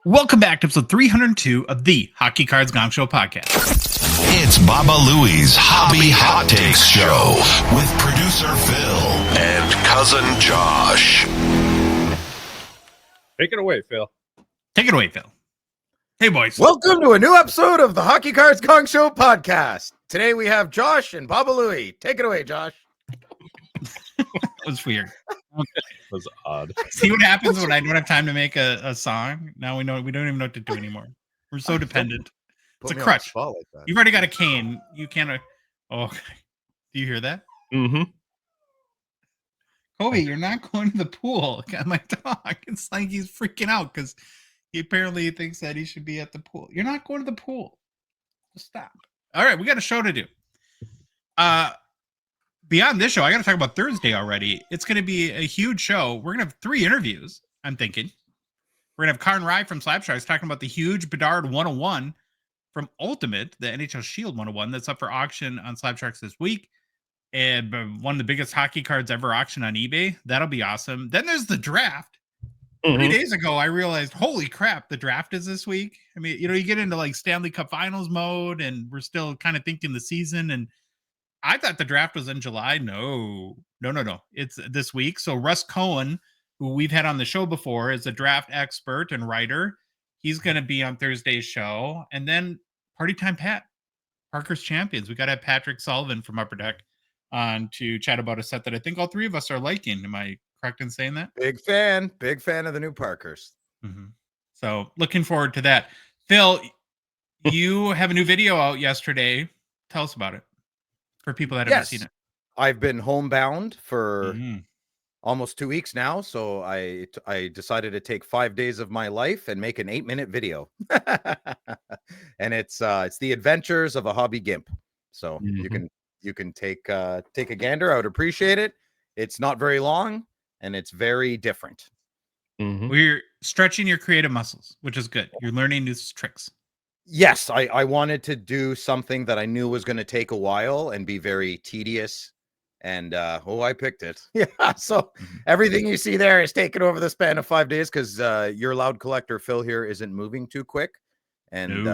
Welcome back to episode 302 of the Hockey Cards Gongshow podcast. It's Baba Louie's Hobby Hot Takes Show with producer Phil and cousin Josh. Take it away, Phil. Take it away, Phil. Hey, boys. Welcome to a new episode of the Hockey Cards Gongshow podcast. Today we have Josh and Baba Louie. Take it away, Josh. That was weird. That was odd. See what happens when I don't have time to make a song? Now we don't even know what to do anymore. We're so dependent. It's a crutch. Like that. You've already got a cane. You can't. Oh, do you hear that? Mm-hmm. Kobe, you're not going to the pool. Got my dog. It's like he's freaking out because he apparently thinks that he should be at the pool. You're not going to the pool. Just stop. All right, we got a show to do. Beyond this show, I got to talk about Thursday already. It's going to be a huge show. We're going to have 3 interviews, I'm thinking. We're going to have Karn Rye from Slapsharks talking about the huge Bedard 101 from Ultimate, the NHL Shield 101 that's up for auction on Slapsharks this week. And one of the biggest hockey cards ever auctioned on eBay. That'll be awesome. Then there's the draft. 3 days ago, I realized, holy crap, the draft is this week. I mean, you get into like Stanley Cup Finals mode, and we're still kind of thinking the season. And I thought the draft was in July. No. It's this week. So Russ Cohen, who we've had on the show before, is a draft expert and writer. He's going to be on Thursday's show. And then Party Time Pat, Parker's Champions. We got to have Patrick Sullivan from Upper Deck on to chat about a set that I think all 3 of us are liking. Am I correct in saying that? Big fan of the new Parkers. Mm-hmm. So looking forward to that. Phil, you have a new video out yesterday. Tell us about it for people that haven't seen it. I've been homebound for almost 2 weeks now, so I decided to take 5 days of my life and make an 8-minute video. And it's the adventures of a hobby gimp. So you can take a gander. I would appreciate it. It's not very long and it's very different. We're stretching your creative muscles, which is good. You're learning new tricks. Yes, I wanted to do something that I knew was going to take a while and be very tedious. And I picked it. Yeah. So everything you see there is taken over the span of 5 days because your loud collector Phil here isn't moving too quick. And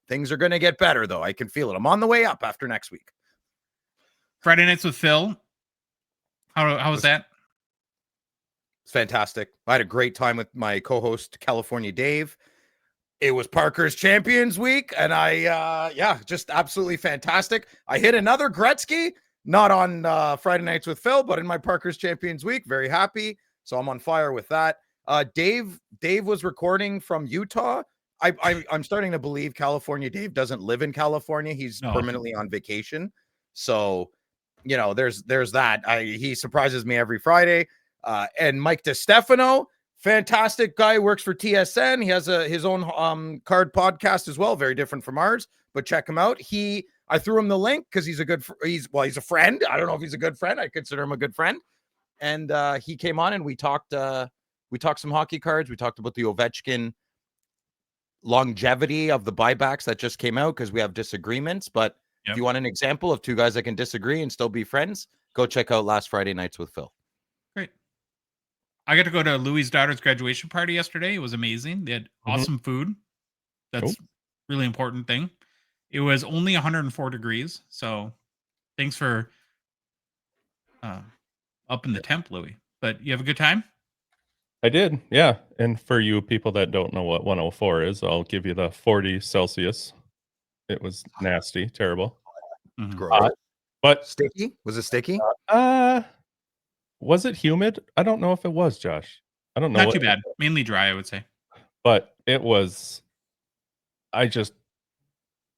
things are going to get better, though. I can feel it. I'm on the way up after next week. Friday Nights with Phil. How was that? It's fantastic. I had a great time with my co-host, California Dave. It was Parker's Champions Week, and just absolutely fantastic. I hit another Gretzky, not on Friday Nights with Phil, but in my Parker's Champions Week. Very happy. So I'm on fire with that. Dave was recording from Utah. I'm starting to believe California Dave doesn't live in California. He's permanently on vacation. So, there's that. He surprises me every Friday. And Mike DeStefano, fantastic guy, works for TSN. He has his own card podcast as well, very different from ours, but check him out. I threw him the link because he's a friend. I don't know if he's a good friend. I consider him a good friend. And he came on and we talked some hockey cards. We talked about the Ovechkin longevity of the buybacks that just came out because we have disagreements. But if you want an example of 2 guys that can disagree and still be friends, go check out Last Friday Nights with Phil. Great. I got to go to Louie's daughter's graduation party yesterday. It was amazing. They had awesome food. That's really important thing. It was only 104 degrees. So thanks for upping the temp, Louie. But you have a good time? I did, yeah. And for you people that don't know what 104 is, I'll give you the 40 Celsius. It was nasty, terrible. But sticky? Was it sticky? Was it humid? I don't know if it was, Josh. I don't know. Not too bad. Mainly dry, I would say. But it was, at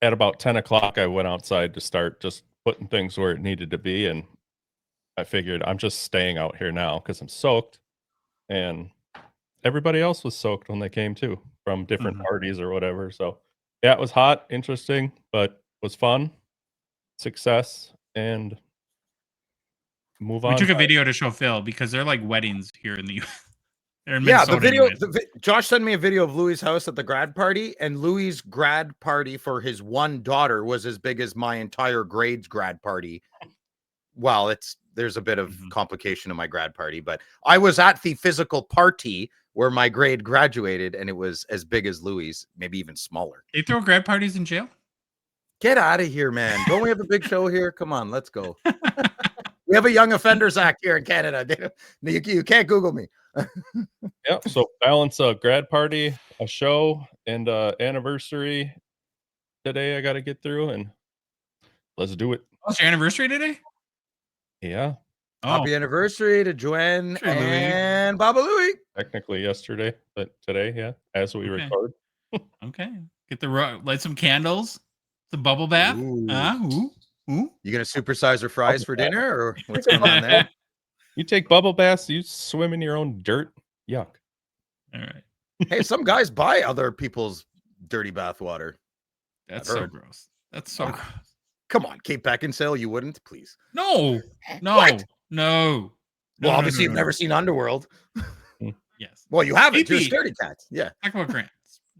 about 10 o'clock, I went outside to start just putting things where it needed to be. And I figured I'm just staying out here now because I'm soaked. And everybody else was soaked when they came too from different parties or whatever. So yeah, it was hot, interesting, but was fun, success, and move on. We took a video to show Phil because they're like weddings here in the U.S. The video. Josh sent me a video of Louie's house at the grad party, and Louie's grad party for his one daughter was as big as my entire grade's grad party. Well, there's a bit of complication in my grad party, but I was at the physical party where my grade graduated, and it was as big as Louis, maybe even smaller. They throw grad parties in jail? Get out of here, man. Don't we have a big show here? Come on, let's go. We have a Young Offenders Act here in Canada. You can't Google me. Yeah, so balance a grad party, a show, and anniversary today I got to get through, and let's do it. Oh, it's your anniversary today? Yeah, Oh, Happy anniversary to Joanne Sure, Louis. and Baba Louie. technically yesterday, but today, yeah, as we Okay. record. okay. Get the light some candles, the bubble bath. Ooh. Ooh. You gonna supersize her fries for Bubble bath. dinner, or what's going on there? You take bubble baths, you swim in your own dirt. Yuck. All right. Hey, some guys buy other people's dirty bath water. That's I've so heard. gross. That's so gross. Come on, Kate Beckinsale, you wouldn't, please. No. What? No. Well, obviously, you've never seen Underworld. Yes. Well, you haven't. You're GP. scaredy cats. Yeah. Talk about Grant.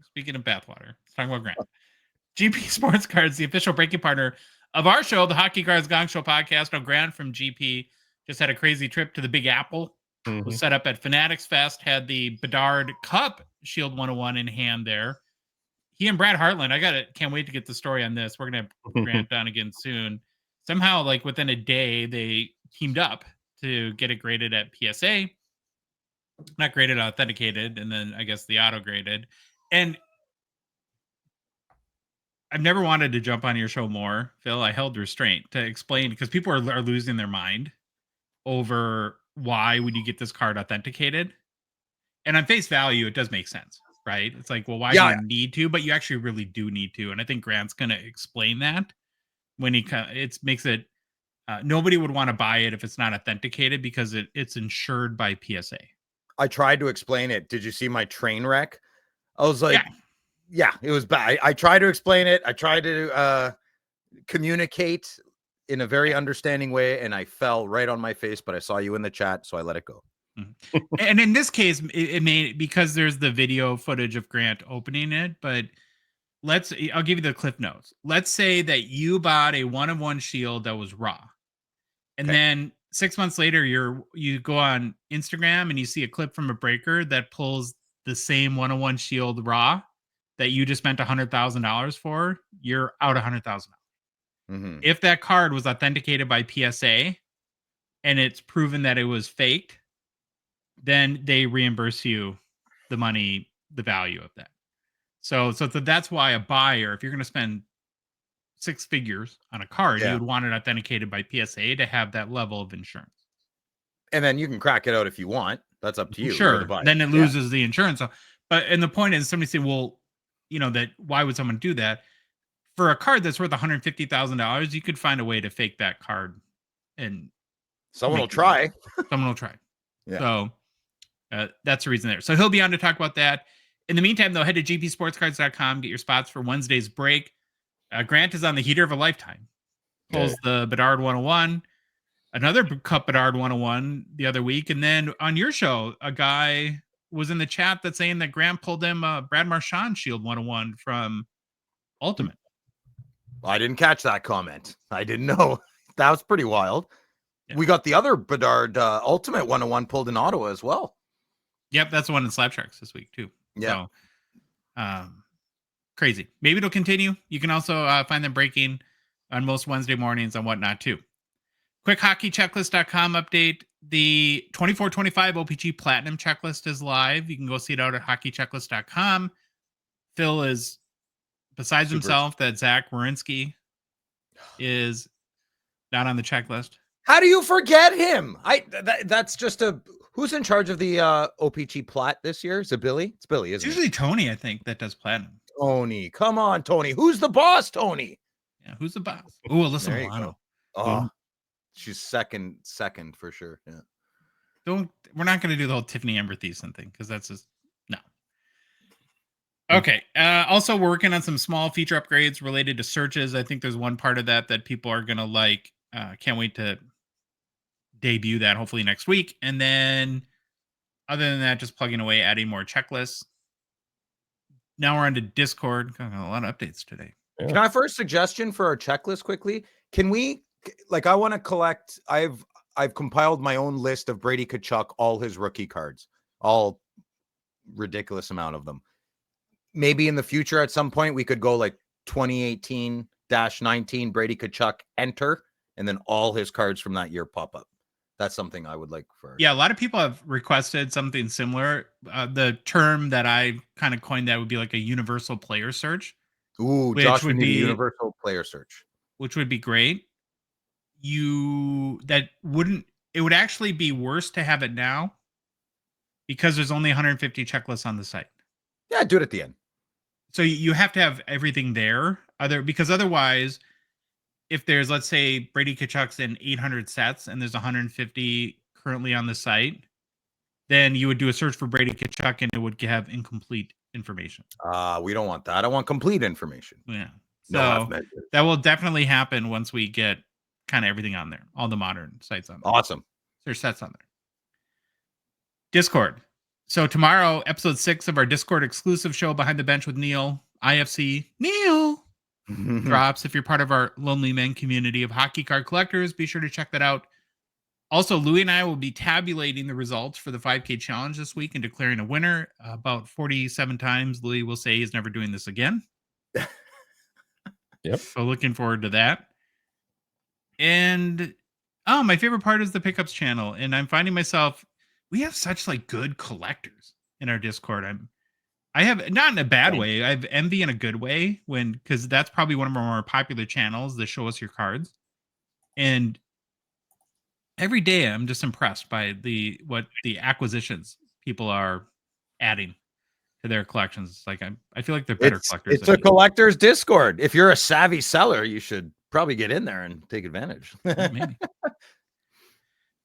Speaking of bathwater, let's talk about Grant. GP Sports Cards, the official breaking partner of our show, the Hockey Cards Gongshow podcast. Now, Grant from GP just had a crazy trip to the Big Apple. Mhm. Was set up at Fanatics Fest, had the Bedard Cup Shield 101 in hand there. He and Brad Hartland, can't wait to get the story on this. We're going to have Grant on again soon. Somehow, like within a day, they teamed up to get it graded at PSA. Not graded, authenticated, and then I guess the auto graded. And I've never wanted to jump on your show more, Phil. I held restraint to explain because people are losing their mind over why would you get this card authenticated. And on face value, it does make sense, right? It's like, well, why do you need to? But you actually really do need to. And I think Grant's going to explain that when it makes it, nobody would want to buy it if it's not authenticated because it's insured by PSA. I tried to explain it. Did you see my train wreck? I was like, yeah, it was bad. I tried to explain it. I tried to communicate in a very understanding way, and I fell right on my face, but I saw you in the chat, so I let it go. And in this case, it may, because there's the video footage of Grant opening it, but I'll give you the cliff notes. Let's say that you bought a 1-of-1 shield that was raw. And then 6 months later, you go on Instagram and you see a clip from a breaker that pulls the same 1-of-1 shield raw that you just spent $100,000 for. You're out $100,000. Mm-hmm. If that card was authenticated by PSA and it's proven that it was faked, then they reimburse you the money, the value of that. So that's why a buyer, if you're going to spend 6 figures on a card, you would want it authenticated by PSA to have that level of insurance. And then you can crack it out if you want. That's up to you. Sure. Then it loses the insurance. And the point is, somebody say, well, that why would someone do that? For a card that's worth $150,000, you could find a way to fake that card, and someone will try. Someone will try. Yeah. So that's the reason there. So he'll be on to talk about that. In the meantime, though, head to gpsportscards.com, get your spots for Wednesday's break. Grant is on the heater of a lifetime. Pulls the Bedard 101, another Cup Bedard 101 the other week. And then on your show, a guy was in the chat that's saying that Grant pulled him Brad Marchand Shield 101 from Ultimate. I didn't catch that comment. I didn't know. That was pretty wild. Yeah. We got the other Bedard Ultimate 101 pulled in Ottawa as well. Yep, that's the one in Slap Sharks this week too. Yeah. So, crazy. Maybe it'll continue. You can also find them breaking on most Wednesday mornings and whatnot too. Quick hockeychecklist.com update. The 24-25 O-Pee-Chee Platinum checklist is live. You can go see it out at hockeychecklist.com. Phil is besides himself that Zach Werenski is not on the checklist. How do you forget him? That's just who's in charge of the O-Pee-Chee Plat this year? Is it Billy? It's Billy, isn't it? It's usually Tony, I think, that does platinum. Tony, come on, Tony. Who's the boss, Tony? Yeah, who's the boss? Oh, Alyssa Milano. Oh, she's second for sure. Yeah. We're not going to do the whole Tiffany Amber Thiessen thing because that's just no. Okay. Also, we're working on some small feature upgrades related to searches. I think there's one part of that people are going to like. Can't wait to debut that hopefully next week. And then other than that, just plugging away, adding more checklists. Now we're on to Discord. Got a lot of updates today. Yeah. Can I offer a suggestion for our checklist quickly? Can we, I want to collect, I I've compiled my own list of Brady Tkachuk, all his rookie cards, all ridiculous amount of them. Maybe in the future at some point we could go like 2018-19 Brady Tkachuk enter, and then all his cards from that year pop up. That's something I would like for. Yeah, a lot of people have requested something similar. The term that I kind of coined that would be like a universal player search. Ooh, which Josh, would we need be a universal player search. Which would be great. It would actually be worse to have it now because there's only 150 checklists on the site. Yeah, do it at the end. So you have to have everything there. Because otherwise, if there's, let's say, Brady Tkachuk's in 800 sets and there's 150 currently on the site, then you would do a search for Brady Tkachuk and it would have incomplete information. We don't want that. I want complete information. Yeah. No, So that will definitely happen once we get kind of everything on there, all the modern sites on there. Awesome. There's sets on there. Discord. So tomorrow, episode 6 of our Discord exclusive show, Behind the Bench with Neil, IFC. Neil drops. If you're part of our Lonely Men community of hockey card collectors, be sure to check that out. Also, Louis and I will be tabulating the results for the 5K challenge this week and declaring a winner. About 47 times, Louis will say he's never doing this again. Yep. So looking forward to that. And my favorite part is the pickups channel. And I'm finding myself, we have such like good collectors in our Discord. I have, not in a bad way, I have envy in a good way, because that's probably one of our more popular channels that show us your cards. And every day I'm just impressed by what the acquisitions people are adding to their collections. It's like I feel like they're better collectors. It's a collector's Discord. If you're a savvy seller, you should probably get in there and take advantage. Maybe.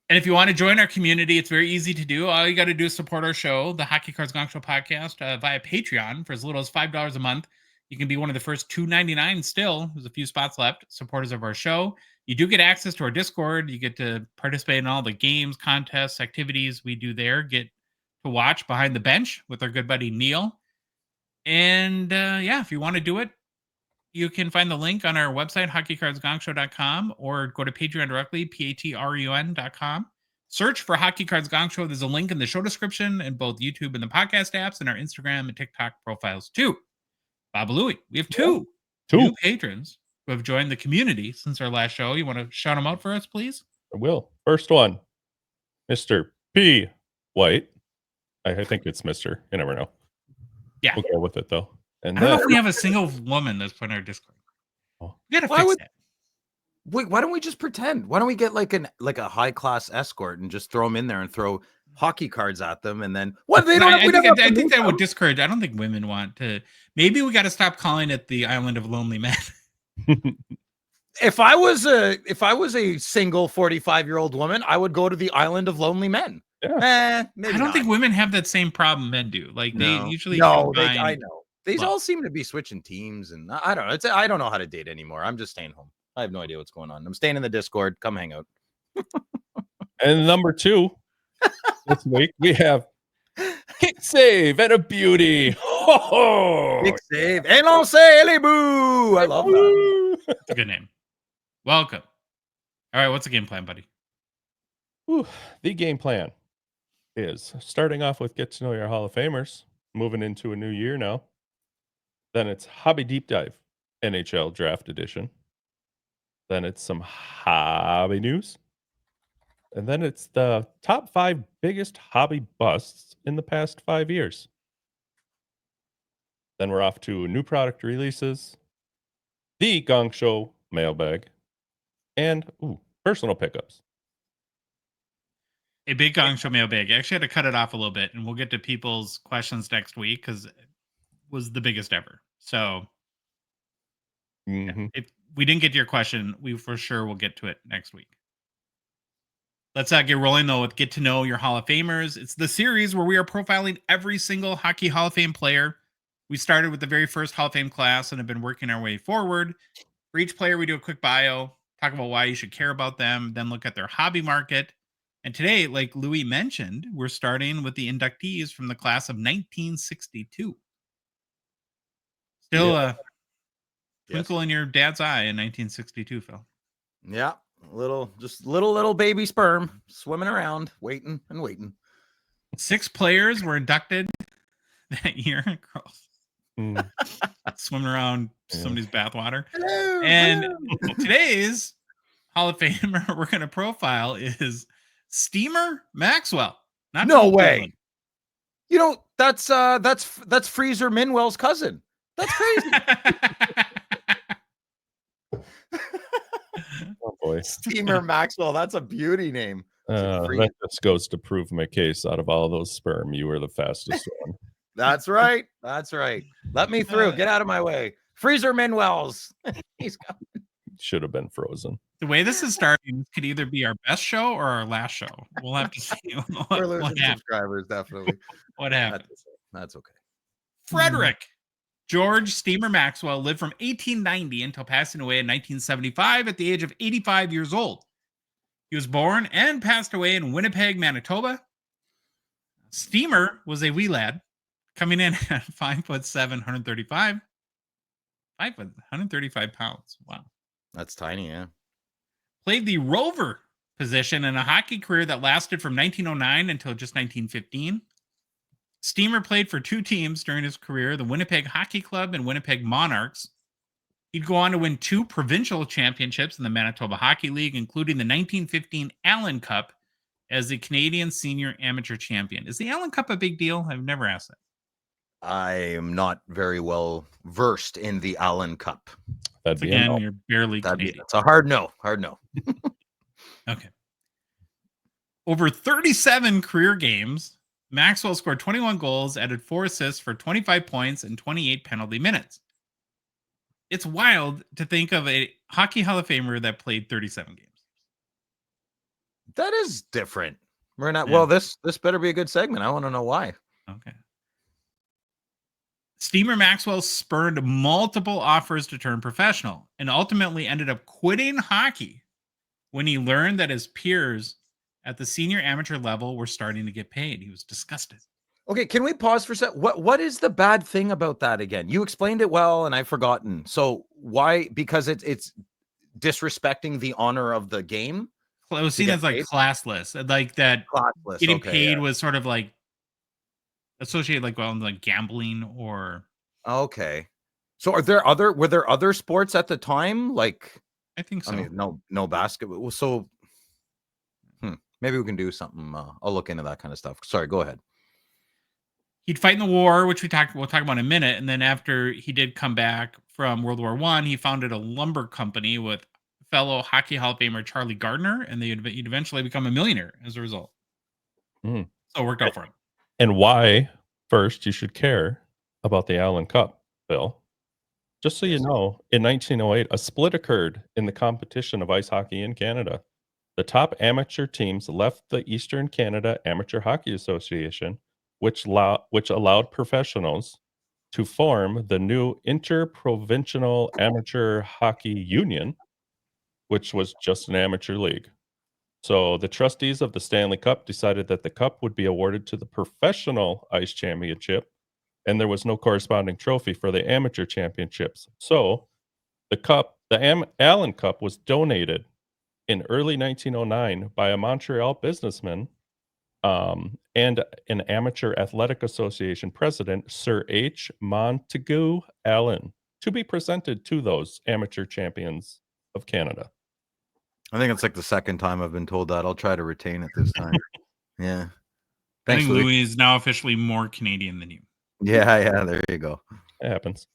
And if you want to join our community, it's very easy to do. All you got to do is support our show, the Hockey Cards Gongshow podcast, via Patreon for as little as $5 a month. You can be one of the first $2.99 still. There's a few spots left. Supporters of our show. You do get access to our Discord. You get to participate in all the games, contests, activities we do there. Get to watch Behind the Bench with our good buddy Neil. And if you want to do it, you can find the link on our website, hockeycardsgongshow.com, or go to Patreon directly, patreon.com. Search for Hockey Cards Gongshow. There's a link in the show description in both YouTube and the podcast apps and our Instagram and TikTok profiles too. Baba Louie, we have two new patrons who have joined the community since our last show. You want to shout them out for us, please? I will. First one, Mr. P. White. I think it's Mr. You never know. Yeah. We'll go with it, though. And I don't know if we have a single woman that's put in our Discord. We gotta fix that. Wait, why don't we just pretend? Why don't we get like a high class escort and just throw them in there and throw hockey cards at them, and then what they don't? I think that would discourage. I don't think women want to. Maybe we got to stop calling it the Island of Lonely Men. If I was a single 45-year-old woman, I would go to the Island of Lonely Men. Yeah. I don't think women have that same problem men do. Like they usually I know. These all seem to be switching teams, and I don't know. I don't know how to date anymore. I'm just staying home. I have no idea what's going on. I'm staying in the Discord. Come hang out. And number 2, this week we have Kick Save and a Beauty. Kick Save and Lance Boo. I love that. That's a good name. Welcome. All right, what's the game plan, buddy? The game plan is starting off with get to know your Hall of Famers, moving into a new year now. Then it's Hobby Deep Dive, NHL Draft Edition. Then it's some hobby news. And then it's the top 5 biggest hobby busts in the past 5 years. Then we're off to new product releases, the Gong Show mailbag, and personal pickups. A big Gong Show mailbag. I actually had to cut it off a little bit, and we'll get to people's questions next week because it was the biggest ever. So if we didn't get to your question, we for sure will get to it next week. Let's get rolling, though, with Get to Know Your Hall of Famers. It's the series where we are profiling every single Hockey Hall of Fame player. We started with the very first Hall of Fame class and have been working our way forward. For each player, we do a quick bio, talk about why you should care about them, then look at their hobby market. And today, like Louis mentioned, we're starting with the inductees from the class of 1962. Still a twinkle in your dad's eye in 1962, Phil. Yeah. Little baby sperm swimming around, waiting and waiting. 6 players were inducted that year. Mm. Swimming around Yeah. somebody's bathwater. Hello, And hello. today's Hall of Famer we're going to profile is Steamer Maxwell. Not No from way. Cleveland. You know, that's Freezer Minwell's cousin. That's crazy. Oh boy. Steamer Maxwell. That's a beauty name. That just goes to prove my case. Out of all those sperm, you were the fastest one. That's right. That's right. Let me through. Get out of my way. Freezer Minwell's. He's got Should have been frozen. The way this is starting, this could either be our best show or our last show. We'll have to see we're what losing happens. subscribers, definitely. What happens. That's okay. Frederick George Steamer Maxwell lived from 1890 until passing away in 1975 at the age of 85 years old. He was born and passed away in Winnipeg, Manitoba. Steamer was a wee lad, coming in at 5'7", 135. 135 pounds. Wow. That's tiny, yeah. Played the rover position in a hockey career that lasted from 1909 until just 1915. Steamer played for 2 teams during his career, the Winnipeg Hockey Club and Winnipeg Monarchs. He'd go on to win 2 provincial championships in the Manitoba Hockey League, including the 1915 Allen Cup as the Canadian Senior Amateur Champion. Is the Allen Cup a big deal? I've never asked that. I am not very well versed in the Allen Cup. That'd be Again, you're barely Canadian. It's a hard no. Hard no. Okay. Over 37 career games, Maxwell scored 21 goals, added 4 assists for 25 points and 28 penalty minutes. It's wild to think of a Hockey Hall of Famer that played 37 games. That is different. We're not. Yeah. Well, this better be a good segment. I want to know why. Okay. Steamer Maxwell spurned multiple offers to turn professional and ultimately ended up quitting hockey when he learned that his peers at the senior amateur level were starting to get paid. He was disgusted. Okay, can we pause for a sec? What is the bad thing about that again? You explained it well, and I've forgotten. So why? Because it's disrespecting the honor of the game. It was seen get as like paid? classless, like that. Classless. Getting Okay, paid yeah. was sort of like associated like gambling or. Okay. So were there other sports at the time? Like, I think so. I mean, no basketball. So maybe we can do something. I'll look into that kind of stuff. Sorry, go ahead. He'd fight in the war, which we'll talk about in a minute. And then after he did come back from World War I, he founded a lumber company with fellow Hockey Hall of Famer Charlie Gardner, and he'd eventually become a millionaire as a result. Mm. So it worked out for him. And why, first, you should care about the Allen Cup, Bill. Just so you know, in 1908, a split occurred in the competition of ice hockey in Canada. The top amateur teams left the Eastern Canada Amateur Hockey Association, which allowed professionals to form the new Interprovincial Amateur Hockey Union, which was just an amateur league. So the trustees of the Stanley Cup decided that the cup would be awarded to the professional ice championship, and there was no corresponding trophy for the amateur championships. So the Allen Cup was donated in early 1909 by a Montreal businessman and an Amateur Athletic Association president, Sir H. Montague Allen, to be presented to those amateur champions of Canada. I think it's like the second time I've been told that. I'll try to retain it this time. Yeah. I Thanks, think Louis. Louis is now officially more Canadian than you. Yeah, there you go. It happens.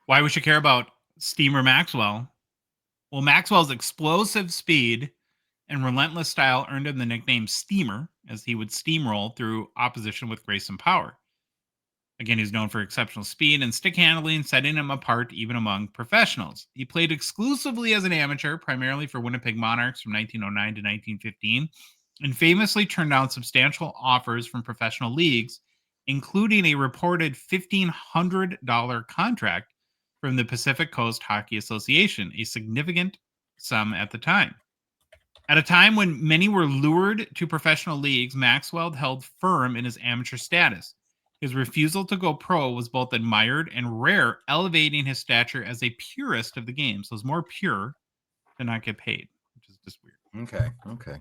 Why we should care about Steamer Maxwell? Well, Maxwell's explosive speed and relentless style earned him the nickname Steamer, as he would steamroll through opposition with grace and power. Again, he's known for exceptional speed and stick handling, setting him apart even among professionals. He played exclusively as an amateur, primarily for Winnipeg Monarchs from 1909 to 1915, and famously turned down substantial offers from professional leagues, including a reported $1,500 contract from the Pacific Coast Hockey Association, a significant sum at the time. At a time when many were lured to professional leagues, Maxwell held firm in his amateur status. His refusal to go pro was both admired and rare, elevating his stature as a purist of the game. So it's more pure to not get paid, which is just weird. Okay.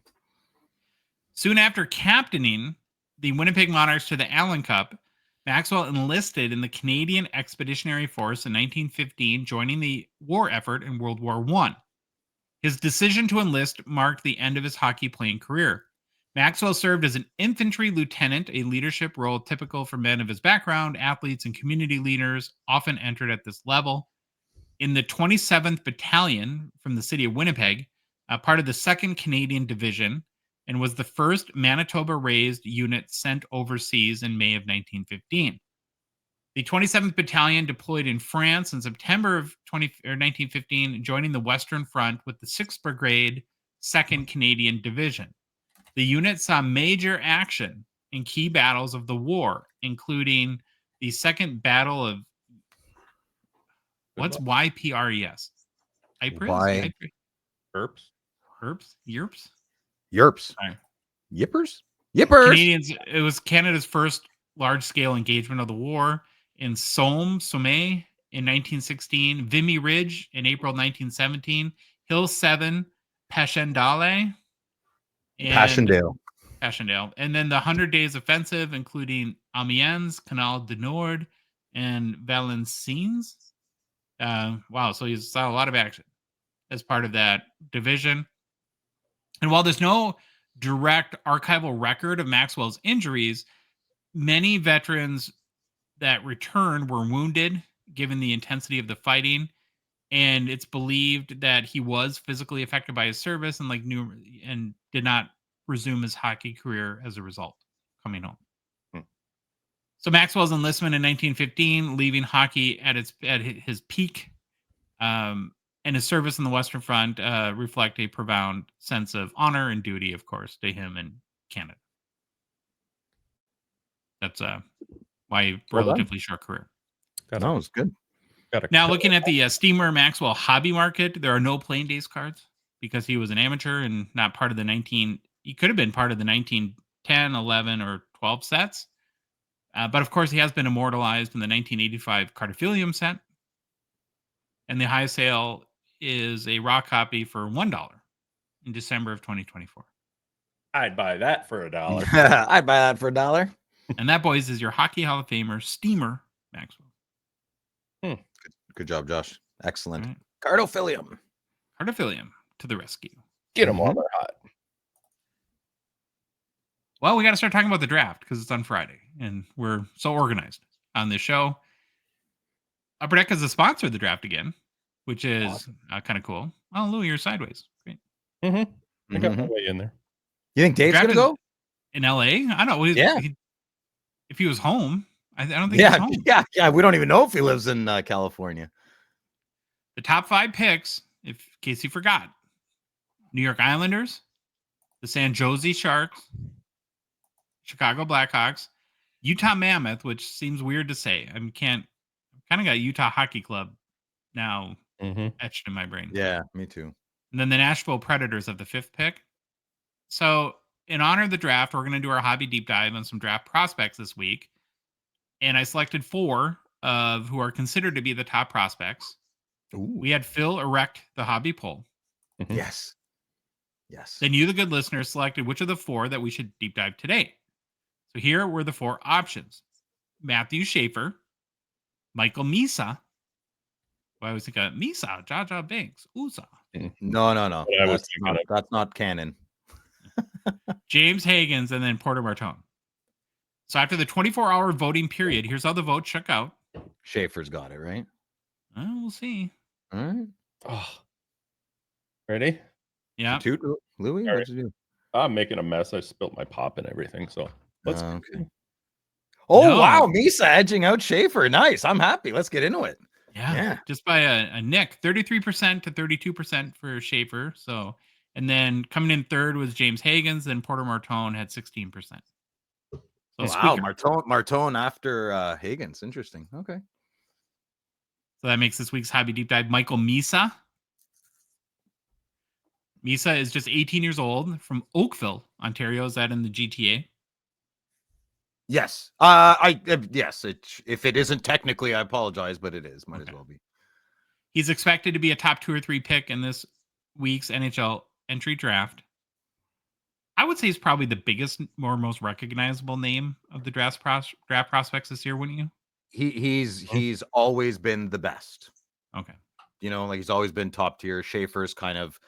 Soon after captaining the Winnipeg Monarchs to the Allen Cup, Maxwell enlisted in the Canadian Expeditionary Force in 1915, joining the war effort in World War I. His decision to enlist marked the end of his hockey playing career. Maxwell served as an infantry lieutenant, a leadership role typical for men of his background. Athletes and community leaders often entered at this level. In the 27th Battalion from the city of Winnipeg, part of the 2nd Canadian Division, and was the first Manitoba-raised unit sent overseas in May of 1915. The 27th Battalion deployed in France in September of 1915, joining the Western Front with the 6th Brigade, 2nd Canadian Division. The unit saw major action in key battles of the war, including the Second Battle of... What's YPRES? Why? Herps. Herbs? Yerps? Yerps. Sorry. Yippers. Canadians. It was Canada's first large-scale engagement of the war in Somme in 1916, Vimy Ridge in April 1917, Hill 7, Passchendaele, and then the 100 Days Offensive, including Amiens, Canal du Nord, and Valenciennes. Wow, so you saw a lot of action as part of that division. And while there's no direct archival record of Maxwell's injuries, many veterans that returned were wounded given the intensity of the fighting, and it's believed that he was physically affected by his service and did not resume his hockey career as a result, coming home. So Maxwell's enlistment in 1915, leaving hockey at his peak, and his service in the Western Front reflect a profound sense of honor and duty, of course, to him and Canada. That's why a relatively short career. No, it's good. Now, looking at the Steamer Maxwell hobby market, there are no playing days cards because he was an amateur and not part of he could have been part of the 1910, 11, or 12 sets. But of course, he has been immortalized in the 1985 Cardophilium set. And the highest sale is a raw copy for $1 in December of 2024. I'd buy that for $1. I'd buy that for $1. And that, boys, is your Hockey Hall of Famer, Steamer Maxwell. Good job, Josh. Excellent. Right. Cardophilium to the rescue. Get them while they're hot. Well, we got to start talking about the draft because it's on Friday, and we're so organized on this show. Upper Deck is a sponsor of the draft again, which is kind of cool. Oh, Louie, you're sideways. Great. I got my way in there. You think Dave's gonna go in LA? I don't know. Yeah. If he was home, I don't think he's home. Yeah. We don't even know if he lives in California. The top 5 picks, in case you forgot: New York Islanders, the San Jose Sharks, Chicago Blackhawks, Utah Mammoth, which seems weird to say. I kind of got Utah Hockey Club now etched in my brain. Yeah, me too. And then the Nashville Predators of the 5th pick. So in honor of the draft, we're going to do our hobby deep dive on some draft prospects this week. And I selected 4 of who are considered to be the top prospects. Ooh. We had Phil erect the hobby poll. Yes. Then you, the good listener, selected which of the 4 that we should deep dive today. So here were the 4 options: Matthew Schaefer, Michael Misa. Well, I always think of Misa, Jaja Binks, Usa. No. That's not canon. James Higgins, and then Porter Martone. So after the 24-hour voting period, here's how the vote shook out. Schaefer's got it, right? We'll see. All right. Oh. Ready? Yeah. Louie, All what'd you do? I'm making a mess. I spilt my pop and everything. So let's. Okay. Oh, wow. Misa edging out Schaefer. Nice. I'm happy. Let's get into it. Yeah. Just by a nick, 33% to 32% for Schaefer. So, and then coming in third was James Higgins. Then Porter Martone had 16%. So wow. Martone after Higgins. Interesting. Okay. So that makes this week's hobby deep dive Michael Misa. Misa is just 18 years old from Oakville, Ontario. Is that in the GTA? Yes. Yes. If it isn't technically, I apologize, but it is. Might as well be. He's expected to be a top 2 or 3 pick in this week's NHL Entry Draft. I would say he's probably the biggest or most recognizable name of the draft prospects this year, wouldn't you? He's always been the best. Okay. You know, like he's always been top tier. Schaefer's kind of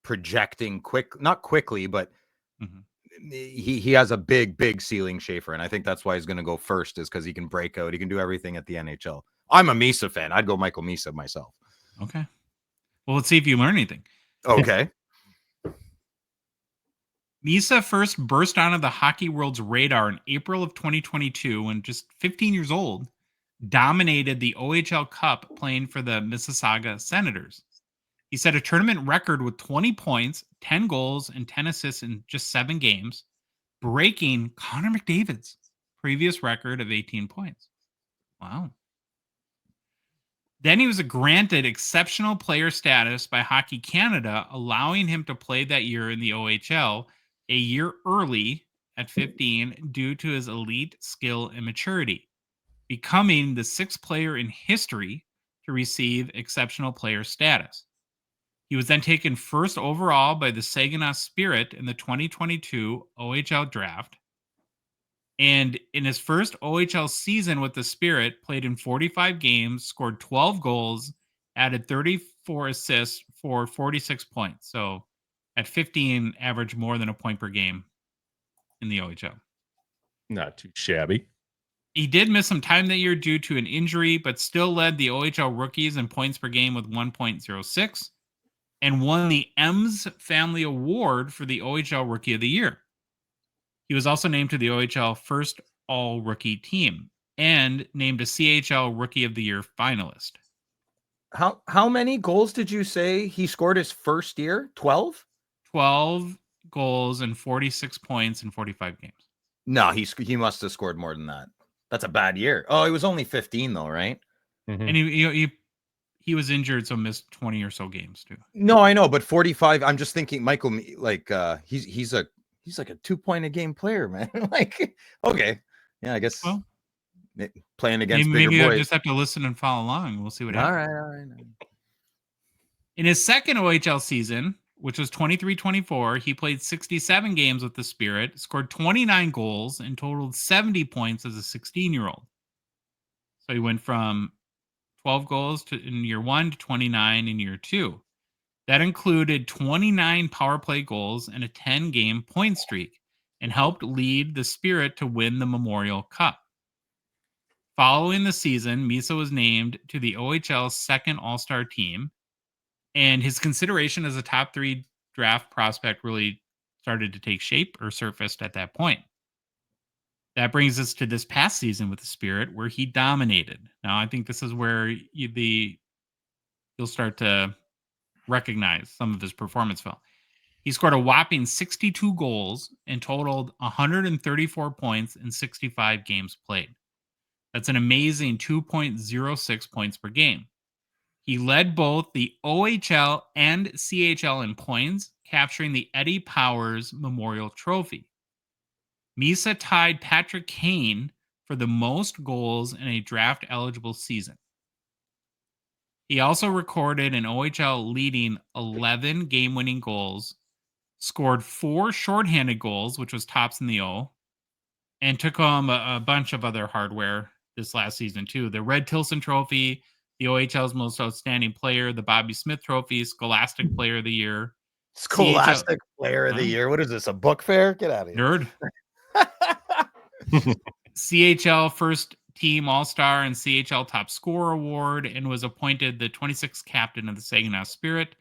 projecting not quickly, but he has a big ceiling, Schaefer, and I think that's why he's going to go first, is because he can break out. He can do everything at the NHL. I'm a Misa fan. I'd go Michael Misa myself. Okay. Well, let's see if you learn anything. Okay. Misa first burst onto the hockey world's radar in April of 2022 when just 15 years old, dominated the OHL Cup playing for the Mississauga Senators. He set a tournament record with 20 points, 10 goals, and 10 assists in just 7 games, breaking Connor McDavid's previous record of 18 points. Wow. Then he was granted exceptional player status by Hockey Canada, allowing him to play that year in the OHL a year early at 15 due to his elite skill and maturity, becoming the 6th player in history to receive exceptional player status. He was then taken first overall by the Saginaw Spirit in the 2022 OHL Draft. And in his first OHL season with the Spirit, played in 45 games, scored 12 goals, added 34 assists for 46 points. So at 15, averaged more than a point per game in the OHL. Not too shabby. He did miss some time that year due to an injury, but still led the OHL rookies in points per game with 1.06 and won the Ems Family Award for the OHL Rookie of the Year. He was also named to the OHL First All-Rookie Team and named a CHL Rookie of the Year finalist. How many goals did you say he scored his first year? 12? 12 goals and 46 points in 45 games. No, he must have scored more than that. That's a bad year. Oh, he was only 15 though, right? Mm-hmm. And he was injured, so missed 20 or so games too. No, I know, but 45. I'm just thinking, Michael, like he's like a 2-point a game player, man. Like, okay, yeah, I guess. Well, playing against maybe bigger boys. I'll just have to listen and follow along. We'll see what happens. All right. In his second OHL season, which was 23-24, he played 67 games with the Spirit, scored 29 goals, and totaled 70 points as a 16-year-old. So he went from 12 goals in year 1 to 29 in year 2. That included 29 power play goals and a 10-game point streak, and helped lead the Spirit to win the Memorial Cup. Following the season, Misa was named to the OHL's second All-Star team, and his consideration as a top 3 draft prospect really started to take shape or surfaced at that point. That brings us to this past season with the Spirit, where he dominated. Now, I think this is where you'll start to recognize some of his performance fell. He scored a whopping 62 goals and totaled 134 points in 65 games played. That's an amazing 2.06 points per game. He led both the OHL and CHL in points, capturing the Eddie Powers Memorial Trophy. Misa tied Patrick Kane for the most goals in a draft-eligible season. He also recorded an OHL leading 11 game-winning goals, scored 4 shorthanded goals, which was tops in the O, and took home a bunch of other hardware this last season too. The Red Tilson Trophy, the OHL's most outstanding player, the Bobby Smith Trophy, Scholastic Player of the Year. Scholastic Player of the Year. What is this, a book fair? Get out of here. Nerd. CHL First Team All-Star and CHL Top Scorer Award, and was appointed the 26th captain of the Saginaw Spirit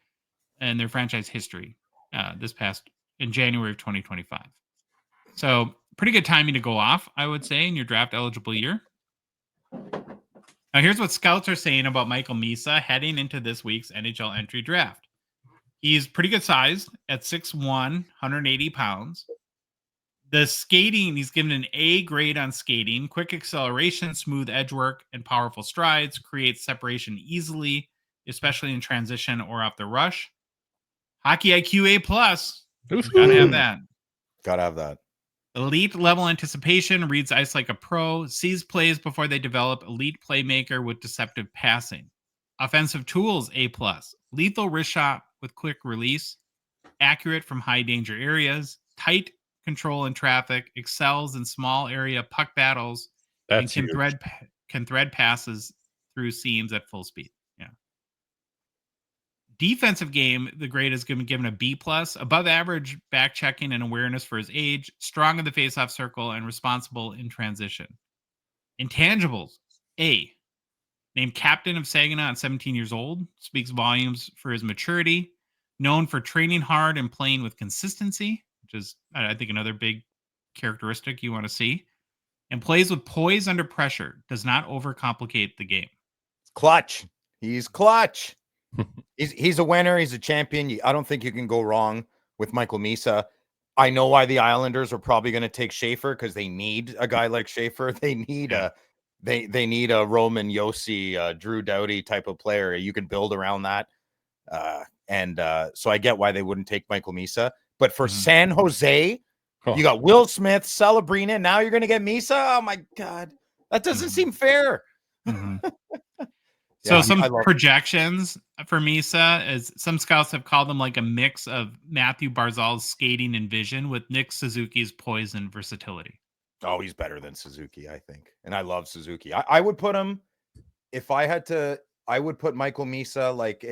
and their franchise history in January of 2025. So pretty good timing to go off, I would say, in your draft eligible year. Now, here's what scouts are saying about Michael Misa heading into this week's NHL entry draft. He's pretty good size at 6'1", 180 pounds. The skating, he's given an A grade on skating. Quick acceleration, smooth edge work, and powerful strides. Creates separation easily, especially in transition or off the rush. Hockey IQ A+. Gotta have that. Gotta have that. Elite level anticipation, reads ice like a pro, sees plays before they develop, elite playmaker with deceptive passing. Offensive tools A+, lethal wrist shot with quick release, accurate from high danger areas, tight control in traffic, excels in small area puck battles, and That's can huge. thread passes through seams at full speed. Yeah. Defensive game, the grade is given a B plus, above average back checking and awareness for his age, strong in the faceoff circle, and responsible in transition. Intangibles, A. Named captain of Saginaw at 17 years old, speaks volumes for his maturity, known for training hard and playing with consistency, which is, I think, another big characteristic you want to see, and plays with poise under pressure, does not overcomplicate the game. Clutch. He's clutch. He's a winner. He's a champion. I don't think you can go wrong with Michael Misa. I know why the Islanders are probably going to take Schaefer because they need a guy like Schaefer. They need they need a Roman Yossi, Drew Doughty type of player. You can build around that. So I get why they wouldn't take Michael Misa. But for San Jose, you got Will Smith, Celebrina. Now you're going to get Misa. Oh my God, that doesn't seem fair. So some projections for Misa is some scouts have called him like a mix of Matthew Barzal's skating and vision with Nick Suzuki's poise and versatility. Oh, he's better than Suzuki, I think. And I love Suzuki. I would put him, if I had to, I would put Michael Misa like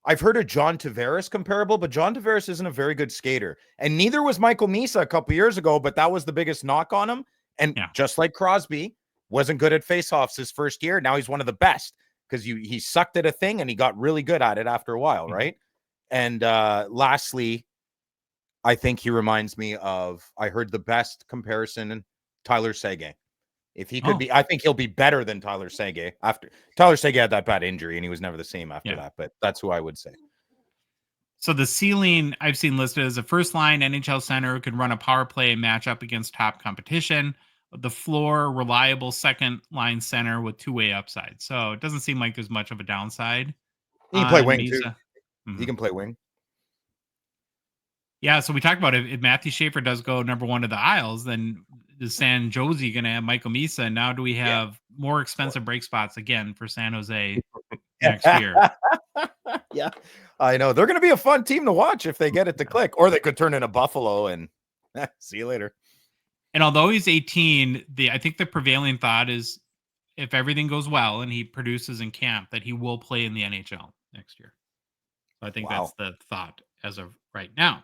I've heard a John Tavares comparable, but John Tavares isn't a very good skater. And neither was Michael Misa a couple years ago, but that was the biggest knock on him. And just like Crosby, wasn't good at faceoffs his first year. Now he's one of the best because he sucked at a thing and he got really good at it after a while, right? And lastly, I think he reminds me of, I heard the best comparison, Tyler Seguin. If he could be, I think he'll be better than Tyler Seguin after Tyler Seguin had that bad injury and he was never the same after that, but that's who I would say. So the ceiling I've seen listed as a first line NHL center who can run a power play matchup against top competition. The floor, reliable second line center with two-way upside. So it doesn't seem like there's much of a downside. He can play wing too. Mm-hmm. He can play wing. Yeah, so we talked about if Matthew Schaefer does go number one to the Isles, then is San Jose going to have Michael Misa? And now do we have more expensive break spots again for San Jose next year? Yeah, I know. They're going to be a fun team to watch if they get it to click. Or they could turn into Buffalo and see you later. And although he's 18, I think the prevailing thought is if everything goes well and he produces in camp, that he will play in the NHL next year. So I think that's the thought as of right now.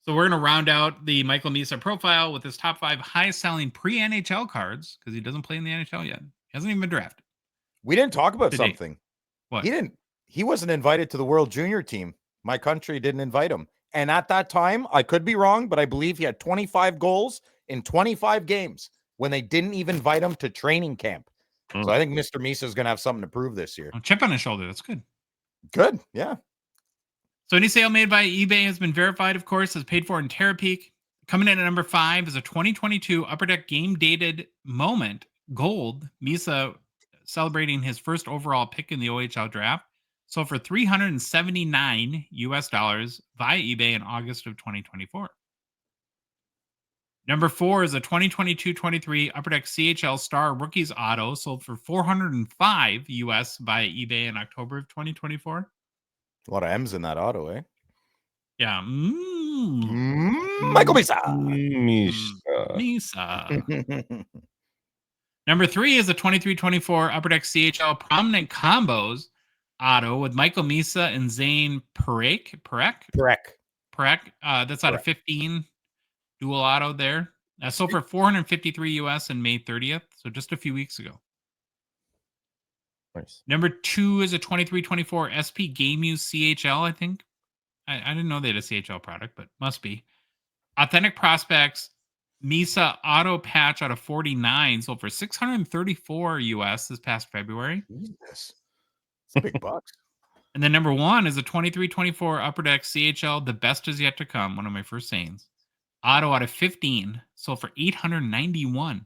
So we're going to round out the Michael Misa profile with his top 5 highest selling pre-NHL cards because he doesn't play in the NHL yet. He hasn't even been drafted. We didn't talk about something. What? He wasn't invited to the World Junior team. My country didn't invite him. And at that time, I could be wrong, but I believe he had 25 goals in 25 games when they didn't even invite him to training camp. So I think Mr. Misa is going to have something to prove this year. Chip on his shoulder. That's good. Good. Yeah. So any sale made by eBay has been verified, of course, as paid for in Terapeak. Coming in at number 5 is a 2022 Upper Deck game dated moment gold. Misa celebrating his first overall pick in the OHL draft. Sold for $379 via eBay in August of 2024. Number 4 is a 2022-23 Upper Deck CHL Star Rookies Auto, sold for $405 via eBay in October of 2024. A lot of M's in that auto, eh? Yeah. Michael Misa. Misa. Number 3 is a 23-24 Upper Deck CHL Prominent Combos Auto with Michael Misa and Zane Perek. That's out of 15 dual auto there. Sold for $453 in May 30th, so just a few weeks ago. Nice. Number 2 is a 23-24 SP Game Use CHL, I think. I didn't know they had a CHL product, but must be. Authentic Prospects Misa Auto Patch out of 49 sold for $634 this past February. Jesus. It's big bucks. And then number 1 is a 23-24 Upper Deck CHL The Best Is Yet to Come, one of my first sayings. Auto out of 15 sold for $891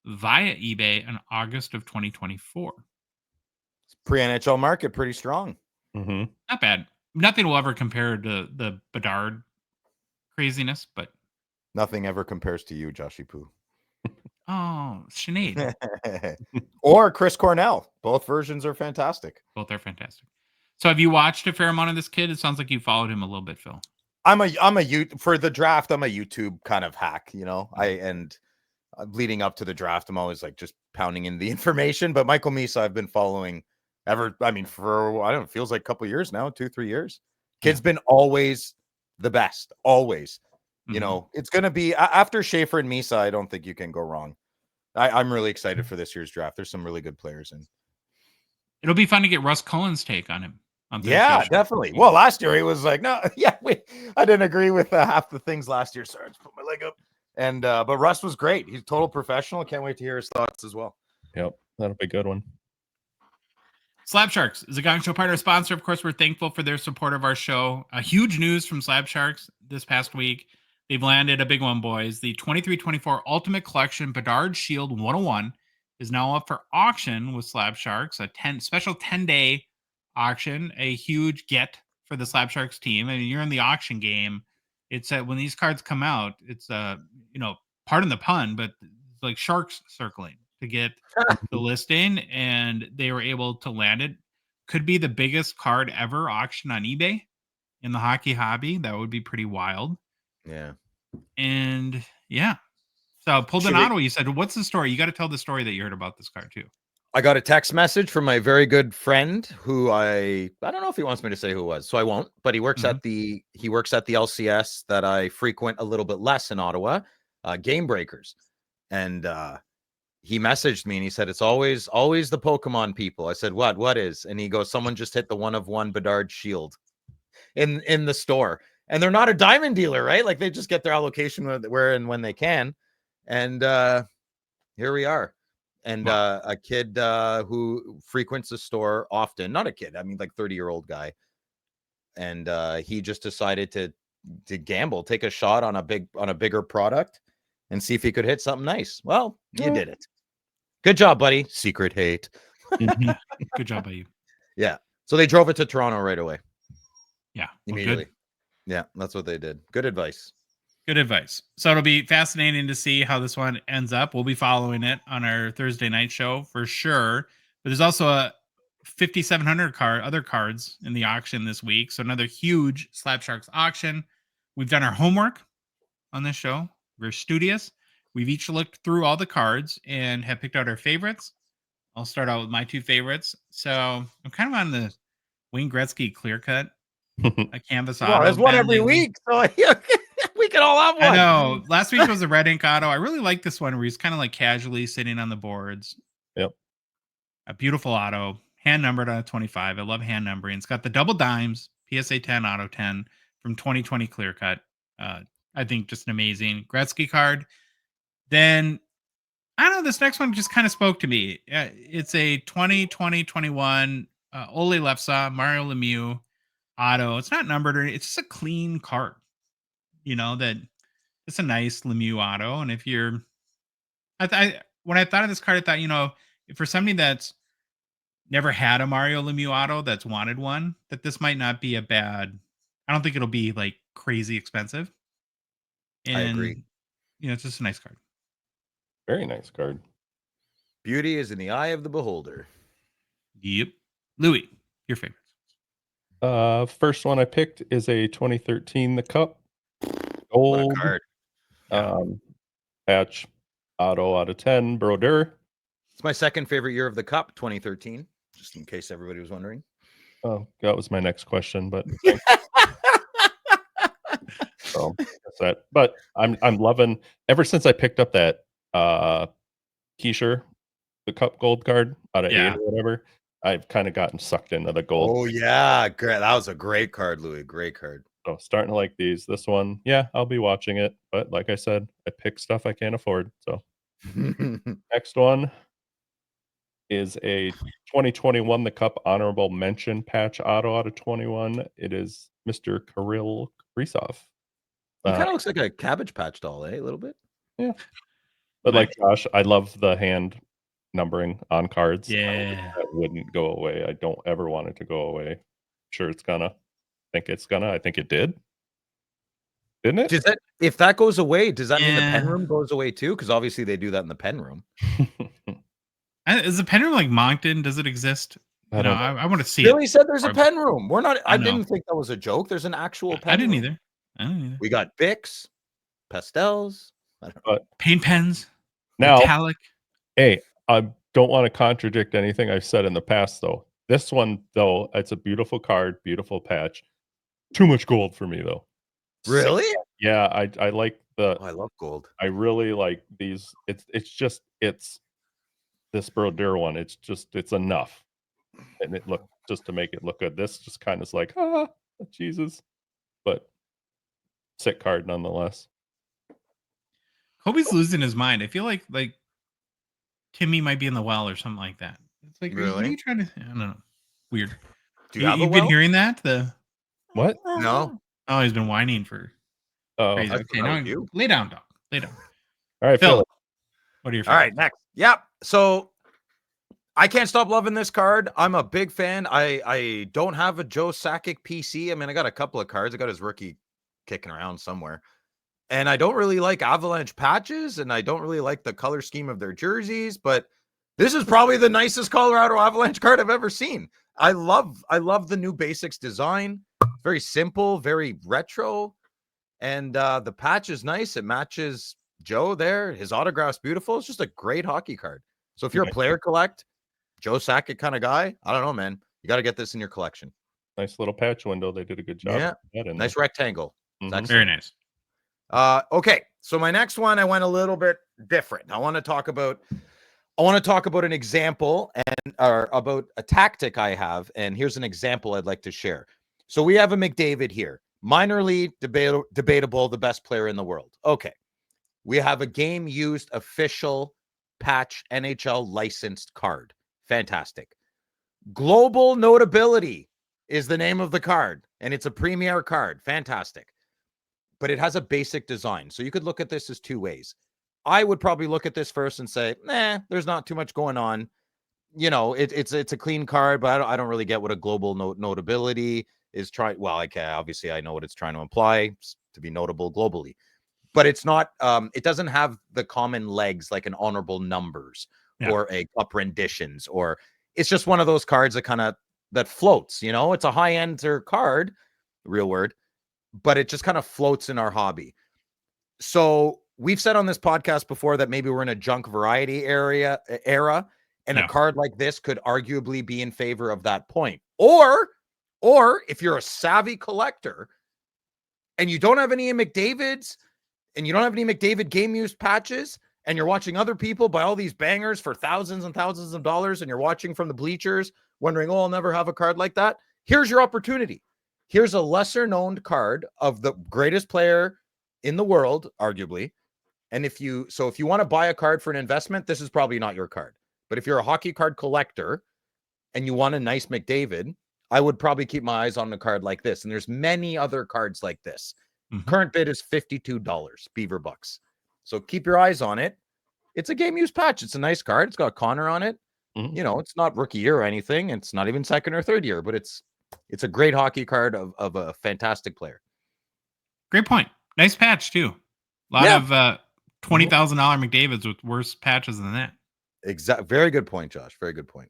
via eBay in August of 2024. Pre-NHL market, pretty strong. Mm-hmm. Not bad. Nothing will ever compare to the Bedard craziness, but nothing ever compares to you, Joshy Poo. Oh, Sinead. Or Chris Cornell. Both versions are fantastic. Both are fantastic. So have you watched a fair amount of this kid? It sounds like you followed him a little bit, Phil. For the draft, I'm a YouTube kind of hack, you know. Leading up to the draft, I'm always like just pounding in the information. But Michael Misa, I've been following for I don't know, it feels like a couple years now, 2-3 years. Kid's been always the best, always. You know, it's gonna be after Schaefer and Misa. I don't think you can go wrong. I'm really excited for this year's draft. There's some really good players in. It'll be fun to get Russ Cullen's take on him. Yeah, definitely. Well, last year he was like, no, I didn't agree with half the things last year. Sorry, I just put my leg up. And but Russ was great. He's a total professional. Can't wait to hear his thoughts as well. Yep, that'll be a good one. Slab Sharks is a Gong Show partner sponsor. Of course, we're thankful for their support of our show. Huge news from Slab Sharks this past week. They've landed a big one, boys. The 23-24 Ultimate Collection Bedard Shield 101 is now up for auction with Slab Sharks. A special 10-day auction, a huge get for the Slab Sharks team. I mean, you're in the auction game. It's when these cards come out, it's pardon the pun, but it's like sharks circling to get the listing, and they were able to land it. Could be the biggest card ever auctioned on eBay in the hockey hobby. That would be pretty wild. Yeah. And yeah. So Poldonato, you said, what's the story? You got to tell the story that you heard about this card too. I got a text message from my very good friend who I don't know if he wants me to say who it was, so I won't, but he works at the LCS that I frequent a little bit less in Ottawa, Game Breakers. And he messaged me and he said, it's always the Pokemon people. I said, what is? And he goes, someone just hit the 1-of-1 Bedard Shield in the store. And they're not a diamond dealer, right? Like they just get their allocation where and when they can. And here we are. And a kid who frequents the store often, not a kid, I mean like 30-year-old guy. And he just decided to gamble, take a shot on a bigger product and see if he could hit something nice. Well, you did it. Good job, buddy. Secret hate. Good job by you. Yeah. So they drove it to Toronto right away. Yeah. Immediately. Yeah, that's what they did. Good advice. Good advice. So it'll be fascinating to see how this one ends up. We'll be following it on our Thursday night show for sure. But there's also a 5,700 other cards in the auction this week. So another huge Slab Sharks auction. We've done our homework on this show. We're studious. We've each looked through all the cards and have picked out our favorites. I'll start out with my two favorites. So I'm kind of on the Wayne Gretzky clear cut. A canvas auto. There's one every week. So we can all have one. I know. Last week was a red ink auto. I really like this one where he's kind of like casually sitting on the boards. Yep. A beautiful auto. Hand numbered on a 25. I love hand numbering. It's got the double dimes, PSA 10, auto 10 from 2020 clear cut. I think just an amazing Gretzky card. Then, I don't know, this next one just kind of spoke to me. It's a 2020-21 Ole Lefsa, Mario Lemieux auto. It's not numbered or it's just a clean card. You know, that it's a nice Lemieux auto. And if you're, when I thought of this card, I thought, you know, if for somebody that's never had a Mario Lemieux auto that's wanted one, that this might not be a bad, I don't think it'll be like crazy expensive. And, I agree. You know, it's just a nice card. Very nice card. Beauty is in the eye of the beholder. Yep. Louis, your favorites. First one I picked is a 2013 The Cup Gold What a card. Patch auto out of 10 Brodeur. It's my second favorite year of the Cup, 2013, just in case everybody was wondering. Oh, that was my next question, but so that's that. But I'm loving ever since I picked up that Keisher, the Cup Gold card out of 8 or whatever. I've kind of gotten sucked into the gold. Oh yeah, great. That was a great card, Louis. Great card. So starting to like these. This one, yeah, I'll be watching it. But like I said, I pick stuff I can't afford. So next one is a 2021 The Cup honorable mention patch auto out of 21. It is Mr. Kirill Kaprizov. He kind of looks like a Cabbage Patch doll, a little bit. Yeah. But like Josh, I love the hand numbering on cards. Yeah. That wouldn't go away. I don't ever want it to go away. Sure, it's gonna. I think it did. Didn't it? Does that, if that goes away, does that mean the pen room goes away too? Because obviously they do that in the pen room. Is the pen room like Moncton? Does it exist You know, I want to see Billy it. said there's a Or- pen room. We're not. I know. didn't think that was a joke. There's an actual pen I didn't room. either. I didn't either. We got Bics, pastels. I don't know. Paint pens, Now, metallic. hey, I don't want to contradict anything I've said in the past, though. This one, though, it's a beautiful card, beautiful patch. Too much gold for me, though. Really? Yeah, I like the. Oh, I love gold. I really like these. It's this Brodeur one. It's enough, and it look just to make it look good. This just kind of is like Jesus, but sick card nonetheless. Kobe's losing his mind. I feel like Timmy might be in the well or something like that. It's like, what are Really? you trying to? I don't know. Weird. Do you have a You've well? been hearing that? The What? No. oh, he's been whining for Oh, crazy. I Okay, thought that now was you. lay down, dog. Lay down. all right, Phil, Phil. what are your All right, favorites? next. Yep. So I can't stop loving this card. I'm a big fan. I don't have a Joe Sakic PC. I mean, I got a couple of cards. I got his rookie kicking around somewhere. And I don't really like Avalanche patches, and I don't really like the color scheme of their jerseys, but this is probably the nicest Colorado Avalanche card I've ever seen. I love the new basics design. Very simple, very retro. And the patch is nice. It matches Joe there. His autograph's beautiful. It's just a great hockey card. So if you're a player collect, Joe Sakic kind of guy, I don't know, man. You got to get this in your collection. Nice little patch window. They did a good job. Yeah. with that in Nice there. rectangle. It's Mhm. excellent. Very nice. Okay, so my next one, I went a little bit different. I want to talk about an example or about a tactic I have, and here's an example I'd like to share. So we have a McDavid here, minorly debatable, the best player in the world. Okay, we have a game used official patch NHL licensed card. Fantastic. Global Notability is the name of the card, and it's a premier card. Fantastic. But it has a basic design. So you could look at this as two ways. I would probably look at this first and say, there's not too much going on. You know, it's a clean card, but I don't really get what a global notability is trying. Well, obviously I know what it's trying to imply, to be notable globally, but it's not, it doesn't have the common legs like an honorable numbers or a cup renditions, or it's just one of those cards that floats, you know, it's a high end card, real word, but it just kind of floats in our hobby. So we've said on this podcast before that maybe we're in a junk variety era, and a card like this could arguably be in favor of that point. Or if you're a savvy collector and you don't have any McDavids and you don't have any McDavid game used patches, and you're watching other people buy all these bangers for thousands and thousands of dollars, and you're watching from the bleachers wondering, I'll never have a card like that. Here's your opportunity. Here's a lesser known card of the greatest player in the world, arguably. And if you want to buy a card for an investment, this is probably not your card. But if you're a hockey card collector and you want a nice McDavid, I would probably keep my eyes on a card like this. And there's many other cards like this. Mm-hmm. Current bid is $52 Beaver Bucks. So keep your eyes on it. It's a game used patch. It's a nice card. It's got Connor on it. Mm-hmm. You know, it's not rookie year or anything. It's not even second or third year, but it's a great hockey card of a fantastic player. Great point. Nice patch too. A lot of $20,000 McDavids with worse patches than that. Exactly. Very good point, Josh. Very good point.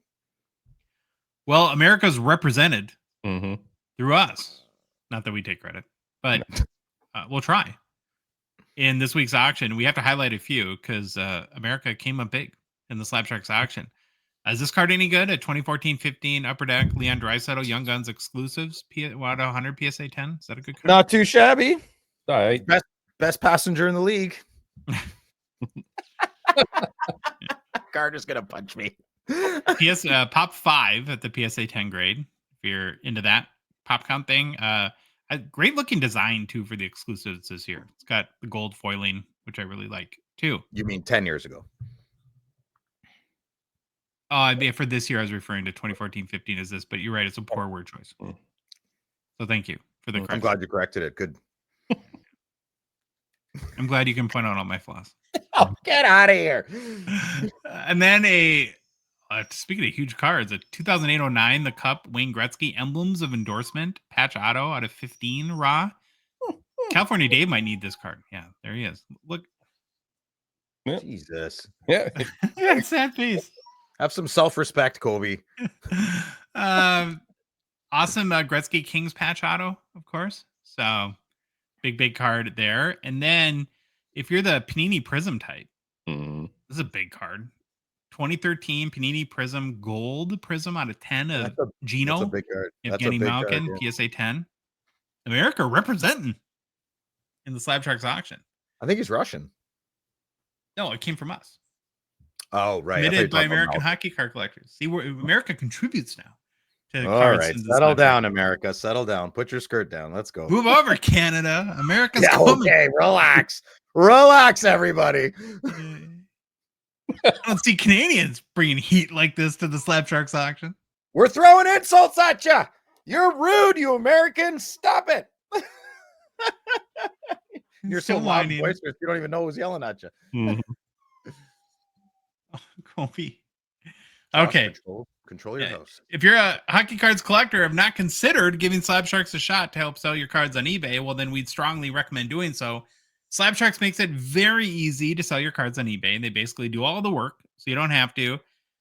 Well, America's represented through us. Not that we take credit, but we'll try. In this week's auction, we have to highlight a few because America came up big in the Slapsharks auction. Is this card any good? A 2014-15 Upper Deck Leon Draisaitl Young Guns exclusives? 100 PSA 10? Is that a good card? Not too shabby. All right. Best passenger in the league. Carter's gonna punch me. Pop 5 at the PSA 10 grade. If you're into that pop count thing, a great looking design too for the exclusives this year. It's got the gold foiling, which I really like too. You mean 10 years ago? For this year, I was referring to 2014-15 as this, but you're right. It's a poor word choice. So thank you for the correction. I'm glad you corrected it. Good. I'm glad you can point out all my flaws. Oh, get out of here. And then speaking of huge cards, a 2008-09 The Cup Wayne Gretzky Emblems of Endorsement patch auto out of 15 raw. California Dave might need this card. Yeah, there he is. Look. Yeah. Jesus. Yeah. Sad face. Have some self-respect, Kobe. Awesome Gretzky Kings patch auto, of course. So big card there. And then if you're the Panini Prism type, Mm. this is a big card. 2013 Panini Prism Gold Prism out of 10 of That's a Gino. big card. That's a Evgeny big card. Malkin, Yeah. PSA 10. America representing in the Slab Sharks auction. I think he's Russian. No, it came from us. Oh, right. I thought you Submitted were by talking about American Malkin. Hockey Card Collectors. See, where America contributes now to All cards. right, in the settle Slab down, Sharks. America. Settle down. Put your skirt down. Let's go. Move over, Canada. America's Yeah, coming. okay. Relax. Relax, everybody. I don't see Canadians bringing heat like this to the Slab Sharks auction. We're throwing insults at you. You're rude, you Americans. Stop it. You're so loud and boisterous, you don't even know who's yelling at you. Mhm. Kobe. Josh, Okay. Control your house. If you're a Hockey Cards collector, have not considered giving Slab Sharks a shot to help sell your cards on eBay, well, then we'd strongly recommend doing so. Slab Sharks makes it very easy to sell your cards on eBay. They basically do all the work, so you don't have to.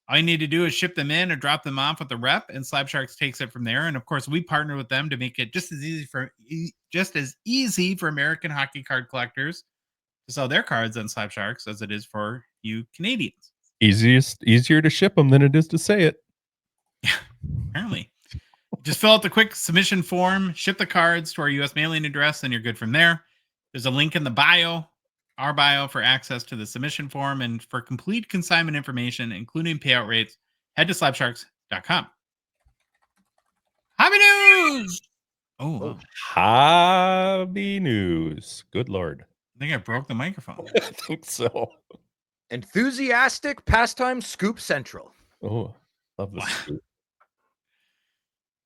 All you need to do is ship them in or drop them off with the rep, and Slab Sharks takes it from there. And of course, we partner with them to make it just as easy for American hockey card collectors to sell their cards on Slab Sharks as it is for you Canadians. Easier to ship them than it is to say it. Apparently. Just fill out the quick submission form, ship the cards to our U.S. mailing address, and you're good from there. There's a link in the bio, our bio, for access to the submission form. And for complete consignment information, including payout rates, head to slabsharks.com. Hobby news! Oh, wow. Hobby news. Good Lord. I think I broke the microphone. I think so. Enthusiastic pastime scoop central. Oh, love this. Wow.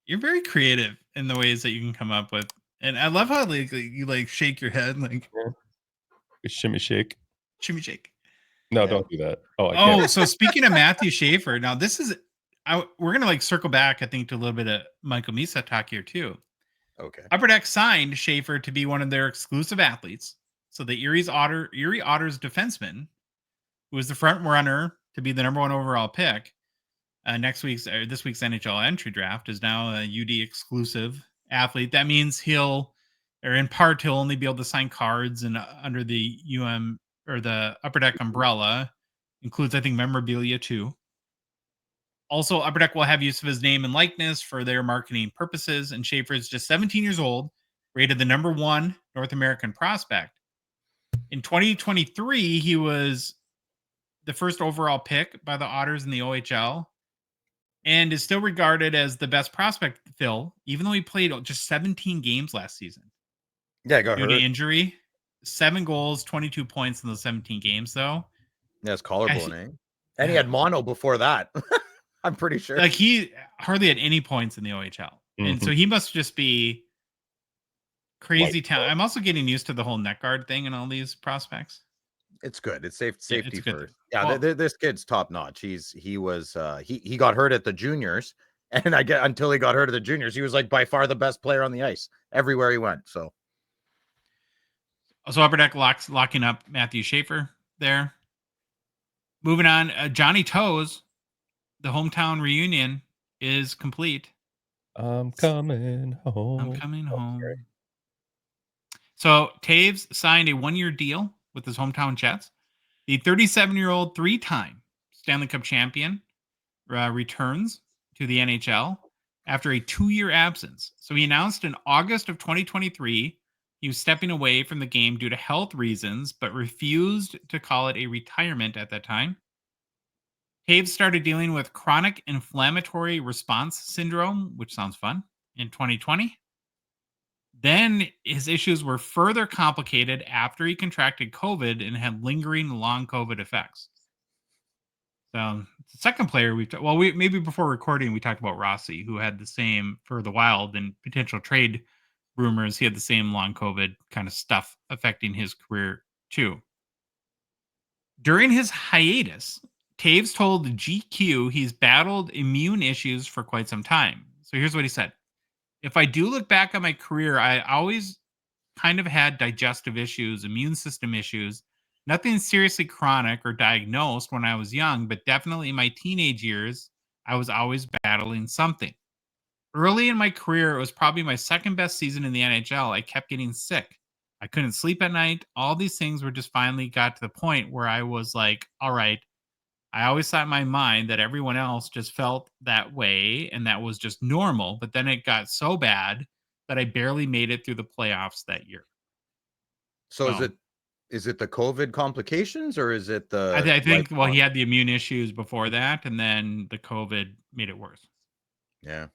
You're very creative in the ways that you can come up with. And I love how you shake your head like Shimmy shake. shimmy shake. No, Yeah. Don't do that. Oh, I can't. So speaking of Matthew Schaefer, now this is we're gonna circle back, I think, to a little bit of Michael Misa talk here too. Okay. Upper Deck signed Schaefer to be one of their exclusive athletes. So the Erie Otters defenseman, who was the front runner to be the number 1 overall pick, this week's NHL entry draft, is now a UD exclusive athlete. That means he'll only be able to sign cards and under the UM or the Upper Deck umbrella. Includes, I think, memorabilia too. Also, Upper Deck will have use of his name and likeness for their marketing purposes. And Schaefer is just 17 years old, rated the number 1 North American prospect. In 2023, he was the first overall pick by the Otters in the OHL and is still regarded as the best prospect, Phil, even though he played just 17 games last season. Yeah, got Due hurt. to injury. 7 goals, 22 points in those 17 games, though. Yeah, it's collarbone, eh? And he had mono before that. I'm pretty sure. Like, he hardly had any points in the OHL. And so he must just be crazy talent. I'm also getting used to the whole neck guard thing and all these prospects. It's good. It's safety it's good. first. Yeah, Well- this kid's top notch. He got hurt at the juniors, and until he got hurt at the juniors, he was like by far the best player on the ice everywhere he went. So Upper Deck locking up Matthew Schaefer there. Moving on, Johnny Toews, the hometown reunion is complete. I'm coming home. I'm coming home. sorry. So Taves signed a 1-year deal with his hometown Jets. The 37-year-old 3-time Stanley Cup champion returns to the NHL after a 2-year absence. So he announced in August of 2023 he was stepping away from the game due to health reasons, but refused to call it a retirement at that time. Taves started dealing with chronic inflammatory response syndrome, which sounds fun, in 2020. Then his issues were further complicated after he contracted COVID and had lingering long COVID effects. So the second player maybe before recording we talked about Rossi, who had the same for the Wild and potential trade rumors. He had the same long COVID kind of stuff affecting his career too. During his hiatus, Taves told GQ he's battled immune issues for quite some time. So here's what he said. If I do look back on my career, I always kind of had digestive issues, immune system issues, nothing seriously chronic or diagnosed when I was young, but definitely in my teenage years, I was always battling something. Early in my career, it was probably my second best season in the NHL. I kept getting sick. I couldn't sleep at night. All these things were just finally got to the point where I was like, all right, I always thought in my mind that everyone else just felt that way and that was just normal. But then it got so bad that I barely made it through the playoffs that year. So is it the COVID complications or is it the I think, well, he lifelong- had the immune issues before that, and then the COVID made it worse. Yeah.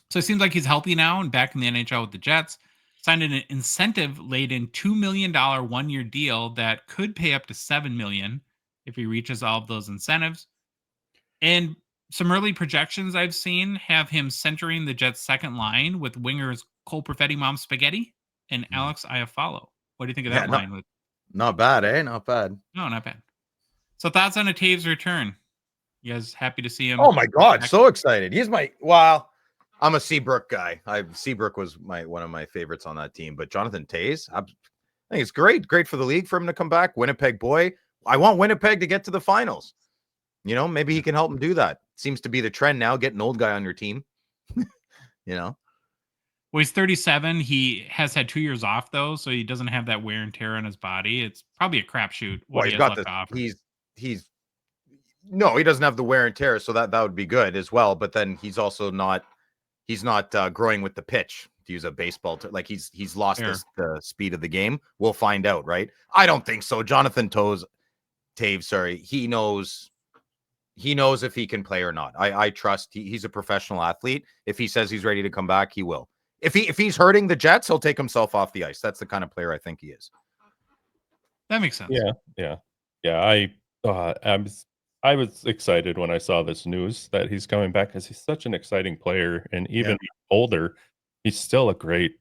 So it seems like he's healthy now and back in the NHL with the Jets. Signed an incentive-laden $2 million one-year deal that could pay up to $7 million if he reaches all of those incentives. And some early projections I've seen have him centering the Jets' second line with wingers Cole Perfetti, Mom Spaghetti, and Alex Iafallo. What do you think of that line? Not bad, eh? Not bad. No, not bad. So thoughts on a Taves return? You guys happy to see him? Oh my God, so excited. I'm a Seabrook guy. Seabrook was one of my favorites on that team, but Jonathan Taves, I think it's great for the league for him to come back. Winnipeg boy. I want Winnipeg to get to the finals. Maybe he can help him do that. Seems to be the trend now, get an old guy on your team. Well, he's 37. He has had 2 years off though, so he doesn't have that wear and tear on his body. It's probably a crapshoot. Well, he's got he doesn't have the wear and tear, so that would be good as well. But then he's also not growing with the pitch, to use a baseball like he's lost the speed of the game. We'll find out, right? I don't think so. Jonathan Taves, sorry, he knows if he can play or not. I trust he's a professional athlete. If he says he's ready to come back, he will. If he's hurting the Jets, he'll take himself off the ice. That's the kind of player I think he is. That makes sense. Yeah. I was excited when I saw this news that he's coming back because he's such an exciting player, and even older, he's still a great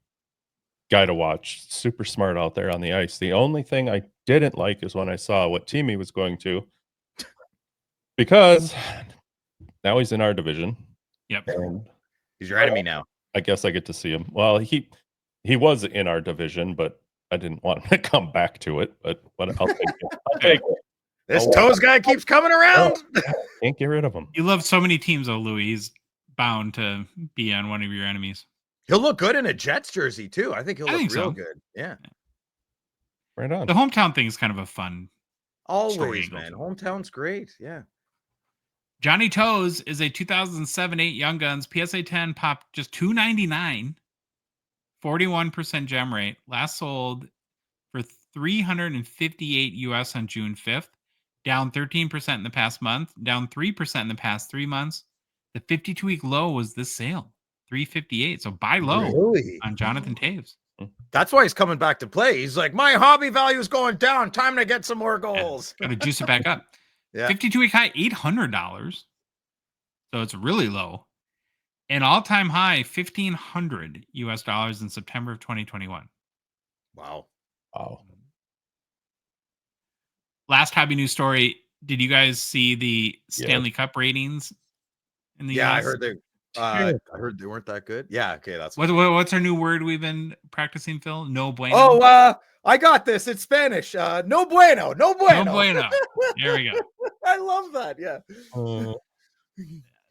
guy to watch. Super smart out there on the ice. The only thing I didn't like is when I saw what team he was going to, because now he's in our division. Yep. And he's your enemy now. I guess I get to see him. Well, he was in our division, but I didn't want him to come back to it. But I'll take it. I'll take it. This Toews guy keeps coming around. Can't get rid of him. You love so many teams, though, Louis. He's bound to be on one of your enemies. He'll look good in a Jets jersey, too. I think he'll look real good. Yeah. Right on. The hometown thing is kind of a fun always, man. Hometown's great. Yeah. Johnny Toews is a 2007-8 Young Guns PSA 10 pop, just $2.99, 41% gem rate. Last sold for $358 US on June 5th. Down 13% in the past month, down 3% in the past 3 months. The 52-week low was this sale, $358. So buy low on Jonathan Taves. That's why he's coming back to play. He's like, my hobby value is going down. Time to get some more goals. Got to juice it back up. 52-week high, $800. So it's really low. An all-time high, $1,500 US in September of 2021. Wow. Last hobby news story. Did you guys see the Stanley Cup ratings in the US? I heard they weren't that good. Yeah, okay, that's what's our new word we've been practicing, Phil? No bueno. Oh, I got this. It's Spanish. No bueno. No bueno. No bueno. There we go. I love that. Yeah.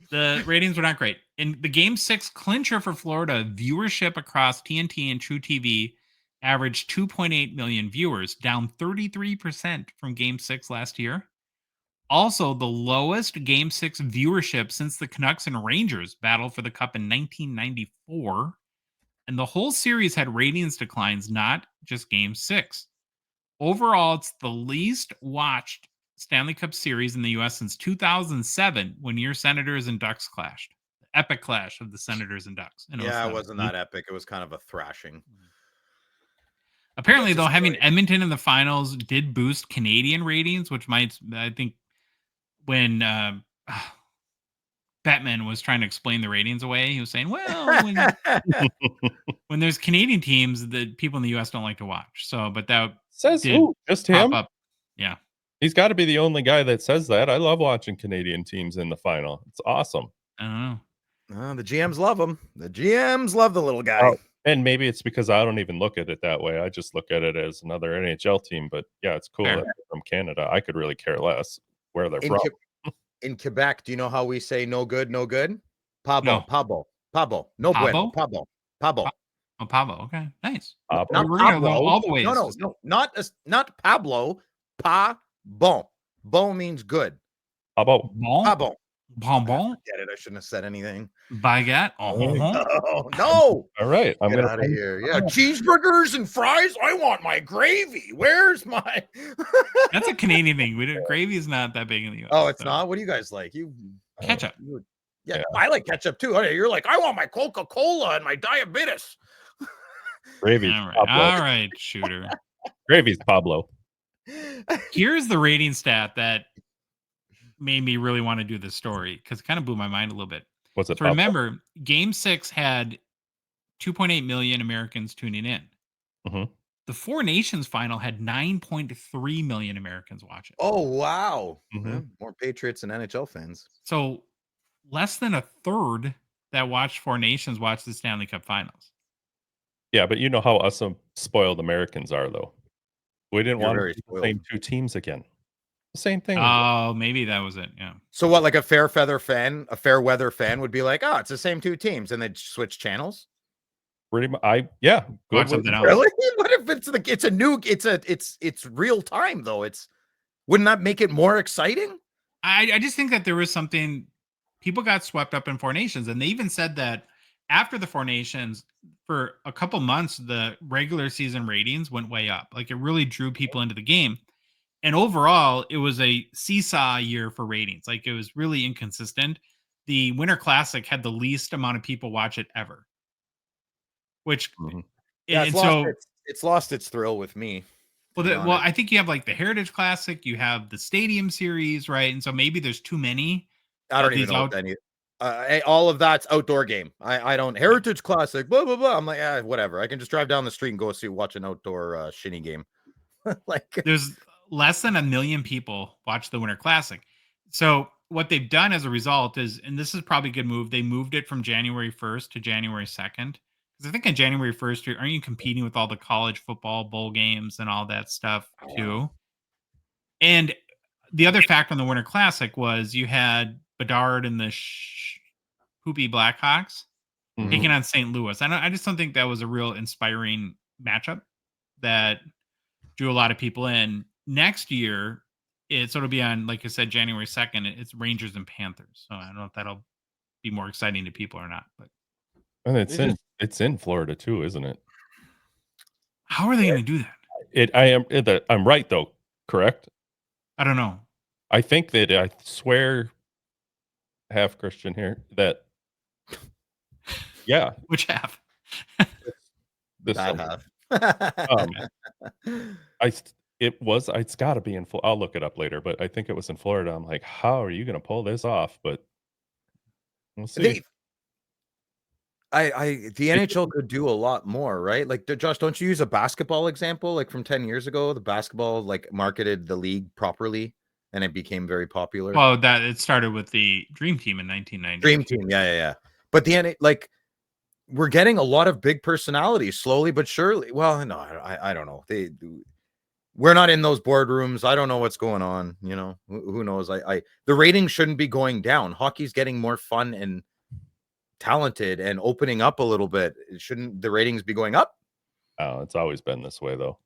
The ratings were not great. In the Game 6 clincher for Florida, viewership across TNT and True TV averaged 2.8 million viewers, down 33% from Game 6 last year. Also, the lowest Game 6 viewership since the Canucks and Rangers battled for the Cup in 1994. And the whole series had ratings declines, not just Game 6. Overall, it's the least watched Stanley Cup series in the U.S. since 2007, when your Senators and Ducks clashed. The epic clash of the Senators and Ducks. Yeah, it wasn't that epic. It was kind of a thrashing. Apparently, though, having Edmonton in the finals did boost Canadian ratings, which I think, when Batman was trying to explain the ratings away, he was saying, well, when there's Canadian teams that people in the U.S. don't like to watch. So, but that says who? Just him? Up. Yeah. He's got to be the only guy that says that. I love watching Canadian teams in the final. It's awesome. I don't know. The GMs love him. The GMs love the little guy. And maybe it's because I don't even look at it that way. I just look at it as another NHL team. But yeah, it's cool that they're from Canada. I could really care less where they're from. In Quebec, do you know how we say no good, no good? Pabo, No. pabo, no bueno, Pabo? pabo. Oh, Pablo. Okay, nice. Pabo? We're Not gonna go Pablo. all the ways. No, not Pablo. Pa bon. Bon means good. Pabo. Pa Bon, bon. bonbon, Get it? I shouldn't have said anything. baguette. Oh, no. All right. I'm Get gonna out of here. Yeah, cheeseburgers and fries. I want my gravy. Where's my That's a Canadian thing. Gravy is not that big in the US. Oh, it's so. not. What do you guys like? Ketchup. Yeah, Yeah. I like ketchup too. Okay, you're like, I want my Coca-Cola and my diabetes. Gravy's All right, Pablo. all right, shooter. Gravy's Pablo. Here's the rating stat that made me really want to do this story because it kind of blew my mind a little bit. Was it So Pablo? remember, Game 6 had 2.8 million Americans tuning in. Mhm. The Four Nations final had 9.3 million Americans watch it. Oh, wow. Mhm. Yeah, more Patriots and NHL fans. So less than a third that watched Four Nations watched the Stanley Cup Finals. Yeah, but you know how us spoiled Americans are, though. We didn't You're want very to see the spoiled. same two teams again. The same thing. Oh, maybe that was it. Yeah. So what, like a fair weather fan would be like, oh, it's the same two teams, and they'd switch channels. Pretty much. Good Watch with- something else. Really? What if it's real time though? Wouldn't that make it more exciting? I just think that there was something, people got swept up in Four Nations, and they even said that after the Four Nations, for a couple months, the regular season ratings went way up. Like it really drew people into the game. And overall, it was a seesaw year for ratings. Like it was really inconsistent. The Winter Classic had the least amount of people watch it ever. Which, Mhm. Yeah, and so, it's lost its thrill with me. well, I think you have like the Heritage Classic, you have the Stadium Series, right? And so maybe there's too many. I don't of even these know what any. All of that's outdoor game. I don't Heritage Classic. Blah blah blah. I'm like, whatever. I can just drive down the street and go watch an outdoor shinny game. Like, There's less than 1 million people watch the Winter Classic. So what they've done as a result is, and this is probably a good move, they moved it from January 1st to January 2nd. Because I think on January 1st, aren't you competing with all the college football bowl games and all that stuff too? And the other factor in the Winter Classic was you had Bedard and the Poopy Blackhawks Mhm. taking on St. Louis. I just don't think that was a real inspiring matchup that drew a lot of people in. Next year, it'll be on, like I said, January 2nd. It's Rangers and Panthers. So I don't know if that'll be more exciting to people or not. But And It's it's in Florida too, isn't it? how are they going to do that? I'm right though, correct? I don't know. I think that I swear, half Christian here, that yeah, Which half? this that summer. half. It's got to be in Florida. I'll look it up later, but I think it was in Florida. I'm like, how are you going to pull this off? But we'll see. The NHL could do a lot more, right? Like, Josh, don't you use a basketball example? Like from 10 years ago, the basketball like marketed the league properly, and it became very popular. Well, that it started with the Dream Team in 1990. Dream Team, yeah. But like, we're getting a lot of big personalities slowly but surely. Well, no, I don't know. We're not in those boardrooms. I don't know what's going on. You know, who knows? The ratings shouldn't be going down. Hockey's getting more fun and talented and opening up a little bit. Shouldn't the ratings be going up? Oh, it's always been this way, though.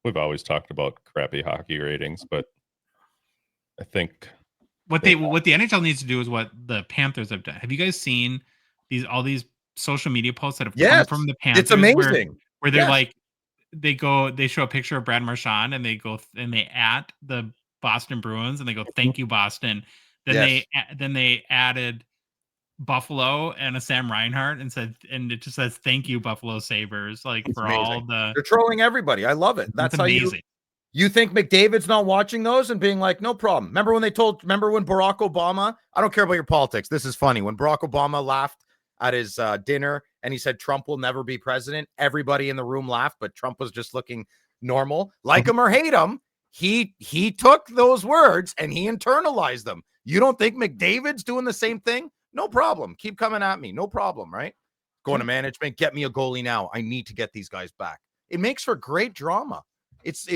We've always talked about crappy hockey ratings, but I think what the NHL needs to do is what the Panthers have done. Have you guys seen all these social media posts that have come from the Panthers? It's amazing. Where they're like, they show a picture of Brad Marchand and they go and they at the Boston Bruins and they go, "Thank you, Boston." Then they added Buffalo and a Sam Reinhart and it just says, "Thank you, Buffalo Sabres." Like It's for amazing. all the, they're trolling everybody. I love it. That's how amazing. You think McDavid's not watching those and being like, no problem. Remember when Barack Obama, I don't care about your politics. This is funny. When Barack Obama laughed at his dinner and he said Trump will never be president, everybody in the room laughed, but Trump was just looking normal. Like him or hate him, he took those words and he internalized them. You don't think McDavid's doing the same thing? No problem. Keep coming at me. No problem, right? Going to management, get me a goalie now. I need to get these guys back. It makes for great drama. It's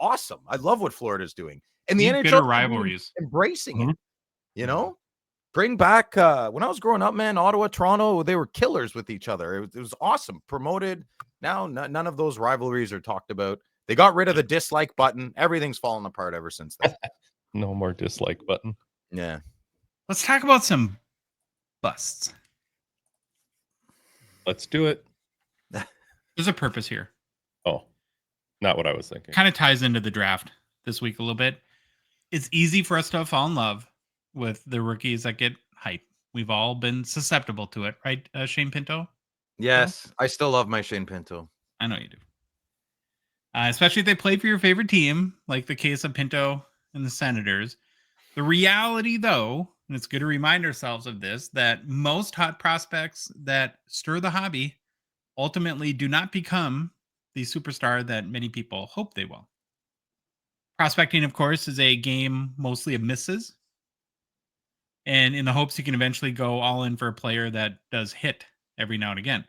awesome. I love what Florida's doing. And the NHL bitter rivalries, embracing it. You know, bring back when I was growing up, man, Ottawa, Toronto, they were killers with each other. It was awesome. Promoted. Now, none of those rivalries are talked about. They got rid of the dislike button. Everything's fallen apart ever since then. No more dislike button. Yeah. Let's talk about some busts. Let's do it. There's a purpose here. Oh, not what I was thinking. Kind of ties into the draft this week a little bit. It's easy for us to fall in love with the rookies that get hype. We've all been susceptible to it, right, Shane Pinto? Yes. I still love my Shane Pinto. I know you do. Especially if they play for your favorite team, like the case of Pinto and the Senators. The reality, though, and it's good to remind ourselves of this, that most hot prospects that stir the hobby ultimately do not become the superstar that many people hope they will. Prospecting, of course, is a game mostly of misses. And in the hopes you can eventually go all in for a player that does hit every now and again.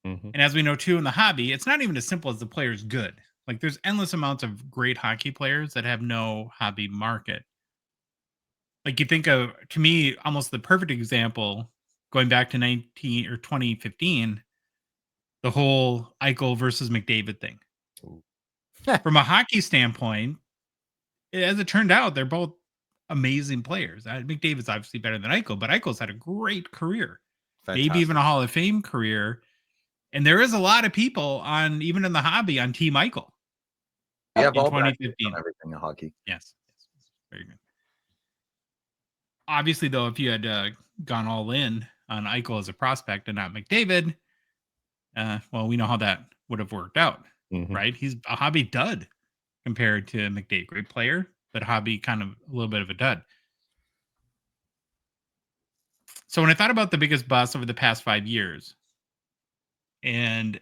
Mm-hmm. And as we know, too, in the hobby, it's not even as simple as the player's good. Like, there's endless amounts of great hockey players that have no hobby market. Like, you think of, to me, almost the perfect example, going back to 2015, the whole Eichel versus McDavid thing. From a hockey standpoint, as it turned out, they're both amazing players. McDavid's obviously better than Eichel, but Eichel's had a great career. Fantastic. Maybe even a Hall of Fame career. And there is a lot of people even in the hobby on Team Eichel. Yeah, in 2015. Everything in hockey. Yes. Very good. Obviously, though, if you had gone all in on Eichel as a prospect and not McDavid, well, we know how that would have worked out, right? He's a hobby dud compared to McDavid. Great player, but hobby kind of a little bit of a dud. So when I thought about the biggest bust over the past 5 years, and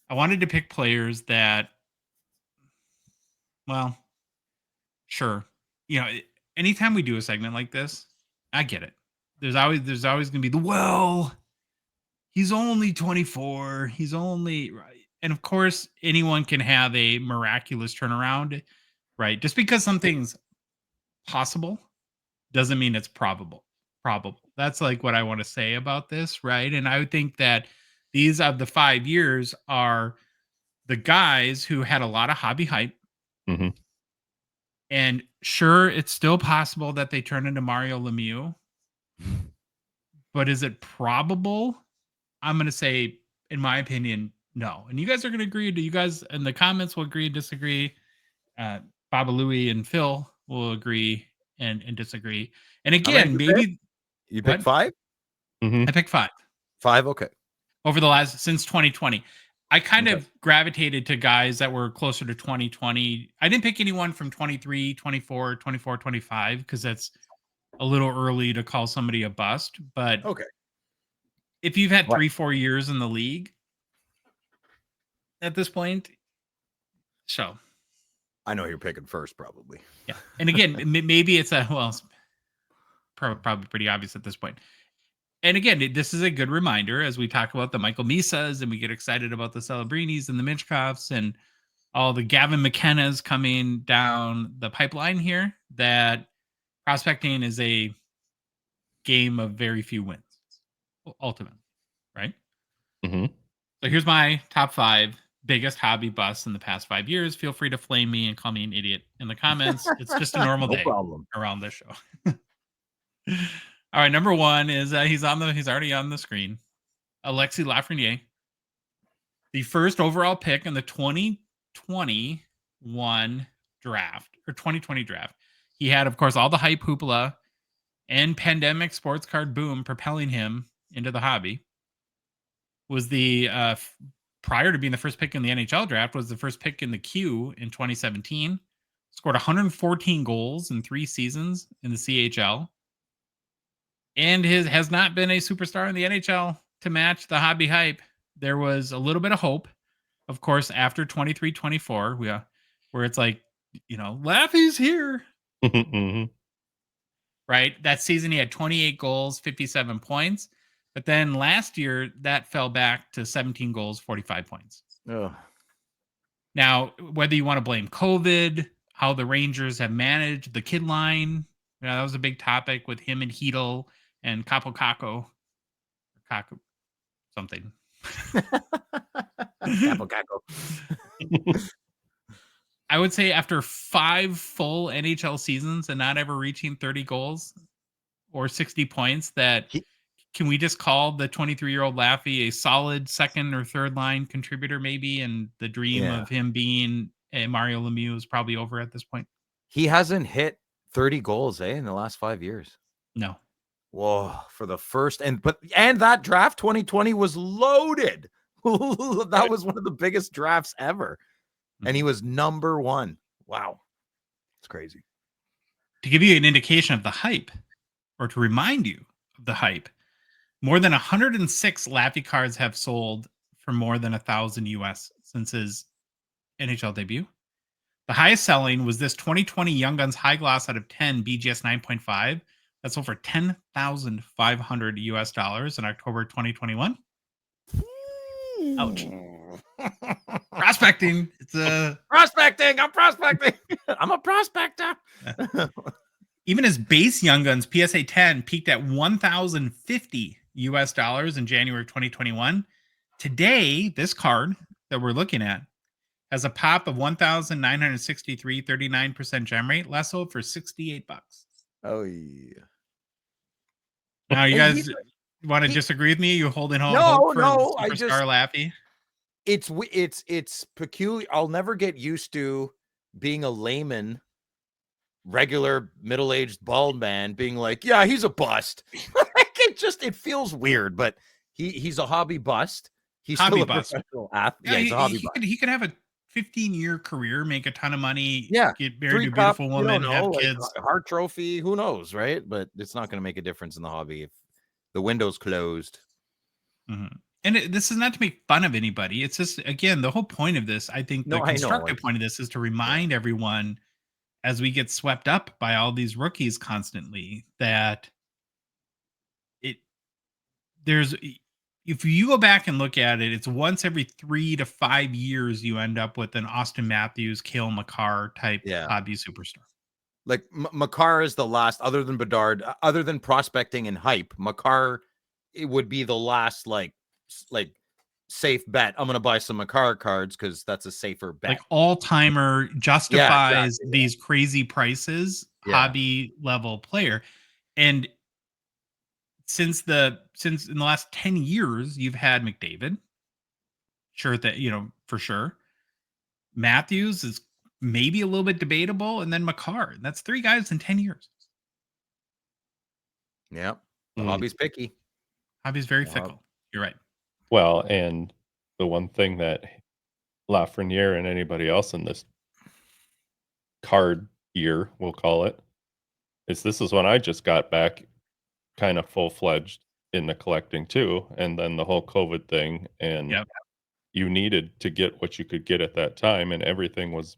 I wanted to pick players that, well, sure, anytime we do a segment like this, I get it. There's always going to be he's only 24. He's only right. And of course, anyone can have a miraculous turnaround, right? Just because something's possible doesn't mean it's probable. That's like what I want to say about this, right? And I would think that these of the 5 years are the guys who had a lot of hobby hype. Mm-hmm. And sure, it's still possible that they turn into Mario Lemieux. But is it probable? I'm going to say, in my opinion, no. And you guys are going to agree. Do you guys in the comments will agree and disagree? Baba Louie and Phil will agree and disagree. And again, maybe you pick 5? I picked 5. 5, okay. Over the since 2020. I kind of gravitated to guys that were closer to 2020. I didn't pick anyone from 23, 24, 24, 25, because that's a little early to call somebody a bust. But okay, if you've had 3-4 years in the league at this point, so I know you're picking first, probably. Yeah, and again, maybe it's probably pretty obvious at this point. And again, this is a good reminder as we talk about the Michael Misas and we get excited about the Celebrinis and the Minchkoffs and all the Gavin McKennas coming down the pipeline here, that prospecting is a game of very few wins, ultimately, right? Mm-hmm. So here's my top 5 biggest hobby busts in the past 5 years. Feel free to flame me and call me an idiot in the comments. It's just a normal day around this show. All right, number 1 is he's already on the screen. Alexis Lafreniere, the first overall pick in the 2021 draft or 2020 draft. He had, of course, all the hype, hoopla, and pandemic sports card boom propelling him into the hobby. Was the prior to being the first pick in the NHL draft, was the first pick in the Q in 2017. Scored 114 goals in 3 seasons in the CHL. And has not been a superstar in the NHL to match the hobby hype. There was a little bit of hope, of course, after 23-24, where it's like, Laffy's here. Mm-hmm. Right? That season, he had 28 goals, 57 points. But then last year, that fell back to 17 goals, 45 points. Ugh. Now, whether you want to blame COVID, how the Rangers have managed the kid line, Yeah, that was a big topic with him and Heedle and Capo Caco. Caco something. Capo Caco. I would say after 5 full NHL seasons and not ever reaching 30 goals or 60 points, that can we just call the 23-year-old Laffy a solid second or third line contributor maybe, and the dream of him being a Mario Lemieux is probably over at this point? He hasn't hit 30 goals, in the last 5 years. No. Whoa, for the first and that draft 2020 was loaded. That was one of the biggest drafts ever. And he was number 1. Wow. It's crazy. To give you an indication of the hype, or to remind you of the hype, more than 106 Laffy cards have sold for more than $1,000 US since his NHL debut. The highest selling was this 2020 Young Guns High Gloss out of 10 BGS 9.5. That sold for $10,500 US in October 2021. Ouch. Prospecting. It's a prospecting. I'm prospecting. I'm a prospector. Even his base Young Guns PSA 10 peaked at $1,050 US in January of 2021. Today, this card that we're looking at has a pop of 1,963, 39% gem rate, less sold for $68. Oh yeah. Now you guys want to disagree with me? You holding home hope for Superstar Laffy? It's peculiar. I'll never get used to being a layman, regular middle-aged bald man being like, yeah, he's a bust. It feels weird, but he's a hobby bust. He's hobby still a bust. Professional athlete. Yeah, he's a hobby bust. He could have a 15-year career, make a ton of money, get married to a beautiful woman, have kids. Hart Trophy, who knows, right? But it's not going to make a difference in the hobby if the window's closed. Mm-hmm. And this is not to make fun of anybody. It's just, again, the whole point of this, I think the constructive point of this is to remind everyone, as we get swept up by all these rookies constantly, that if you go back and look at it, it's once every 3 to 5 years you end up with an Austin Matthews, Cale Makar type hobby superstar. Like Makar is the last, other than Bedard, other than prospecting and hype. Makar, it would be the last like safe bet. I'm going to buy some Makar cards because that's a safer bet. Like all-timer justifies these crazy prices, hobby level player. And since in the last 10 years, you've had McDavid, for sure. Matthews is maybe a little bit debatable, and then Makar. That's 3 guys in 10 years. Yep. The hobby's picky. Hobby's very fickle. You're right. Well, and the one thing that Lafreniere and anybody else in this card year, we'll call it, is this is when I just got back kind of full-fledged into collecting too, and then the whole COVID thing, and you needed to get what you could get at that time, and everything was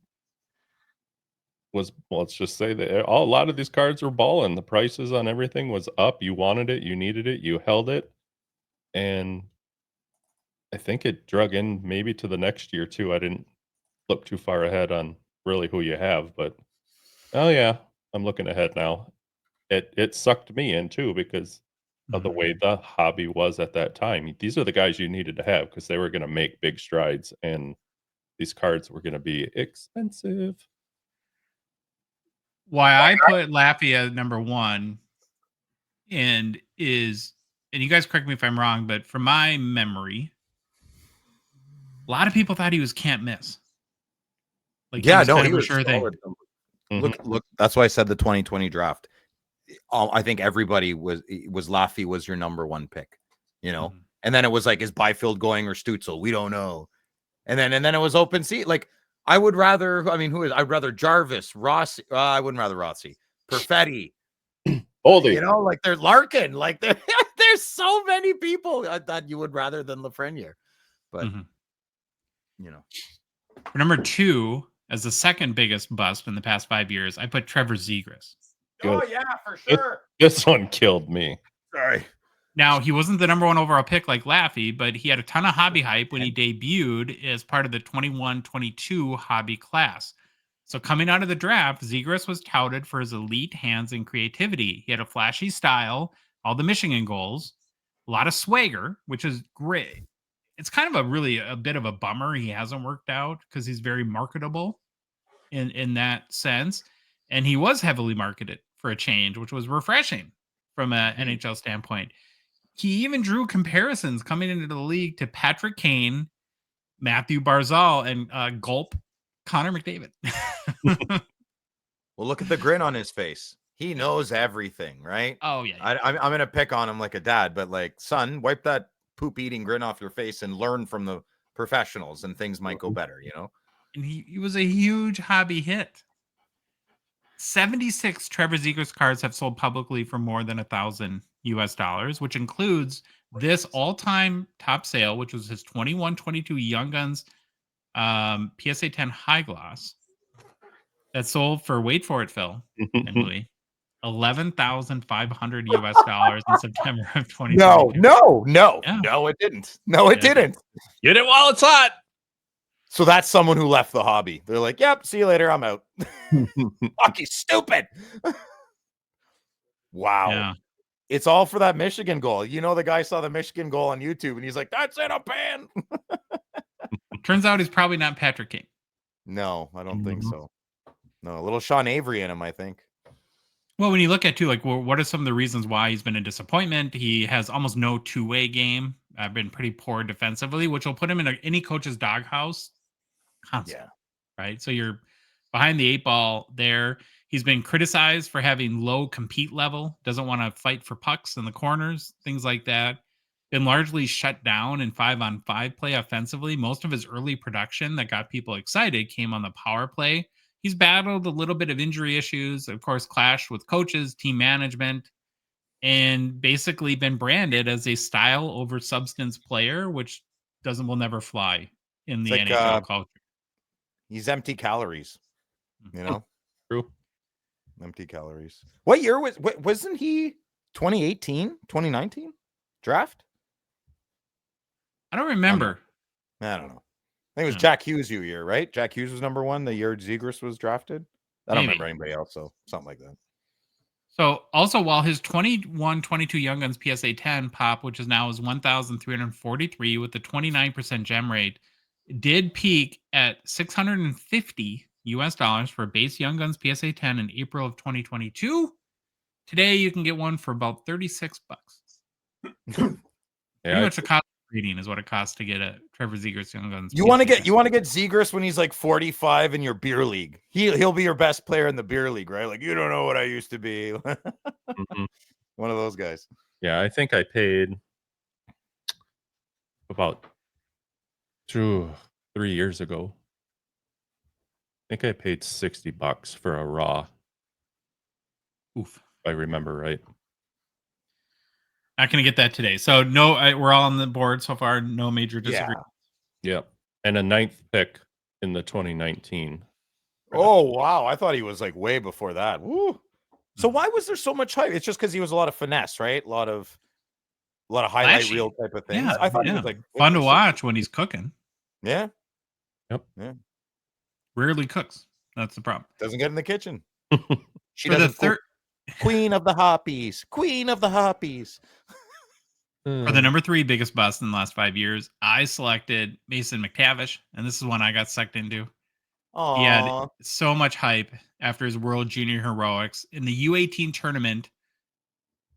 let's just say that a lot of these cards were balling. The prices on everything was up. You wanted it, you needed it, you held it, and I think it drug in maybe to the next year too. I didn't look too far ahead on really who you have, but I'm looking ahead now. It sucked me in too because of the way the hobby was at that time. These are the guys you needed to have because they were going to make big strides, and these cards were going to be expensive. Why I put Laffy at number 1 and you guys correct me if I'm wrong, but from my memory, a lot of people thought he was can't miss. Like, he was sure thing. Look, that's why I said the 2020 draft. I think everybody was Laffy was your number 1 pick, and then it was like, is Byfield going or Stützle? We don't know. And then it was open seat. Like, I'd rather Jarvis, Rossi. I wouldn't rather Rossi, Perfetti, Oldie. Like they're Larkin. Like there's so many people that you would rather than Lafreniere. But for number 2, as the second biggest bust in the past 5 years, I put Trevor Zegras. Oh yeah, for sure. This one killed me. Sorry. Now, he wasn't the number 1 overall pick like Laffy, but he had a ton of hobby hype when he debuted as part of the 21-22 hobby class. So coming out of the draft, Zegras was touted for his elite hands and creativity. He had a flashy style, all the Michigan goals, a lot of swagger, which is great. It's kind of a bit of a bummer he hasn't worked out because he's very marketable in that sense. And he was heavily marketed for a change, which was refreshing from an NHL standpoint. He even drew comparisons coming into the league to Patrick Kane, Matthew Barzal, and Gulp Connor McDavid. Well, look at the grin on his face. He knows everything, right? Oh, yeah. I'm going to pick on him like a dad, but like, son, wipe that poop eating grin off your face and learn from the professionals and things might go better, you know? And he was a huge hobby hit. 76 Trevor Zegras cards have sold publicly for more than $1,000 US, which includes this all-time top sale, which was his 21-22 Young Guns PSA 10 high gloss that sold for, wait for it, Phil and Louis, $11,500 US in September of 2022. No, it didn't. No, it didn't. Get it while it's hot. So that's someone who left the hobby. They're like, yep, see you later. I'm out. Hockey's stupid. Wow. Yeah. It's all for that Michigan goal. You know, the guy saw the Michigan goal on YouTube and he's like, that's in a pan. Turns out he's probably not Patrick King. No, I don't think so. No, a little Sean Avery in him, I think. Well, when you look at, too, like, well, what are some of the reasons why he's been a disappointment? He has almost no two-way game. Been pretty poor defensively, which will put him in any coach's doghouse constantly, right? So you're behind the eight ball there. He's been criticized for having low compete level, doesn't want to fight for pucks in the corners, things like that. Been largely shut down in 5-on-5 play offensively. Most of his early production that got people excited came on the power play. He's battled a little bit of injury issues, of course, clashed with coaches, team management, and basically been branded as a style over substance player, which will never fly in the NHL culture. He's empty calories, you know? True. Empty calories. What year wasn't he 2018, 2019 draft? I don't remember. I don't know. I think it was Jack Hughes' year, right? Jack Hughes was number one the year Zegras was drafted. I don't remember anybody else, so something like that. So also, while his 21-22 Young Guns PSA 10 pop, which is now is 1,343 with the 29% gem rate, did peak at $650 for base Young Guns PSA 10 in April of 2022. Today, you can get one for about $36. Pretty much a cost reading is what it costs to get a Trevor Zegras Young Guns. You want to get Zegras when he's like 45 in your beer league. He'll be your best player in the beer league, right? Like, you don't know what I used to be. One of those guys. Yeah, I think I paid about 3 years ago. I think I paid $60 for a raw. Oof. If I remember right. Not going to get that today. So no, we're all on the board so far. No major disagreement. Yep. And a 9th pick in the 2019. Oh, wow. I thought he was like way before that. Woo. So why was there so much hype? It's just because he was a lot of finesse, right? A lot of highlight reel type of things. Yeah, I thought he was like fun to watch when he's cooking. Yeah. Yep. Yeah. Rarely cooks. That's the problem. Doesn't get in the kitchen. She For the doesn't cook. Queen of the Hoppies. Queen of the Hoppies. For the number 3 biggest bust in the last 5 years, I selected Mason McTavish, and this is one I got sucked into. Aww. He had so much hype after his World Junior Heroics in the U18 tournament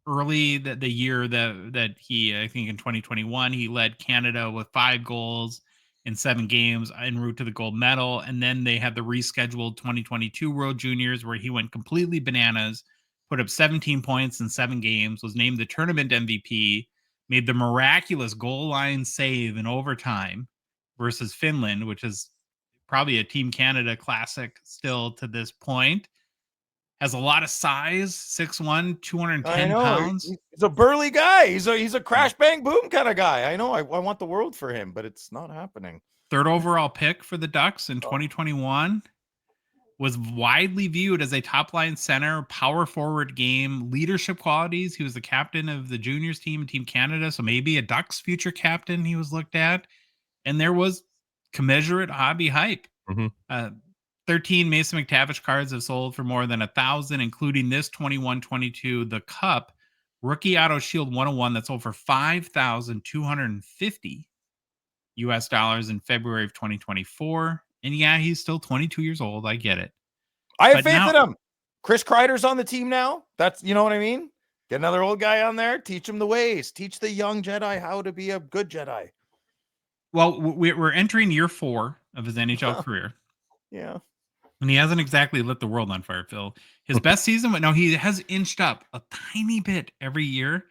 early the year that he, I think in 2021, he led Canada with 5 goals in 7 games en route to the gold medal. And then they had the rescheduled 2022 World Juniors where he went completely bananas, put up 17 points in 7 games, was named the tournament MVP, made the miraculous goal line save in overtime versus Finland, which is probably a Team Canada classic still to this point. Has a lot of size, 6'1", 210 pounds. He's a burly guy. He's a crash bang boom kind of guy. I know. I want the world for him, but it's not happening. 3rd overall pick for the Ducks in 2021. Was widely viewed as a top-line center, power forward game, leadership qualities. He was the captain of the juniors team, Team Canada, so maybe a Ducks future captain he was looked at. And there was commensurate hobby hype. 13 13 Mason McTavish cards have sold for more than 1,000, including this 21-22 The Cup Rookie Auto Shield 101 that sold for $5,250 in February of 2024. And yeah, he's still 22 years old. I get it. I have But faith now- in him. Chris Kreider's on the team now. That's, you know what I mean? Get another old guy on there. Teach him the ways. Teach the young Jedi how to be a good Jedi. Well, we're entering year 4 of his NHL career. Yeah. And he hasn't exactly lit the world on fire, Phil. His best season, no, he has inched up a tiny bit every year.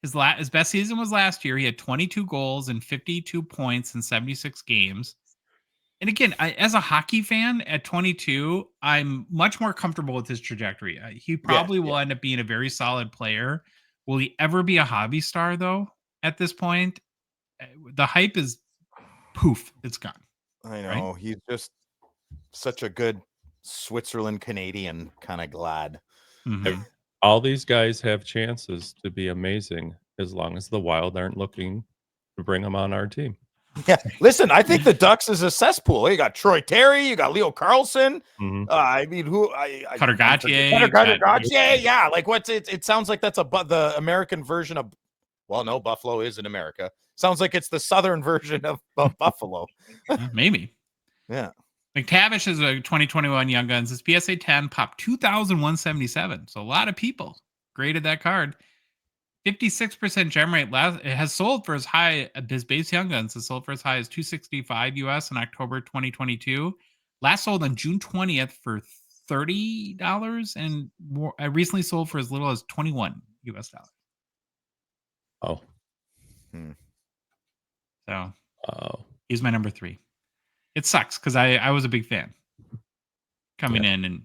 His best season was last year. He had 22 goals and 52 points in 76 games. And again, as a hockey fan at 22, I'm much more comfortable with his trajectory. He probably will end up being a very solid player. Will he ever be a hobby star, though, at this point? The hype is poof, it's gone. I know. Right? He's just such a good Switzerland Canadian, kind of glad. Mm-hmm. All these guys have chances to be amazing as long as the Wild aren't looking to bring them on our team. Yeah, listen, I think the Ducks is a cesspool. You got Troy Terry, you got Leo Carlson. Mm-hmm. I mean, Cutter Gauthier. Cutter Gauthier. Yeah, like what's it? It sounds like that's the American version of. Well, no, Buffalo is in America. Sounds like it's the Southern version of Buffalo. Maybe. Yeah. McTavish is a 2021 Young Guns. His PSA 10 popped 2,177. So a lot of people graded that card. 56% gem rate. It has sold for as high. His base Young Guns has sold for as high as $265 US in October 2022. Last sold on June 20th for $30, and more. I recently sold for as little as $21 US. Oh. So he's my number 3. It sucks because I was a big fan coming in, and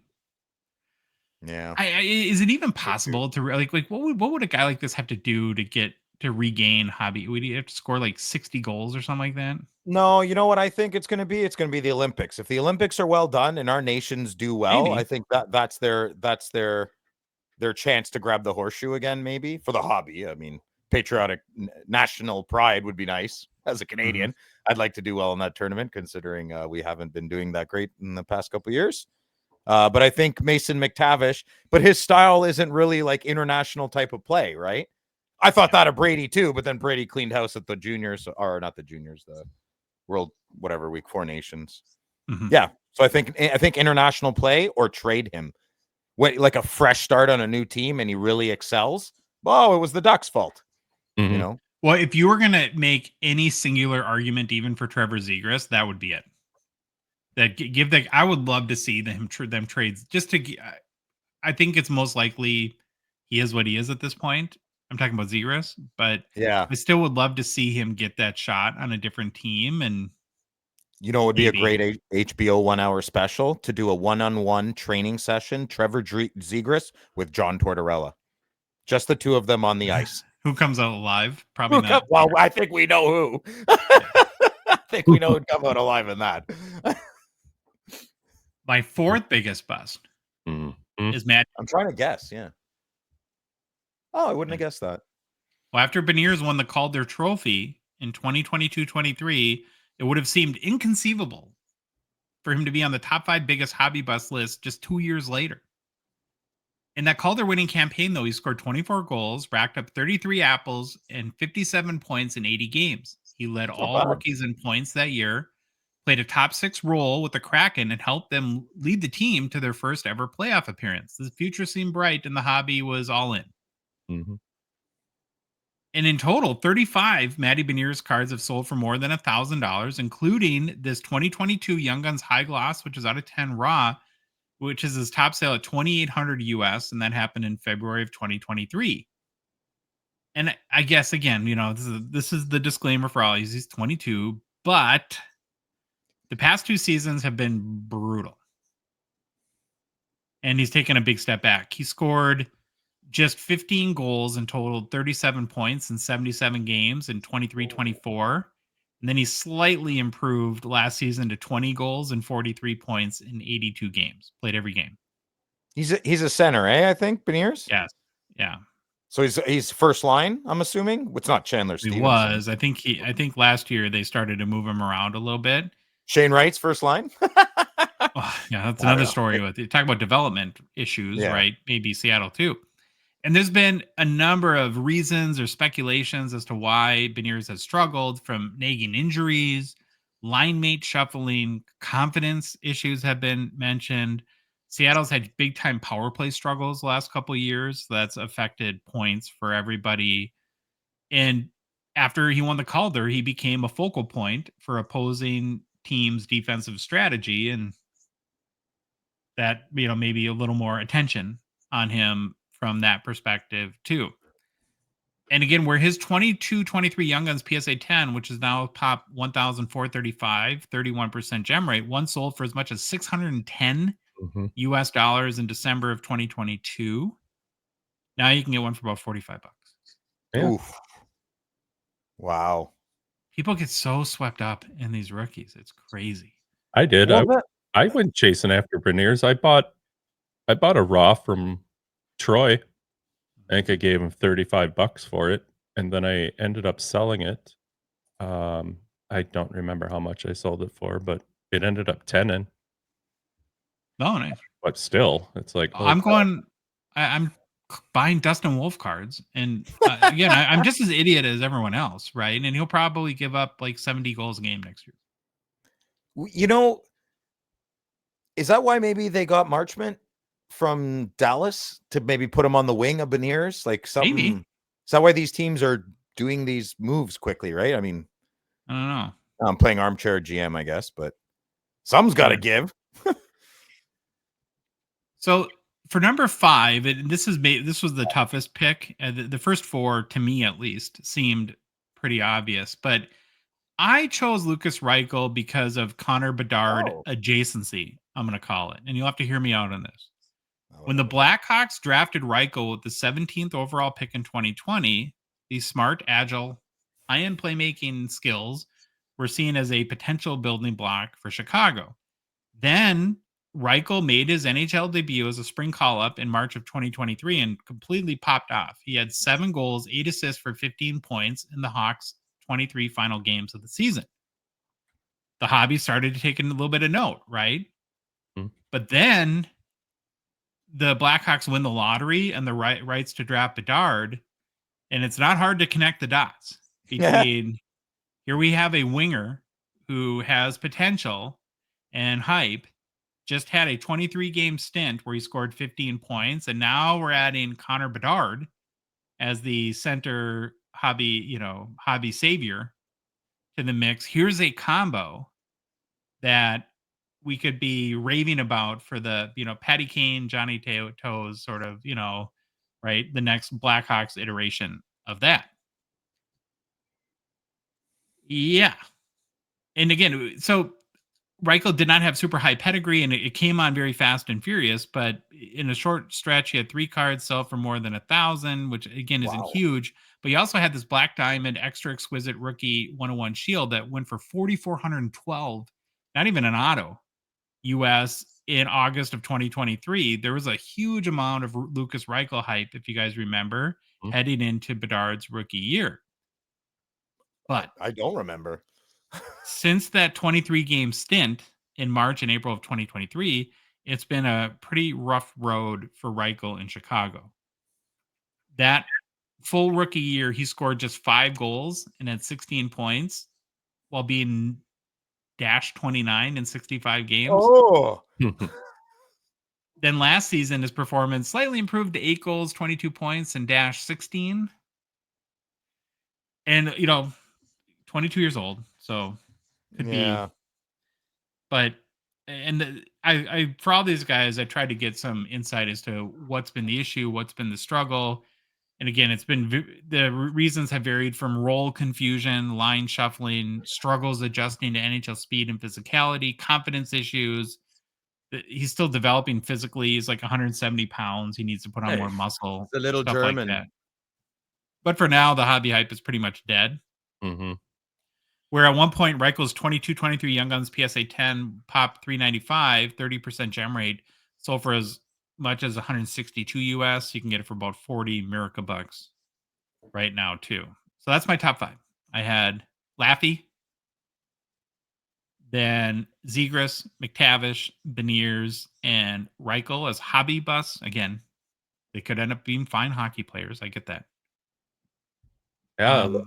is it even possible to like what would a guy like this have to do to regain hobby? Would he have to score like 60 goals or something like that? No, you know what I think it's going to be? It's going to be the Olympics. If the Olympics are well done and our nations do well, maybe. I think that's their chance to grab the horseshoe again, maybe for the hobby. I mean, patriotic national pride would be nice. As a Canadian, I'd like to do well in that tournament, considering we haven't been doing that great in the past couple of years. But I think Mason McTavish, but his style isn't really like international type of play, right? I thought that of Brady too, but then Brady cleaned house at the juniors, or not the juniors, the World whatever week 4 nations. Yeah, so I think international play or trade him. When like a fresh start on a new team and he really excels. Oh, it was the Ducks' fault, you know. Well, if you were going to make any singular argument, even for Trevor Zegras, that would be it. I would love to see them trades just to. I think it's most likely he is what he is at this point. I'm talking about Zegras, but yeah, I still would love to see him get that shot on a different team. And you know, it would be a great HBO 1 hour special to do a 1-on-1 training session. Trevor Zegras with John Tortorella, just the two of them on the ice. Who comes out alive? Probably not. Well, I think we know who. I think we know who'd come out alive in that. My 4th biggest bust is Matt. I'm trying to guess. Yeah. Oh, I wouldn't have guessed that. Well, after Beniers won the Calder Trophy in 2022-23, it would have seemed inconceivable for him to be on the top 5 biggest hobby bust list just 2 years later. In that Calder winning campaign, though, he scored 24 goals, racked up 33 apples, and 57 points in 80 games. He led all rookies in points that year, played a top 6 role with the Kraken, and helped them lead the team to their first ever playoff appearance. The future seemed bright, and the hobby was all in. And in total, 35 Matty Beniers cards have sold for more than $1,000, including this 2022 Young Guns High Gloss, which is out of 10 raw, which is his top sale at $2,800 US, and that happened in February of 2023. And I guess, again, you know, this is the disclaimer for all. He's 22, but the past 2 seasons have been brutal. And he's taken a big step back. He scored just 15 goals and totaled 37 points in 77 games in 23-24. And then he slightly improved last season to 20 goals and 43 points in 82 games. Played every game. He's a center, I think, Beniers? Yes. Yeah. So he's first line, I'm assuming? It's not Chandler Stevenson. He was. I think last year they started to move him around a little bit. Shane Wright's first line? Oh, yeah, that's I don't another know. story with you talk about development issues, Yeah. right? Maybe Seattle too. And there's been a number of reasons or speculations as to why Beniers has struggled, from nagging injuries, line mate shuffling, confidence issues have been mentioned. Seattle's had big time power play struggles the last couple of years. That's affected points for everybody. And after he won the Calder, he became a focal point for opposing teams' defensive strategy. And that, maybe a little more attention on him from that perspective too. And again, where his 22-23 Young Guns PSA 10, which is now top 1,435, 31% gem rate, one sold for as much as 610 Mhm. US dollars in December of 2022. Now you can get one for about 45 bucks. Yeah. Oof. Wow. People get so swept up in these rookies. It's crazy. I did. Well, that- I went chasing after Beniers. I bought a raw from Troy. I think I gave him 35 bucks for it, and then I ended up selling it. I don't remember how much I sold it for, but it ended up 10 in. Oh, nice. But still, it's like, holy I'm crap. going. I'm buying Dustin Wolf cards, and again, I'm just as idiot as everyone else, right? And he'll probably give up like 70 goals a game next year. You know, is that why maybe they got Marchment from Dallas to maybe put him on the wing of Beniers? Like something. Maybe. Is that why these teams are doing these moves quickly? Right. I mean, I don't know. I'm playing armchair GM, I guess, but something's got to give. So for number 5, this was the toughest pick. The first 4, to me at least, seemed pretty obvious, but I chose Lucas Reichel because of Connor Bedard Oh. adjacency, I'm going to call it. And you'll have to hear me out on this. Oh, When the Blackhawks drafted Reichel with the 17th overall pick in 2020, these smart, agile, high-end playmaking skills were seen as a potential building block for Chicago. Then Reichel made his NHL debut as a spring call-up in March of 2023 and completely popped off. He had 7 goals, 8 assists for 15 points in the Hawks' 23 final games of the season. The hobby started to take a little bit of note, right? Mhm. But then the Blackhawks win the lottery and the rights to draft Bedard, and it's not hard to connect the dots between here we have a winger who has potential and hype, just had a 23 game stint where he scored 15 points, and now we're adding Connor Bedard as the center hobby savior to the mix. Here's a combo that we could be raving about for the, Patty Kane, Johnny Toews sort of, right? The next Blackhawks iteration of that. Yeah. And again, so Reichel did not have super high pedigree, and it came on very fast and furious, but in a short stretch, he had 3 cards sell for more than 1,000, which again isn't Wow. huge. But he also had this Black Diamond Extra Exquisite Rookie 101 Shield that went for 4,412, not even an auto, US in August of 2023. There was a huge amount of Lucas Reichel hype, if you guys remember, Mhm. heading into Bedard's rookie year. But I don't remember. since that 23 game stint in March and April of 2023, it's been a pretty rough road for Reichel in Chicago. That full rookie year, he scored just 5 goals and had 16 points while being dash 29 in 65 games. Oh, Then last season, his performance slightly improved to 8 goals, 22 points, and dash 16. And, 22 years old, so could yeah. be. But I for all these guys, I tried to get some insight as to what's been the issue, what's been the struggle. And again, it's been the reasons have varied from role confusion, line shuffling, struggles adjusting to NHL speed and physicality, confidence issues. He's still developing physically. He's like 170 pounds. He needs to put on Hey, more muscle, the little stuff German. like that. But for now, the hobby hype is pretty much dead. Mhm. Where at one point, Reichel's 22-23 Young Guns PSA 10 pop 395, 30% gem rate, sold for as much as 162 US. You can get it for about 40 America bucks right now, too. So that's my top 5. I had Laffy, Then Zegras, McTavish, Beniers, and Reichel as hobby busts. Again, they could end up being fine hockey players. I get that. Yeah, Um,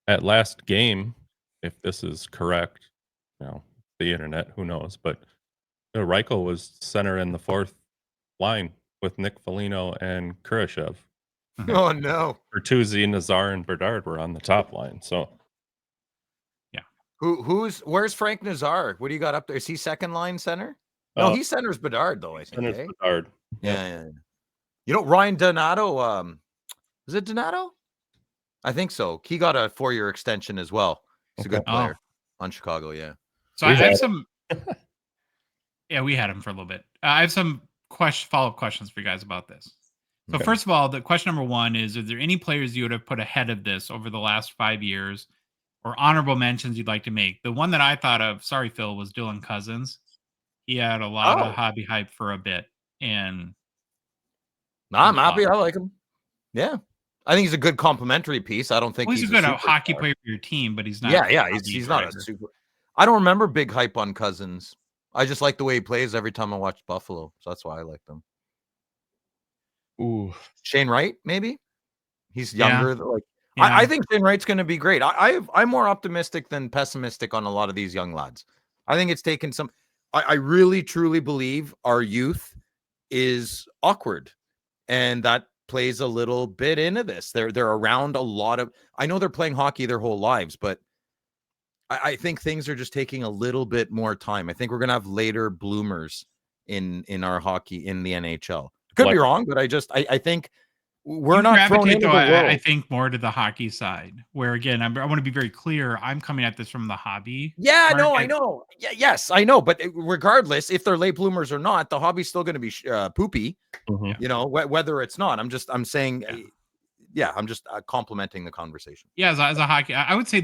at last game, if this is correct, the internet, who knows? But Reichel was center in the fourth line with Nick Foligno and Kurashev. Oh no. Bertuzzi, Nazar, and Bedard were on the top line. So Where's Frank Nazar? What do you got up there? Is he second line center? No, he centers Bedard though, I think. center's Eh? Bedard. Yeah. You know, Ryan Donato, is it Donato? I think so. He got a 4-year extension as well. He's a good player on Chicago, yeah. So I have some yeah, we had him for a little bit. I have some follow-up questions for you guys about this. So Okay. first of all, the question number one is there any players you would have put ahead of this over the last 5 years or honorable mentions you'd like to make? The one that I thought of, sorry, Phil, was Dylan Cousins. He had a lot of hobby hype for a bit. And I'm happy. I like him. Yeah. I think he's a good complimentary piece. I don't think he's a good hockey player for your team, but he's not. Yeah. He's not a super. I don't remember big hype on Cousins. I just like the way he plays every time I watch Buffalo. So that's why I like them. Ooh. Shane Wright, maybe? He's younger. Yeah. I think Shane Wright's going to be great. I'm more optimistic than pessimistic on a lot of these young lads. I think it's taken some. I really, truly believe our youth is awkward, and that plays a little bit into this. They're around a lot of. I know they're playing hockey their whole lives, but I think things are just taking a little bit more time. I think we're going to have later bloomers in our hockey in the NHL. Could be wrong, but I think we're not thrown into the world. I think more to the hockey side, where again, I want to be very clear. I'm coming at this from the hobby. Yeah, no, I know. Yes, I know. But regardless, if they're late bloomers or not, the hobby's still going to be poopy. Mm-hmm. You know, whether it's not. I'm saying, I'm just complimenting the conversation. Yeah, as a hockey, I would say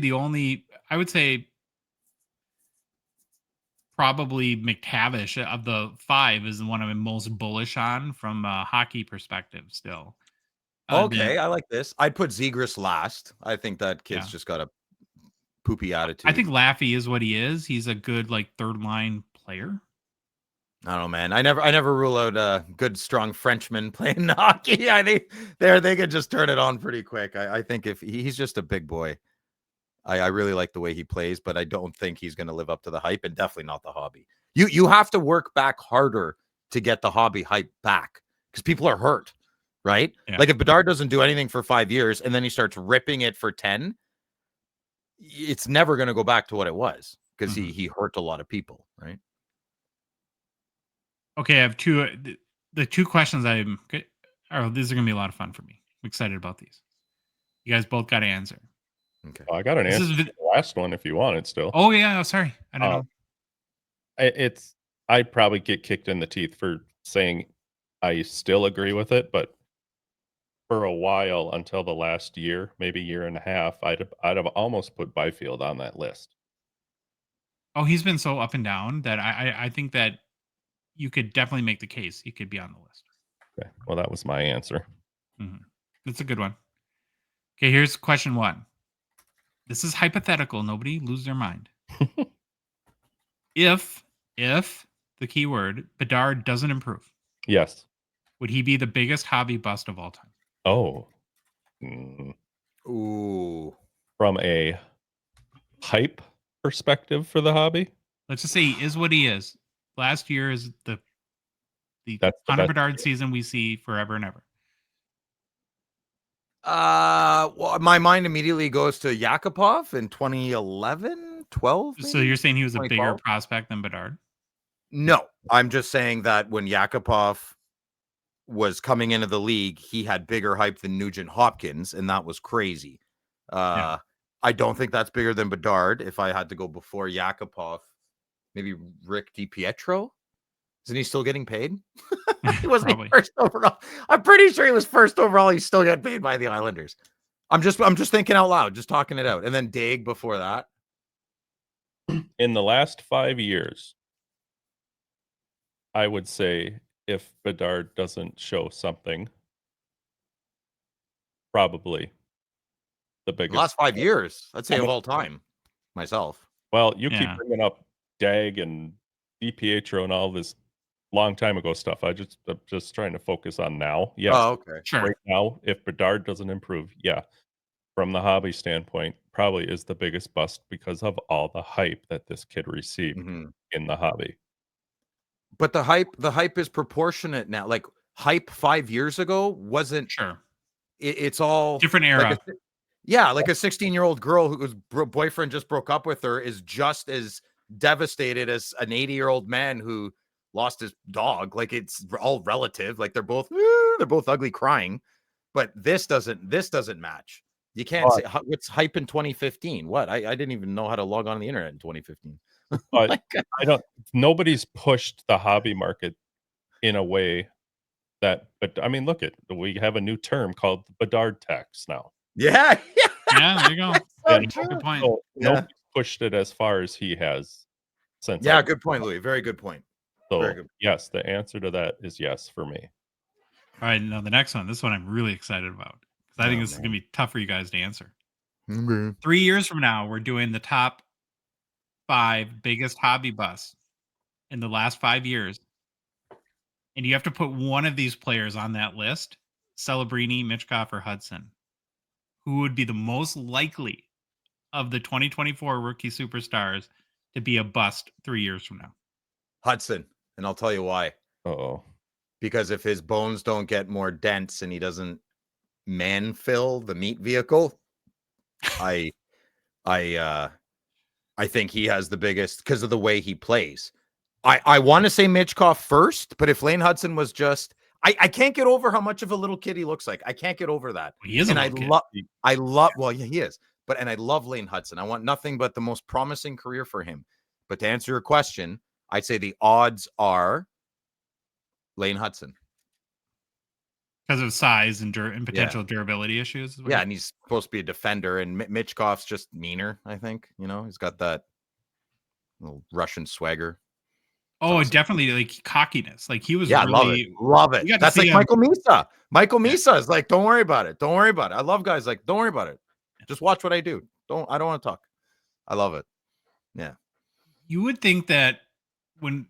probably McTavish of the 5 is the one I'm most bullish on from a hockey perspective still. Okay, I like this. I'd put Zegras last. I think that kid's just got a poopy attitude. I think Laffy is what he is. He's a good third line player. I don't know, man. I never rule out a good, strong Frenchman playing hockey. I think they could just turn it on pretty quick. I think if he's just a big boy. I really like the way he plays, but I don't think he's going to live up to the hype, and definitely not the hobby. You have to work back harder to get the hobby hype back because people are hurt, right? Yeah. Like if Bedard doesn't do anything for 5 years and then he starts ripping it for 10, it's never going to go back to what it was because he hurt a lot of people, right? Okay, I have two. The two questions these are going to be a lot of fun for me. I'm excited about these. You guys both got to answer. Okay. I got an answer to the last one if you want it still. Oh yeah, sorry. I don't know. I'd probably get kicked in the teeth for saying I still agree with it, but for a while until the last year, maybe year and a half, I'd have almost put Byfield on that list. Oh, he's been so up and down that I think that you could definitely make the case he could be on the list. Okay. Well, that was my answer. Mm-hmm. That's a good one. Okay, here's question 1. This is hypothetical. Nobody lose their mind. If the keyword Bedard doesn't improve, yes, would he be the biggest hobby bust of all time? Oh, ooh. From a hype perspective for the hobby, let's just say he is what he is. Last year is the Connor Bedard season we see forever and ever. Well, my mind immediately goes to Yakupov in 2011, 12. So you're saying he was a bigger prospect than Bedard? No, I'm just saying that when Yakupov was coming into the league, he had bigger hype than Nugent Hopkins, and that was crazy. I don't think that's bigger than Bedard. If I had to go before Yakupov, maybe Rick DiPietro. Isn't he still getting paid? He wasn't first overall. I'm pretty sure he was first overall. He's still getting paid by the Islanders. I'm just thinking out loud, just talking it out. And then Daig before that. In the last 5 years, I would say if Bedard doesn't show something, probably the biggest. Last 5 years, I'd say of all time. myself. Well, you keep Yeah. bringing up Dag and DiPietro and all this long time ago stuff. I'm just trying to focus on now. Yes, Oh, okay. Sure. right now, if Bedard doesn't improve, yeah, from the hobby standpoint, probably is the biggest bust because of all the hype that this kid received Mhm. in the hobby. But the hype is proportionate now. Like hype 5 years ago wasn't. Sure. It's all Different like era. like a 16-year-old girl whose boyfriend just broke up with her is just as devastated as an 80-year-old man who lost his dog. Like it's all relative. Like they're both ugly crying, but this doesn't match. You can't say what's hype in 2015. What? I didn't even know how to log on the internet in 2015. But Like, nobody's pushed the hobby market in a way that, but I mean, look we have a new term called Bedard tax now. yeah. Yeah, there you go. So And true. Good point. So Yeah. nobody's pushed it as far as he has since. Yeah, good point, Louis. Very good point. So Very good. yes, the answer to that is yes for me. All right, now the next one. This one I'm really excited about because I think this is going to be tough for you guys to answer. 3 years from now, we're doing the top 5 biggest hobby busts in the last 5 years. And you have to put one of these players on that list, Celebrini, Michkov, or Hudson. Who would be the most likely of the 2024 rookie superstars to be a bust 3 years from now? Hudson, and I'll tell you why. Oh, Because if his bones don't get more dense and he doesn't man fill the meat vehicle, I think he has the biggest because of the way he plays. I want to say Michkov first, but if Lane Hudson was just, I can't get over how much of a little kid he looks like. I can't get over that. He is a And little kid. I love, well, yeah, he is, and I love Lane Hudson. I want nothing but the most promising career for him. But to answer your question, I'd say the odds are Lane Hudson. Because of size and potential durability issues. Yeah, and he's supposed to be a defender, and Michkov's just meaner, I think. He's got that little Russian swagger. Oh, awesome. definitely like cockiness. Like he was Yeah, really love it. That's like him. Michael Misa. Michael Misa is like, don't worry about it. Don't worry about it. I love guys like, don't worry about it. Just watch what I do. I don't want to talk. I love it. Yeah. You would think that when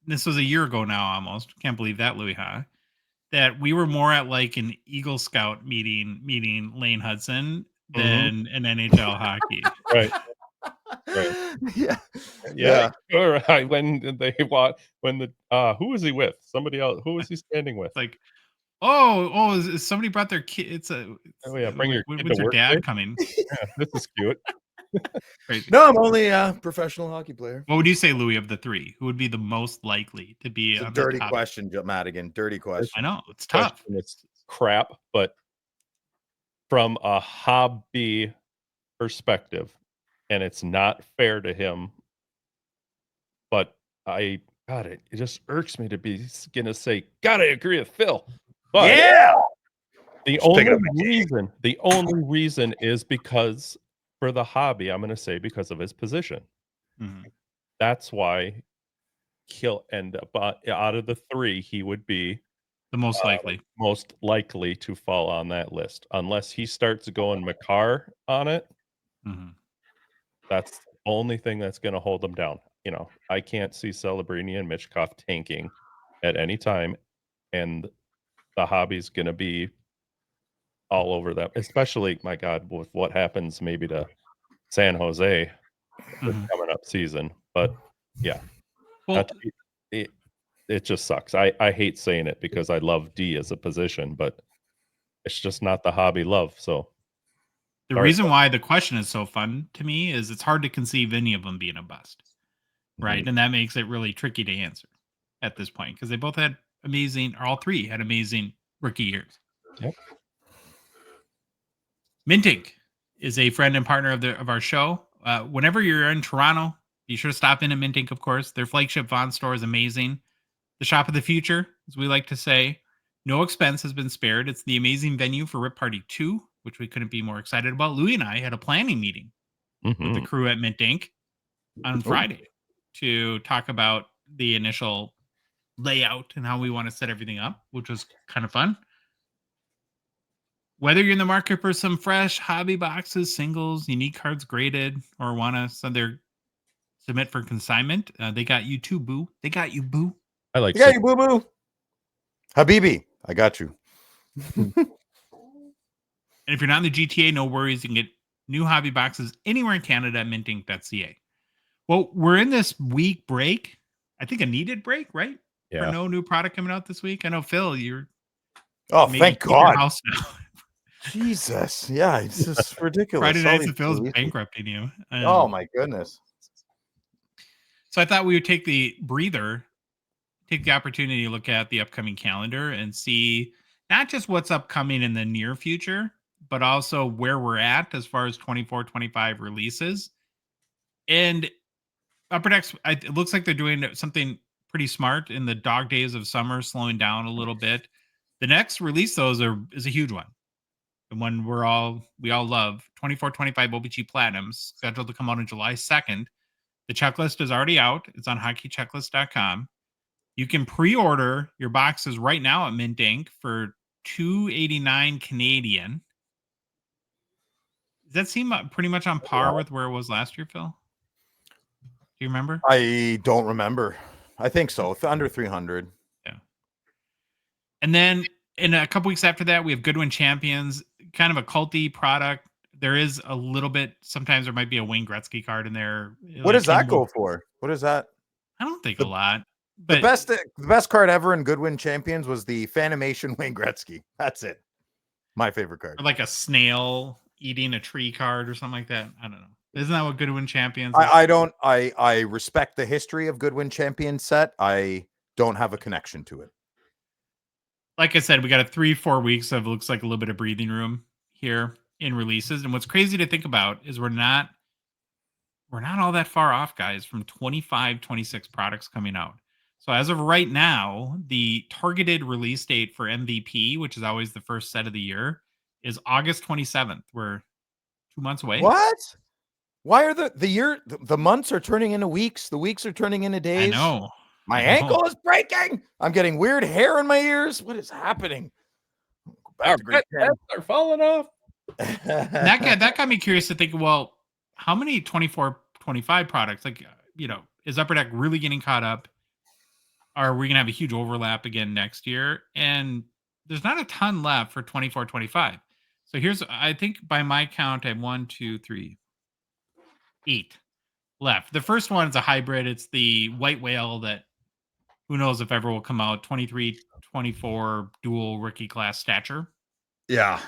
this was a year ago now, almost can't believe that, Louis, huh? That we were more at like an Eagle Scout meeting Lane Hudson than an NHL hockey. right. Yeah. All right. When who was he with? Somebody else. Who was he standing with? Like, somebody brought their kid. Bring your kid when's to your work dad day? coming? Yeah, this is cute. Crazy. No, I'm only a professional hockey player. What would you say, Louis, of the 3? Who would be the most likely to be It's a on dirty the top? question, Madigan. Dirty question. I know it's tough. It's crap, but from a hobby perspective, and it's not fair to him, but it just irks me to be gonna say, gotta agree with Phil. But yeah. the only reason is because for the hobby, I'm gonna say because of his position. Mhm. That's why he'll end up out of the 3, he would be The most likely to fall on that list, unless he starts going Makar on it. Mhm. That's the only thing that's going to hold them down. I can't see Celebrini and Michkov tanking at any time, and the hobby's going to be all over them, especially, my God, with what happens maybe to San Jose this coming up season. But yeah, Well, it just sucks. I hate saying it because I love D as a position, but it's just not the hobby love. So the reason why the question is so fun to me is it's hard to conceive any of them being a bust, right? Mhm. And that makes it really tricky to answer at this point because they both had all 3 had amazing rookie years. Yep. Mintink is a friend and partner of our show. Whenever you're in Toronto, be sure to stop in at Mintink, of course. Their flagship Vaughn store is amazing. The shop of the future, as we like to say. No expense has been spared. It's the amazing venue for Rip Party 2, which we couldn't be more excited about. Louis and I had a planning meeting with the crew at Mint Inc. on Friday to talk about the initial layout and how we want to set everything up, which was kind of fun. Whether you're in the market for some fresh hobby boxes, singles, unique cards graded, or want to submit for consignment, they got you too, boo. They got you, boo. I like Yeah, you boo boo. Habibi, I got you. And if you're not in the GTA, no worries. You can get new hobby boxes anywhere in Canada at mintink.ca. Well, we're in this week break. I think a needed break, right? Yeah. For no new product coming out this week. I know, Phil, you're Oh, maybe thank in your God. house now. Jesus. Yeah, it's just ridiculous. Friday All nights these of Phil's releases. bankrupting you. Oh, my goodness. So I thought we would take the breather, take the opportunity to look at the upcoming calendar and see not just what's upcoming in the near future, but also where we're at as far as 24-25 releases. And Upper Deck's, it looks like they're doing something pretty smart in the dog days of summer, slowing down a little bit. The next release, though, is a huge one. The one we all love, 24-25 O-Pee-Chee Platinums, scheduled to come out on July 2nd. The checklist is already out. It's on hockeychecklist.com. You can pre-order your boxes right now at Mint Inc. for $2.89 Canadian. Does that seem pretty much on par with where it was last year, Phil? Do you remember? I don't remember. I think so. Under 300. Yeah. And then in a couple weeks after that, we have Goodwin Champions, kind of a culty product. There is a little bit. Sometimes there might be a Wayne Gretzky card in there. What does that go for? What is that? I don't think a lot. The But best card ever in Goodwin Champions was the Fanimation Wayne Gretzky. That's it. My favorite card. or like a snail eating a tree card or something like that. I don't know. Isn't that what Goodwin Champions is? I respect the history of Goodwin Champions set. I don't have a connection to it. Like I said, we got a 3-4 weeks of looks like a little bit of breathing room here in releases. And what's crazy to think about is we're not all that far off, guys, from 25-26 products coming out. So as of right now, the targeted release date for MVP, which is always the first set of the year, is August 27th. We're 2 months away. What? Why are the months are turning into weeks? The weeks are turning into days. I know. My ankle is breaking. I'm getting weird hair in my ears. What is happening? Our heads are falling off. That got me curious to think, well, how many 24-25 products, is Upper Deck really getting caught up? Are we going to have a huge overlap again next year? And there's not a ton left for 24-25. So I think by my count, I have 1, 2, 3, 8 left. The first one is a hybrid. It's the white whale that who knows if ever will come out. 23-24 dual rookie class stature. Yeah.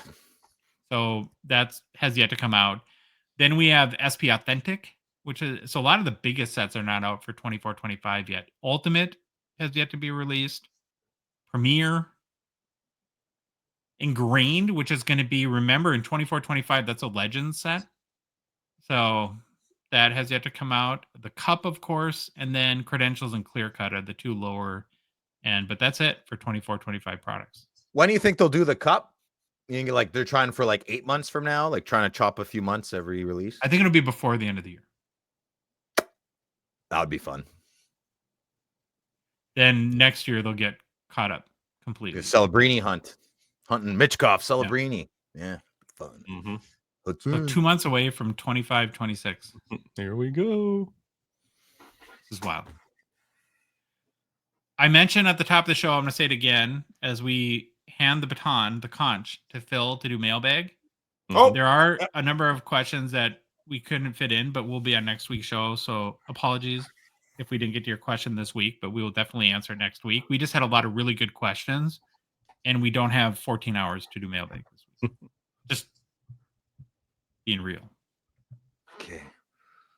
So that has yet to come out. Then we have SP Authentic, which is so a lot of the biggest sets are not out for 24-25 yet. Ultimate has yet to be released. Premier. Ingrained, which is going to be, remember, in 24-25, that's a Legends set. So that has yet to come out. The Cup, of course, and then Credentials and Clear Cut are the two lower. But that's it for 24-25 products. When do you think they'll do the Cup? You think like they're trying for like 8 months from now, like trying to chop a few months every release? I think it'll be before the end of the year. That would be fun. Then next year they'll get caught up completely. The Celebrini hunting Mitchkov, Celebrini. Yeah, fun. Mm-hmm. So 2 months away from 25-26. Here we go. This is wild. I mentioned at the top of the show, I'm going to say it again, as we hand the baton, the conch, to Phil to do mailbag. Oh, there are a number of questions that we couldn't fit in, but we'll be on next week's show. So apologies if we didn't get to your question this week, but we will definitely answer next week. We just had a lot of really good questions, and we don't have 14 hours to do mailbag this week. Just being real. Okay.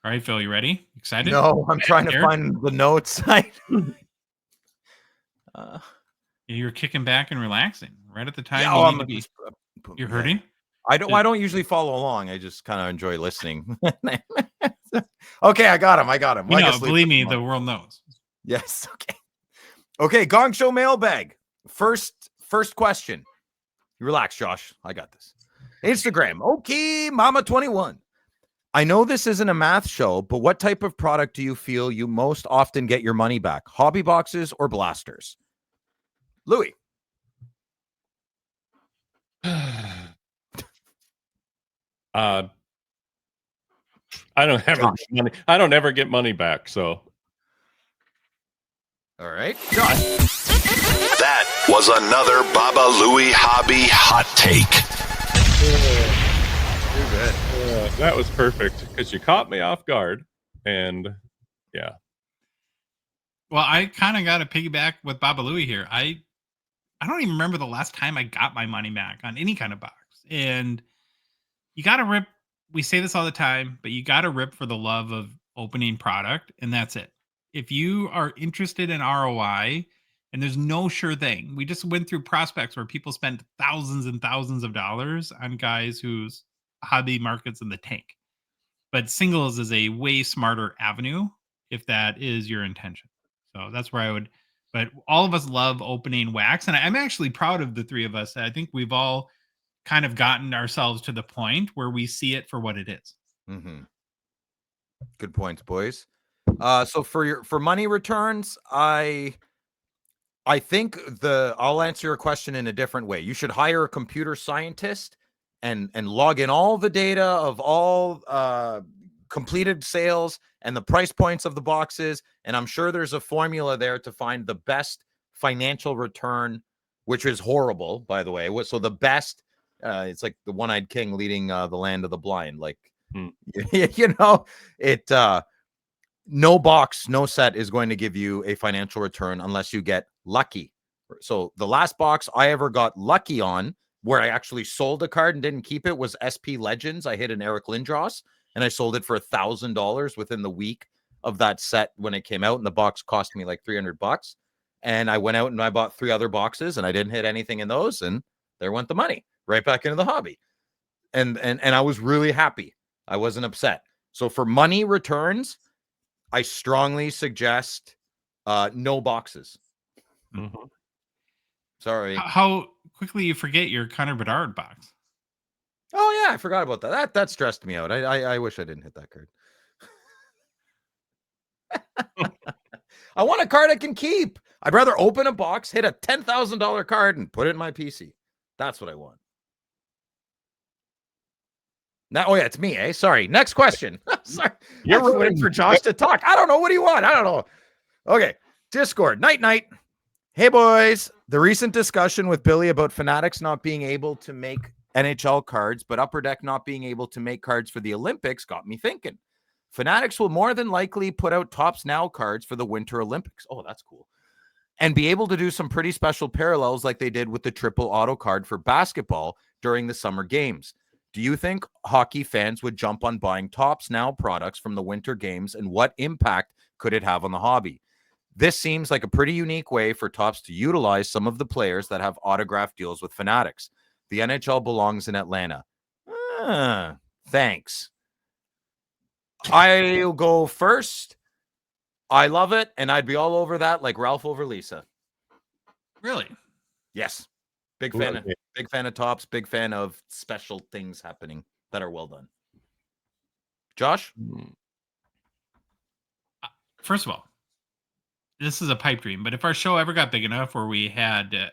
All right, Phil, you ready? Excited? No, I'm trying to find the notes. You're kicking back and relaxing right at the time. Yeah, you're hurting? I don't usually follow along. I just kind of enjoy listening. Okay, I got him. Well, believe me, the world knows. Yes. Okay. Gong Show mailbag. First question. Relax, Josh. I got this. Instagram. Okay, Mama 21. I know this isn't a math show, but what type of product do you feel you most often get your money back? Hobby boxes or blasters? Louis. I don't ever Josh. get money. I don't ever get money back. So All right, Josh. That was another Baba Louie Hobby hot take. You're good. that was perfect because you caught me off guard, and yeah, Well, I kind of got to piggyback with Baba Louie here. I don't even remember the last time I got my money back on any kind of box. And you got to rip. We say this all the time, but you got to rip for the love of opening product, and that's it. If you are interested in ROI, and there's no sure thing, we just went through prospects where people spent thousands and thousands of dollars on guys whose hobby market's in the tank. But singles is a way smarter avenue if that is your intention. So that's where I would. But all of us love opening wax, and I'm actually proud of the three of us. I think we've all kind of gotten ourselves to the point where we see it for what it is. Mm-hmm. Good points, boys. So for money returns, I think I'll answer your question in a different way. You should hire a computer scientist and log in all the data of all completed sales and the price points of the boxes. And I'm sure there's a formula there to find the best financial return, which is horrible, by the way. So the best, it's like the one-eyed king leading the land of the blind. Like, you know, no box, no set is going to give you a financial return unless you get lucky. So the last box I ever got lucky on, where I actually sold a card and didn't keep it, was SP Legends. I hit an Eric Lindros and I sold it for $1,000 within the week of that set when it came out, and the box cost me like $300. And I went out and I bought 3 other boxes, and I didn't hit anything in those, and there went the money right back into the hobby. And I was really happy. I wasn't upset. So for money returns, I strongly suggest no boxes. mm-hmm. Sorry. How quickly you forget your Connor Bedard box. Oh yeah, I forgot about that. That stressed me out. I wish I didn't hit that card. I want a card I can keep. I'd rather open a box, hit a $10,000 card, and put it in my PC. That's what I want. Now, oh yeah, it's me, eh? Sorry. Next question. Sorry. You're waiting for Josh to talk. I don't know. What do you want? I don't know. Okay. Discord. Night. Hey, boys. The recent discussion with Billy about Fanatics not being able to make NHL cards, but Upper Deck not being able to make cards for the Olympics got me thinking. Fanatics will more than likely put out Topps Now cards for the Winter Olympics. Oh, that's cool. And be able to do some pretty special parallels like they did with the triple auto card for basketball during the summer games. Do you think hockey fans would jump on buying Topps Now products from the Winter Games, and what impact could it have on the hobby? This seems like a pretty unique way for Topps to utilize some of the players that have autograph deals with Fanatics. The NHL belongs in Atlanta. Thanks. I'll go first. I love it, and I'd be all over that like Ralph over Lisa. Really? Yes. Big fan of Topps, big fan of special things happening that are well done. Josh? First of all, this is a pipe dream, but if our show ever got big enough where we had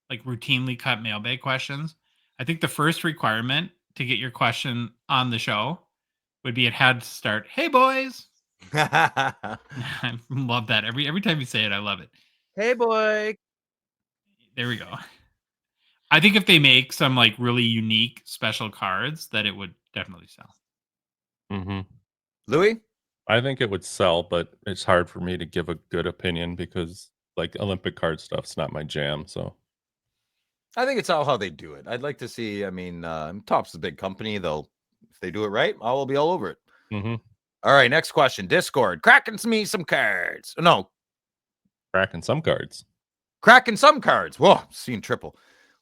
like routinely cut mailbag questions, I think the first requirement to get your question on the show would be it had to start, "Hey boys." I love that. Every time you say it, I love it. Hey boy. There we go. I think if they make some like really unique special cards, that it would definitely sell. Mm-hmm. Louis? I think it would sell, but it's hard for me to give a good opinion because like Olympic card stuff's not my jam. So I think it's all how they do it. I'd like to see, Topps is a big company. If they do it right, I will be all over it. Mm-hmm. All right, next question. Discord. Cracking me some cards. No. Cracking some cards. Cracking some cards. Whoa, seen triple.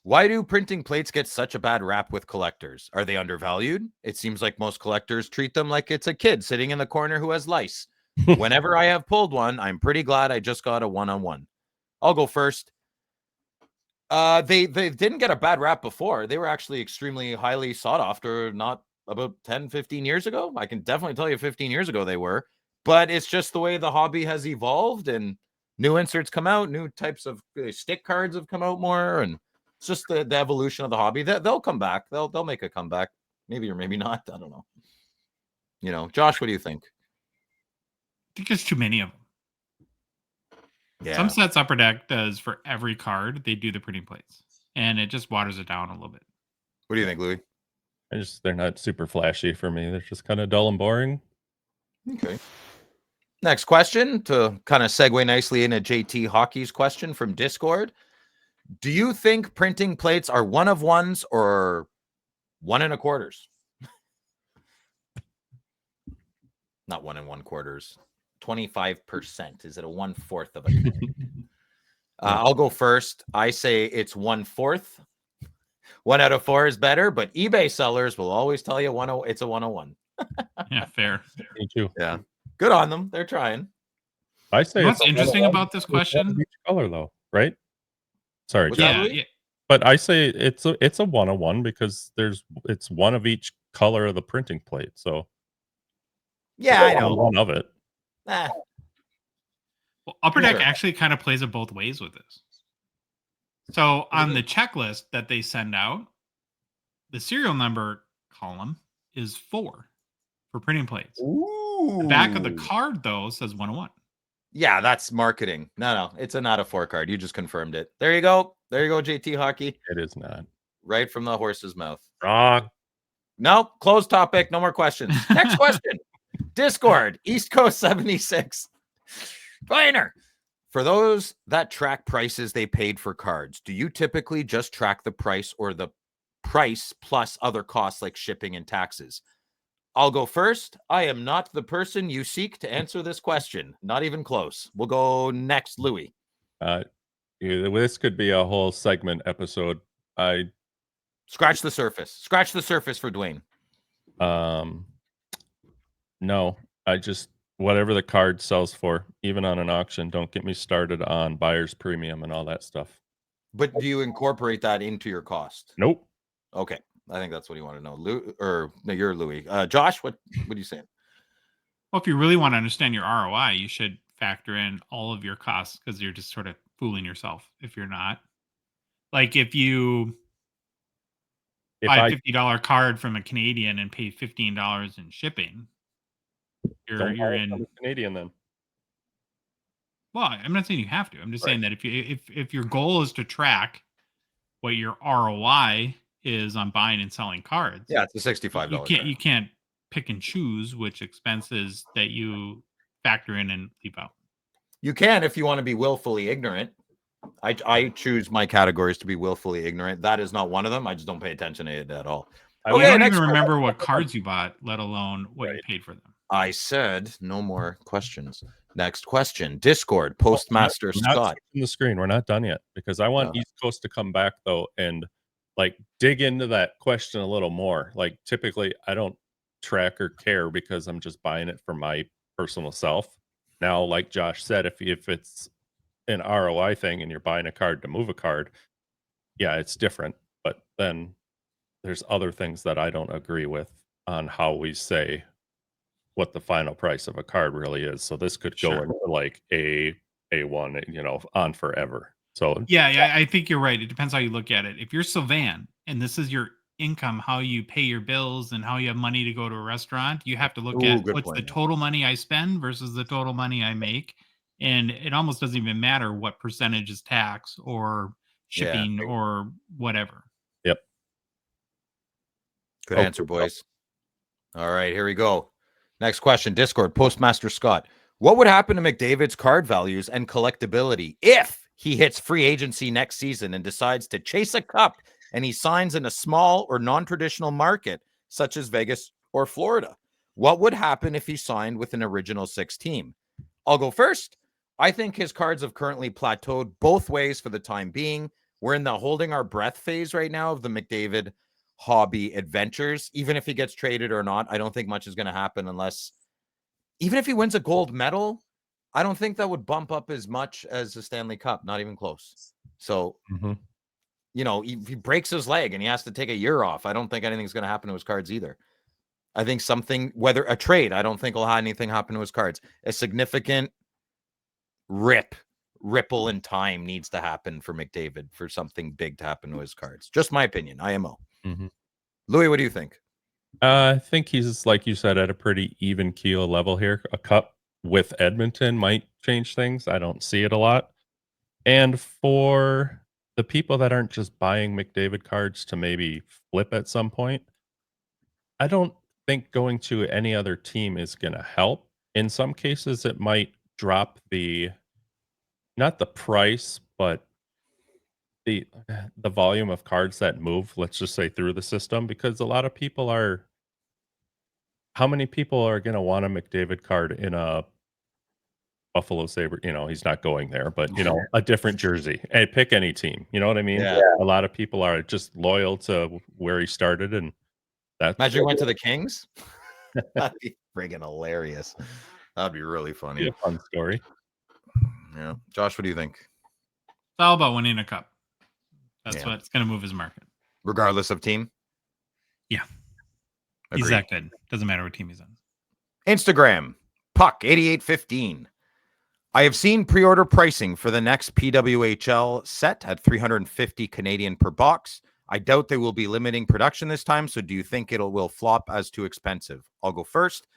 Why do printing plates get such a bad rap with collectors? Are they undervalued? It seems like most collectors treat them like it's a kid sitting in the corner who has lice. Whenever I have pulled one, I'm pretty glad I just got a one-on-one. I'll go first. They didn't get a bad rap before. They were actually extremely highly sought after not about 10, 15 years ago. I can definitely tell you 15 years ago they were. But it's just the way the hobby has evolved, and new inserts come out, new types of stick cards have come out more, and it's just the evolution of the hobby. They'll come back. They'll make a comeback. Maybe or maybe not. I don't know. You know, Josh, what do you think? I think there's too many of them. Yeah. Some sets Upper Deck does for every card, they do the printing plates. And it just waters it down a little bit. What do you think, Louis? They're not super flashy for me. They're just kind of dull and boring. Okay. Next question to kind of segue nicely into JT Hockey's question from Discord. Do you think printing plates are 1 of 1s or 1 1/4? Not 1 1/4. 25%. Is it a 1/4 of a coin? I'll go first. I say it's 1/4. 1 out of 4 is better, but eBay sellers will always tell you it's a 101. Yeah, fair. Me too. Yeah. Good on them. They're trying. I say You know what's it's a interesting 101 about this with one of question? each color, though, right? Sorry, What's Jeff. that, Yeah, Louis? yeah. But I say it's a 101 because it's one of each color of the printing plate. So Yeah, I know. one of it. Ah, Well, Upper Deck Sure. actually kind of plays it both ways with this. So on the checklist that they send out, the serial number column is 4 for printing plates. The back of the card, though, says 101. Yeah, that's marketing. No, it's a not a 4 card. You just confirmed it. There you go. There you go, JT Hockey. It is not. Right from the horse's mouth. Wrong. No, closed topic. No more questions. Next question. Discord, East Coast 76. Finer. For those that track prices they paid for cards, do you typically just track the price or the price plus other costs like shipping and taxes? I'll go first. I am not the person you seek to answer this question. Not even close. We'll go next, Louis. This could be a whole segment episode. Scratch the surface. Scratch the surface for Dwayne. No, I just whatever the card sells for, even on an auction. Don't get me started on buyer's premium and all that stuff. But do you incorporate that into your cost? Nope. Okay. I think that's what you want to know. No, you're Louis. Josh, what are you saying? Well, if you really want to understand your ROI, you should factor in all of your costs because you're just sort of fooling yourself if you're not. Like if you buy a $50 card from a Canadian and pay $15 in shipping, you're in Canadian then. Well, I'm not saying you have to. I'm just saying that if your goal is to track what your ROI is on buying and selling cards, Yeah, it's a $65. you can't pick and choose which expenses that you factor in and leave out. You can if you want to be willfully ignorant. I choose my categories to be willfully ignorant. That is not one of them. I just don't pay attention to it at all. I don't even remember what cards you bought, let alone what you paid for them. I said no more questions. Next question. Discord, Postmaster Scott. Not the screen. We're not done yet because I want East Coast to come back though and like dig into that question a little more. Like typically I don't track or care because I'm just buying it for my personal self. Now, like Josh said, if it's an ROI thing and you're buying a card to move a card, yeah, it's different. But then there's other things that I don't agree with on how we say what the final price of a card really is. So this could go into like A1, on forever. So yeah, I think you're right. It depends how you look at it. If you're Sylvan and this is your income, how you pay your bills and how you have money to go to a restaurant, you have to look at what's the total money I spend versus the total money I make. And it almost doesn't even matter what percentage is tax or shipping or whatever. Yep. Good answer, boys. All right, here we go. Next question. Discord, Postmaster Scott. What would happen to McDavid's card values and collectability if he hits free agency next season and decides to chase a cup and he signs in a small or non-traditional market such as Vegas or Florida? What would happen if he signed with an original 6 team? I'll go first. I think his cards have currently plateaued both ways for the time being. We're in the holding our breath phase right now of the McDavid hobby adventures. Even if he gets traded or not, I don't think much is going to happen unless, even if he wins a gold medal, I don't think that would bump up as much as the Stanley Cup, not even close. So, if he breaks his leg and he has to take a year off, I don't think anything's going to happen to his cards either. I think whether a trade, I don't think will have anything happen to his cards. A significant ripple in time needs to happen for McDavid for something big to happen to his cards. Just my opinion. IMO. Louis, what do you think? I think he's, like you said, at a pretty even keel level here. A cup with Edmonton might change things. I don't see it a lot. And for the people that aren't just buying McDavid cards to maybe flip at some point, I don't think going to any other team is going to help. In some cases, it might drop not the price, but the volume of cards that move, let's just say through the system, because a lot of people are how many people are going to want a McDavid card in a Buffalo Sabre? He's not going there, but a different jersey. And pick any team. You know what I mean? Yeah. A lot of people are just loyal to where he started, and that's Imagine he went to the Kings. That'd be friggin' hilarious. That'd be really funny. a fun story. Yeah. Josh, what do you think? It's all about winning a cup. That's Yeah. what's going to move his market. Regardless of team? Yeah. Agreed. He's that good. Doesn't matter what team he's on. Instagram, Puck8815. I have seen pre-order pricing for the next PWHL set at 350 Canadian per box. I doubt they will be limiting production this time, so do you think will flop as too expensive? I'll go first.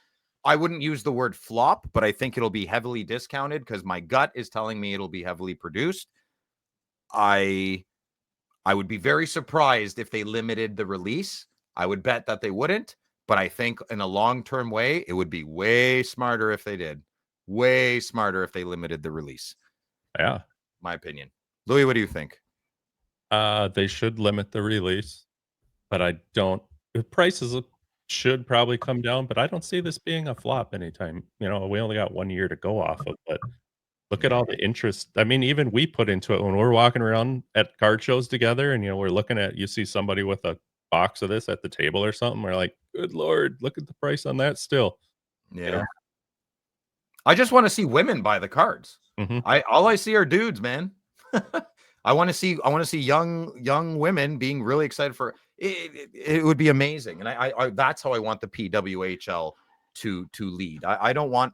I wouldn't use the word flop, but I think it'll be heavily discounted because my gut is telling me it'll be heavily produced. I would be very surprised if they limited the release. I would bet that they wouldn't, but I think in a long-term way, it would be way smarter if they did. Way smarter if they limited the release. Yeah. My opinion. Louis, what do you think? They should limit the release, but I don't. The prices should probably come down, but I don't see this being a flop anytime. We only got 1 year to go off of, but look at all the interest. I mean, even we put into it when we're walking around at card shows together, and we're looking at. You see somebody with a box of this at the table or something. We're like, good Lord, look at the price on that still. Yeah. I just want to see women buy the cards. Mhm. All I see are dudes, man. I want to see young women being really excited for it. It would be amazing, and I that's how I want the PWHL to lead. I don't want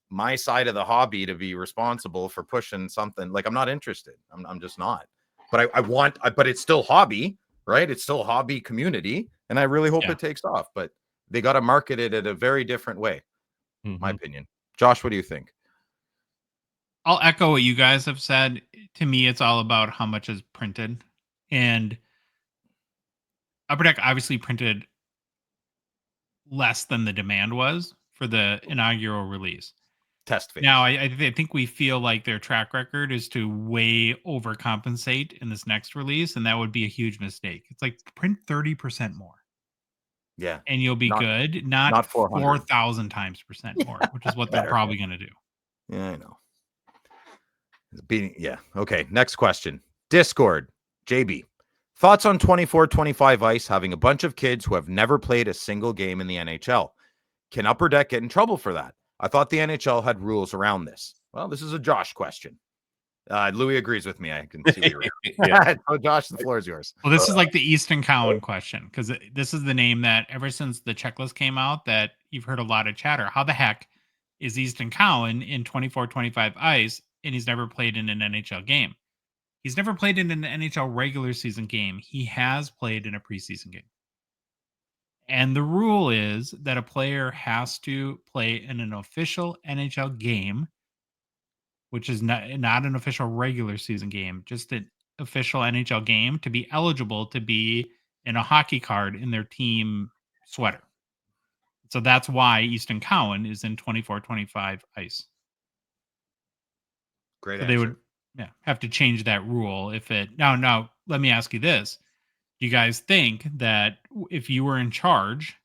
my side of the hobby to be responsible for pushing something. Like, I'm not interested. I'm just not. But I want. But it's still hobby, right? It's still hobby community, and I really hope it takes off. But they got to market it in a very different way. My opinion. Josh, what do you think? I'll echo what you guys have said. To me, it's all about how much is printed. And Upper Deck obviously printed less than the demand was for the inaugural release. Test phase. Now, I think we feel like their track record is to way overcompensate in this next release, and that would be a huge mistake. It's like print 30% more. Yeah. And you'll be good. Not 4,000 times percent more, which is what they're probably going to do. Yeah, I know. Okay. Next question. Discord. JB. Thoughts on 24-25 ice having a bunch of kids who have never played a single game in the NHL? Can Upper Deck get in trouble for that? I thought the NHL had rules around this. Well, this is a Josh question. Louis agrees with me. I can see where you're So Josh, the floor is yours. Well, this is like the Easton Cowan question, because this is the name that ever since the checklist came out that you've heard a lot of chatter. How the heck is Easton Cowan in 24-25 ice and he's never played in an NHL game? He's never played in an NHL regular season game. He has played in a preseason game. And the rule is that a player has to play in an official NHL game, which is not an official regular season game, just an official NHL game to be eligible to be in a hockey card in their team sweater. So that's why Easton Cowan is in 24-25 ice. Great So answer. they would have to change that rule if it now let me ask you this. Do you guys think that if you were in charge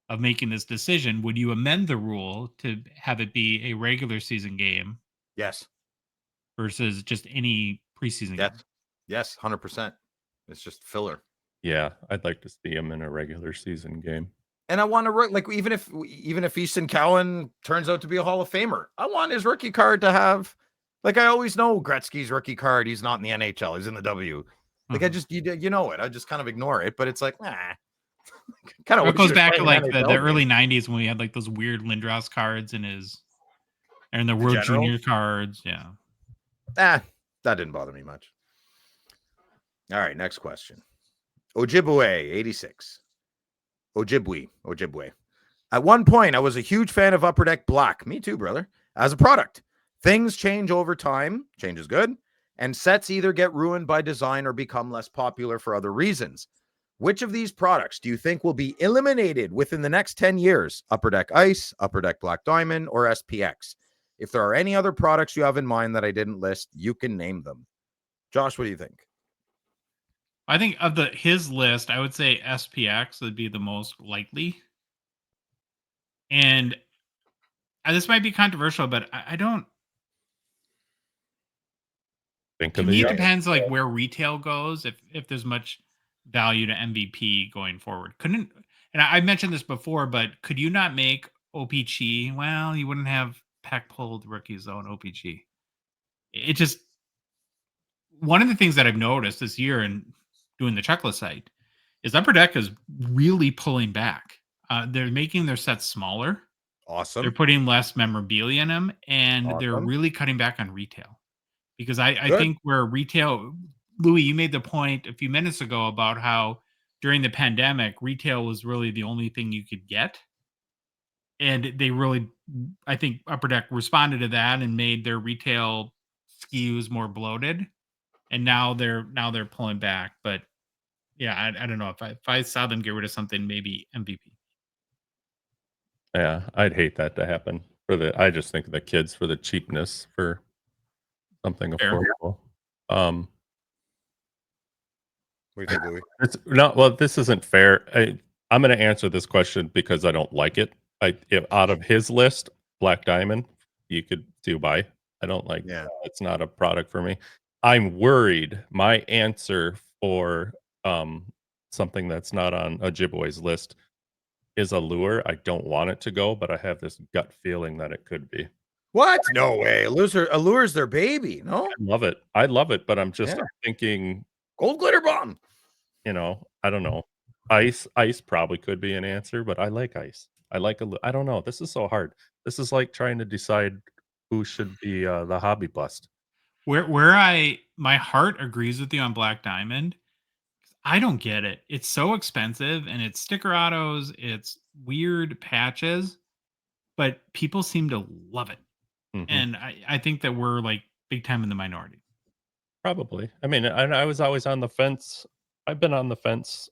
of making this decision, would you amend the rule to have it be a regular season game? Yes. Versus just any preseason game? Yes, 100%. It's just filler. Yeah, I'd like to see him in a regular season game. And I want to even if Easton Cowan turns out to be a Hall of Famer, I want his rookie card to have, like, I always know Gretzky's rookie card. He's not in the NHL. He's in the W. Like, I just you know it. I just kind of ignore it, but it's like, kind of. It goes back to like the early '90s when we had like those weird Lindros cards and the World Junior cards. Yeah. That didn't bother me much. All right, next question. Ojibwe 86. Ojibwe. At one point, I was a huge fan of Upper Deck Black. Me too, brother. As a product. Things change over time. Change is good. And sets either get ruined by design or become less popular for other reasons. Which of these products do you think will be eliminated within the next 10 years? Upper Deck Ice, Upper Deck Black Diamond, or SPX? If there are any other products you have in mind that I didn't list, you can name them. Josh, what do you think? I think of his list, I would say SPX would be the most likely. And this might be controversial, but I don't. Think To of me, it. it depends like where retail goes. If there's much value to MVP going forward, and I mentioned this before, but could you not make O-Pee-Chee? Well, you wouldn't have pack pulled rookies though in O-Pee-Chee. It just one of the things that I've noticed this year in doing the checklist site is Upper Deck is really pulling back. They're making their sets smaller. Awesome. They're putting less memorabilia in them, and they're Awesome. really cutting back on retail. Because I think where retail, Louis, you made the point a few minutes ago about how during the pandemic, retail was really the only thing you could get. And they really, I think Upper Deck responded to that and made their retail SKUs more bloated. And now they're pulling back. But yeah, I don't know if I saw them get rid of something, maybe MVP. Yeah, I'd hate that to happen I just think of the kids for the cheapness for something Fair. affordable. What do you think, Louis? This isn't fair. I'm going to answer this question because I don't like it. Out of his list, Black Diamond, you could do buy. I don't like. Yeah. It's not a product for me. I'm worried. My answer for something that's not on Ojibwe's list is Allure. I don't want it to go, but I have this gut feeling that it could be. What? No way. Allure's their baby. No? I love it, but I'm just thinking Gold glitter bomb. I don't know. Ice probably could be an answer, but I like ice. I don't know. This is so hard. This is like trying to decide who should be the hobby bust. Where my heart agrees with you on Black Diamond. I don't get it. It's so expensive, and it's sticker autos, it's weird patches, but people seem to love it. Mm-hmm. And I think that we're like big time in the minority. Probably. I mean, I was always on the fence. I've been on the fence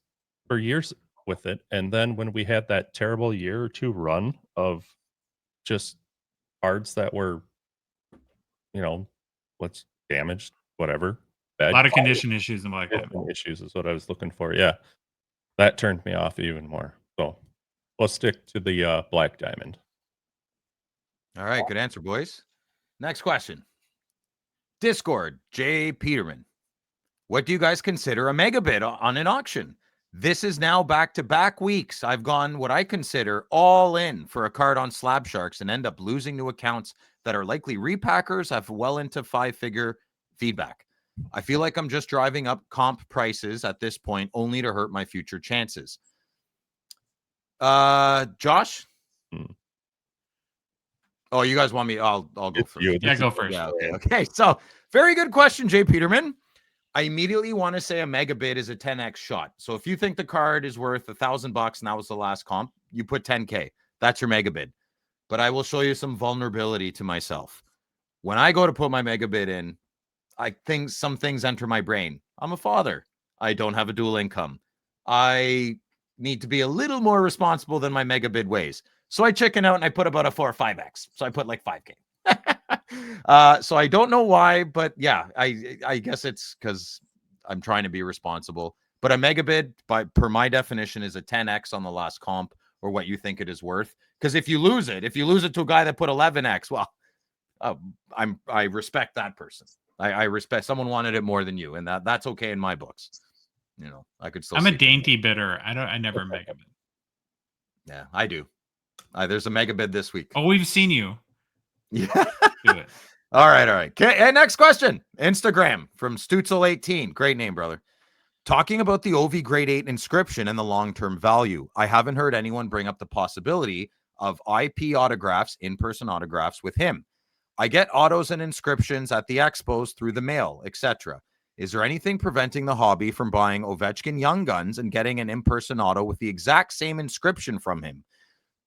for years with it. And then when we had that terrible year or two run of just cards that were, what's damaged, whatever. Bad A lot of condition issues in Black Diamond. Issues is what I was looking for. Yeah. That turned me off even more. So let's stick to the Black Diamond. All right. Good answer, boys. Next question. Discord, J. Peterman. What do you guys consider a mega bid on an auction? This is now back-to-back weeks. I've gone what I consider all in for a card on Slab Sharks and end up losing to accounts that are likely repackers, have well into 5-figure feedback. I feel like I'm just driving up comp prices at this point only to hurt my future chances. Josh? Oh, you guys want me? I'll go first. Yeah, go first. Yeah, okay. So, very good question, Jay Peterman. I immediately want to say a mega bid is a 10x shot. So, if you think the card is worth $1,000 and that was the last comp, you put 10K. That's your mega bid. But I will show you some vulnerability to myself. When I go to put my mega bid in, some things enter my brain. I'm a father. I don't have a dual income. I need to be a little more responsible than my mega bid weighs. So I chicken out and I put about a 4 or 5x. So I put like 5K. So I don't know why, but yeah, I guess it's because I'm trying to be responsible. But a mega bid, per my definition, is a 10x on the last comp or what you think it is worth. Because if you lose it to a guy that put 11x, well, I respect that person. I respect someone wanted it more than you, and that's okay in my books. I could still. I'm a dainty bidder. I never mega bid. Yeah, I do. There's a mega bid this week. Oh, we've seen you. Yeah. Do it. All right. Okay. And next question. Instagram from Stutzel18. Great name, brother. Talking about the OV Grade 8 inscription and the long-term value. I haven't heard anyone bring up the possibility of IP autographs, in-person autographs with him. I get autos and inscriptions at the expos through the mail, etc. Is there anything preventing the hobby from buying Ovechkin Young Guns and getting an in-person auto with the exact same inscription from him?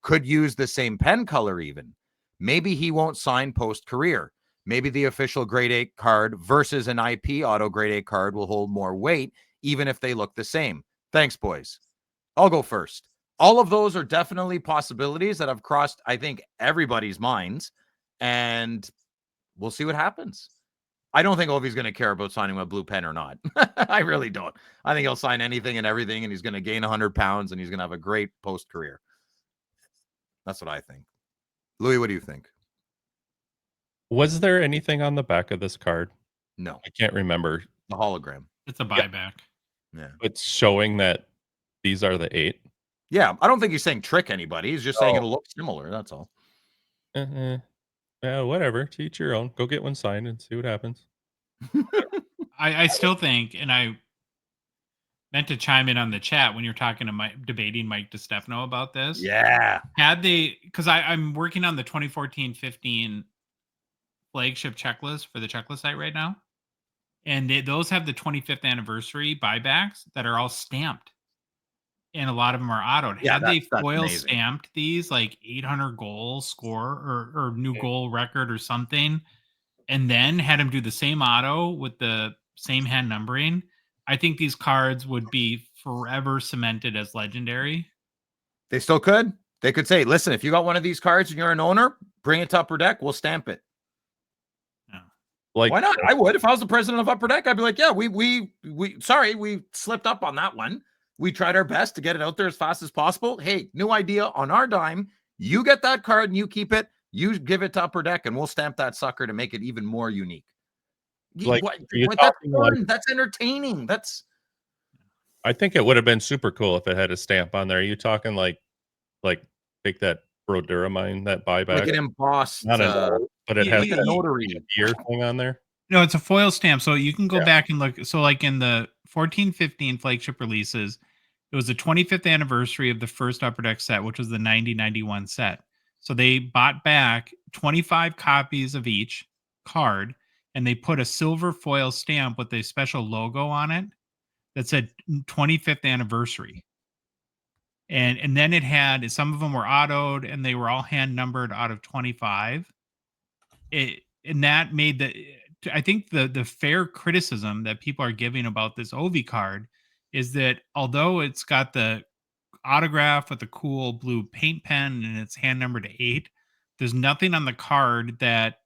Could use the same pen color even. Maybe he won't sign post-career. Maybe the official grade 8 card versus an IP auto grade 8 card will hold more weight, even if they look the same. Thanks, boys. I'll go first. All of those are definitely possibilities that have crossed, I think, everybody's minds, and we'll see what happens. I don't think Ovi's going to care about signing a blue pen or not. I really don't. I think he'll sign anything and everything, and he's going to gain 100 pounds, and he's going to have a great post-career. That's what I think. Louis, what do you think? Was there anything on the back of this card? No. I can't remember. The hologram. It's a buyback. Yeah. It's showing that these are the 8. Yeah. I don't think he's saying trick anybody. He's just saying it'll look similar. That's all. Yeah, whatever. To each your own. Go get one signed and see what happens. I still think, and I meant to chime in on the chat when you're talking to debating Mike DiStefano about this. Yeah. Had they, because I'm working on the 2014-15 flagship checklist for the checklist site right now. And those have the 25th anniversary buybacks that are all stamped. And a lot of them are autoed. Yeah, Had they that's foil amazing. stamped these, like 800 goal score or new goal record or something, and then had him do the same auto with the same hand numbering, I think these cards would be forever cemented as legendary. They still could. They could say, listen, if you got one of these cards and you're an owner, bring it to Upper Deck. We'll stamp it. Yeah. Like, why not? I would. If I was the president of Upper Deck, I'd be like, yeah, we sorry, we slipped up on that one. We tried our best to get it out there as fast as possible. Hey, new idea on our dime. You get that card and you keep it. You give it to Upper Deck and we'll stamp that sucker to make it even more unique. Like, That's fun. That's entertaining. I think it would have been super cool if it had a stamp on there. Are you talking like take that Broduramine, that buyback? Like an embossed, Not but it has like a notary ear thing on there. No, it's a foil stamp. So you can go back and look. So like in the 14-15 flagship releases, it was the 25th anniversary of the first Upper Deck set, which was the 90-91 set. So they bought back 25 copies of each card, and they put a silver foil stamp with a special logo on it that said 25th anniversary. And then it had, some of them were autoed, and they were all hand numbered out of 25. And that made I think the fair criticism that people are giving about this Ovi card is that although it's got the autograph with the cool blue paint pen and it's hand numbered to 8, there's nothing on the card that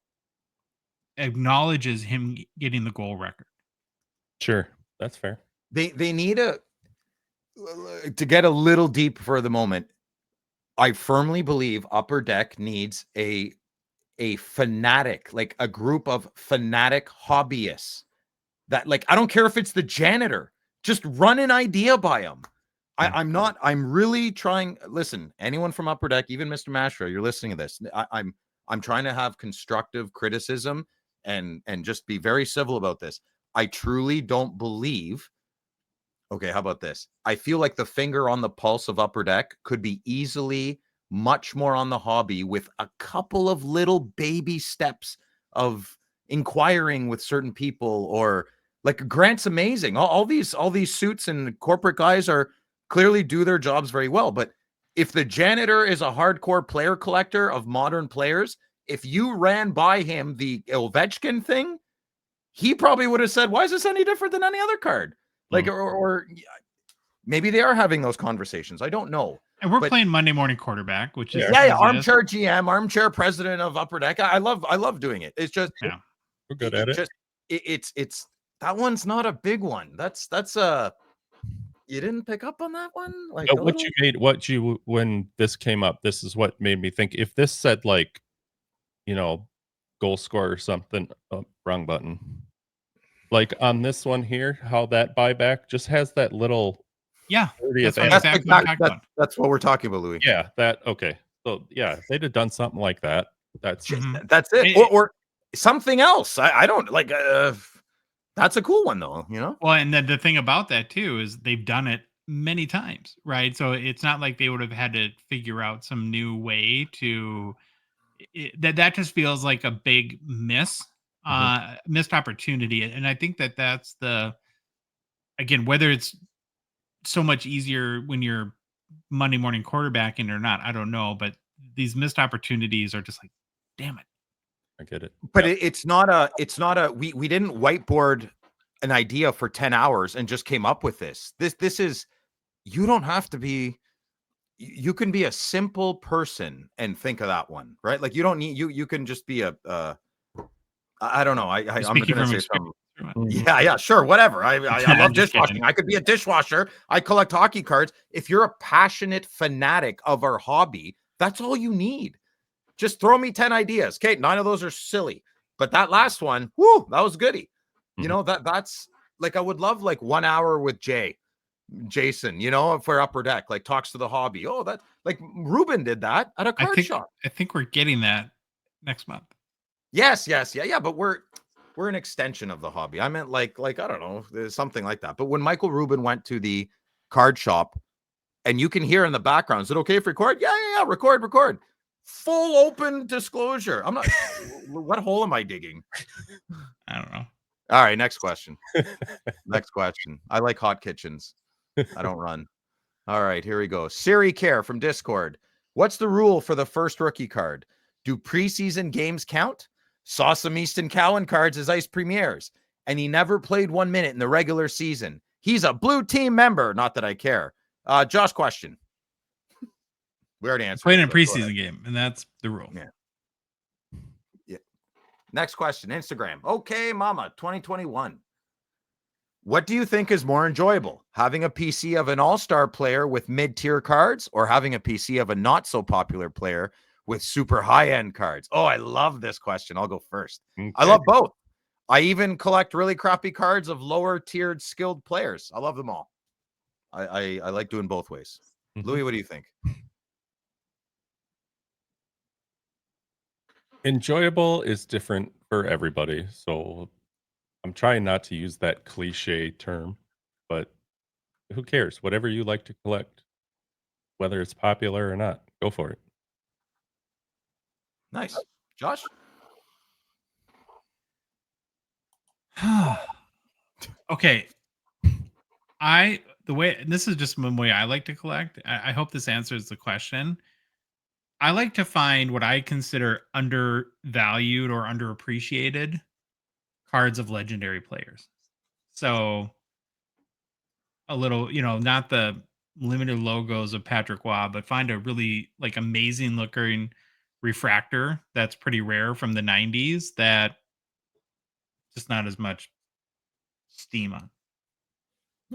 acknowledges him getting the goal record. Sure, that's fair. They need to get a little deep for the moment. I firmly believe Upper Deck needs a fanatic, like a group of fanatic hobbyists that, like, I don't care if it's the janitor, just run an idea by him. I'm really trying. Listen, anyone from Upper Deck, even Mr. Mastro, you're listening to this. I'm trying to have constructive criticism and just be very civil about this. I truly don't believe. Okay, how about this? I feel like the finger on the pulse of Upper Deck could be easily much more on the hobby with a couple of little baby steps of inquiring with certain people, or like Grant's amazing. All these suits and corporate guys are clearly do their jobs very well. But if the janitor is a hardcore player collector of modern players, if you ran by him the Ovechkin thing, he probably would have said, why is this any different than any other card? Like, or maybe they are having those conversations. I don't know. And we're playing Monday Morning Quarterback, which is armchair GM, armchair president of Upper Deck. I love doing it. It's just we're good at it. It's that one's not a big one. That's you didn't pick up on that one. Like when this came up, this is what made me think. If this said like, goal scorer or something, wrong button. Like on this one here, how that buyback just has that little that's what we're talking about, Louis. Yeah, okay. So yeah, they'd have done something like that. That's it. Or something else. I don't like that's a cool one though, Well, and the thing about that too is they've done it many times, right? So it's not like they would have had to figure out some new way to that just feels like a big miss missed opportunity. And I think that's again, whether it's so much easier when you're Monday morning quarterbacking or not, I don't know. But these missed opportunities are just like, damn it. I get it. But it's not a we didn't whiteboard an idea for 10 hours and just came up with this. This is, you don't have to be, you can be a simple person and think of that one, right? Like you don't need, you can just be a I don't know. I'm going to say something. Yeah, sure, whatever. I love dishwashing. I could be a dishwasher. I collect hockey cards. If you're a passionate fanatic of our hobby, that's all you need. Just throw me 10 ideas. Okay, 9 of those are silly, but that last one, whoo, that was goody. You know, that's like, I would love like 1 hour with Jason, you know, for Upper Deck, like talks to the hobby. Oh, that, like Ruben did that at a card shop. I think we're getting that next month. Yes, yeah. But we're an extension of the hobby. I meant like I don't know, something like that. But when Michael Rubin went to the card shop, and you can hear in the background, is it okay if record? Yeah, record. Full open disclosure. I'm not. What hole am I digging? I don't know. All right, next question. I like hot kitchens. I don't run. All right, here we go. Siri Care from Discord. What's the rule for the first rookie card? Do preseason games count? Saw some Easton Cowan cards as ice premieres, and he never played 1 minute in the regular season. He's a blue team member. Not that I care. Josh, question. We already answered. Played in a preseason game, and that's the rule. Yeah. Next question. Instagram. Okay, Mama, 2021. What do you think is more enjoyable? Having a PC of an all-star player with mid-tier cards, or having a PC of a not-so-popular player with super high-end cards? Oh, I love this question. I'll go first. Okay. I love both. I even collect really crappy cards of lower-tiered skilled players. I love them all. I like doing both ways. Louis, what do you think? Enjoyable is different for everybody. So I'm trying not to use that cliche term, but who cares? Whatever you like to collect, whether it's popular or not, go for it. Nice. Josh? Okay. This is just one way I like to collect. I hope this answers the question. I like to find what I consider undervalued or underappreciated cards of legendary players. So a little, not the limited logos of Patrick Waugh, but find a really like amazing looking refractor that's pretty rare from the 90s that just not as much steam on.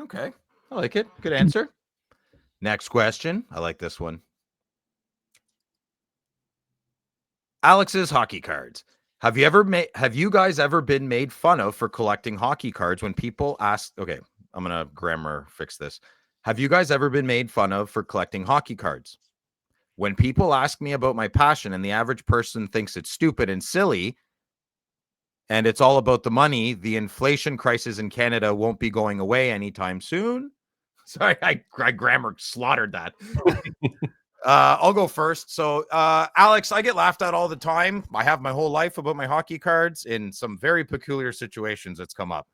Okay. I like it. Good answer. Next question. I like this one. Alex's hockey cards. Have you guys ever been made fun of for collecting hockey cards when people ask? Okay, I'm gonna grammar fix this. Have you guys ever been made fun of for collecting hockey cards? When people ask me about my passion and the average person thinks it's stupid and silly, and it's all about the money, the inflation crisis in Canada won't be going away anytime soon. Sorry, I grammar slaughtered that. I'll go first. So, Alex, I get laughed at all the time. I have my whole life about my hockey cards in some very peculiar situations that's come up.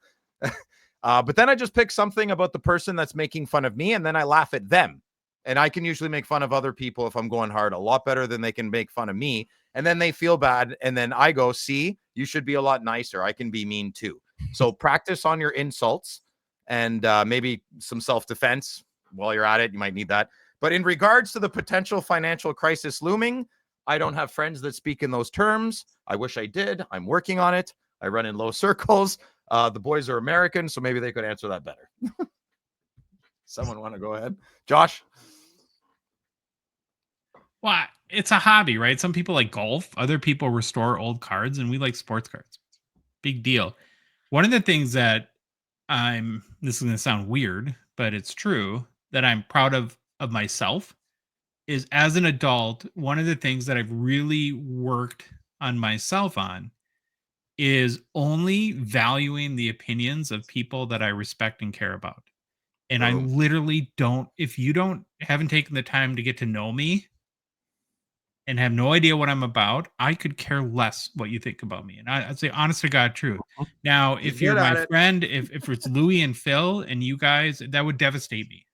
But then I just pick something about the person that's making fun of me, and then I laugh at them. And I can usually make fun of other people if I'm going hard a lot better than they can make fun of me. And then they feel bad. And then I go, see, you should be a lot nicer. I can be mean too. So practice on your insults and maybe some self-defense while you're at it. You might need that. But in regards to the potential financial crisis looming, I don't have friends that speak in those terms. I wish I did. I'm working on it. I run in low circles. The boys are American, so maybe they could answer that better. Someone want to go ahead? Josh? Well, it's a hobby, right? Some people like golf. Other people restore old cards, and we like sports cards. Big deal. One of the things that this is going to sound weird, but it's true, that I'm proud of myself is as an adult, one of the things that I've really worked on myself on is only valuing the opinions of people that I respect and care about. And I literally don't, if you haven't taken the time to get to know me and have no idea what I'm about, I could care less what you think about me. And I'd say honest to God truth. Now, He's if you're good at my it. friend, if it's Louie and Phil and you guys, that would devastate me.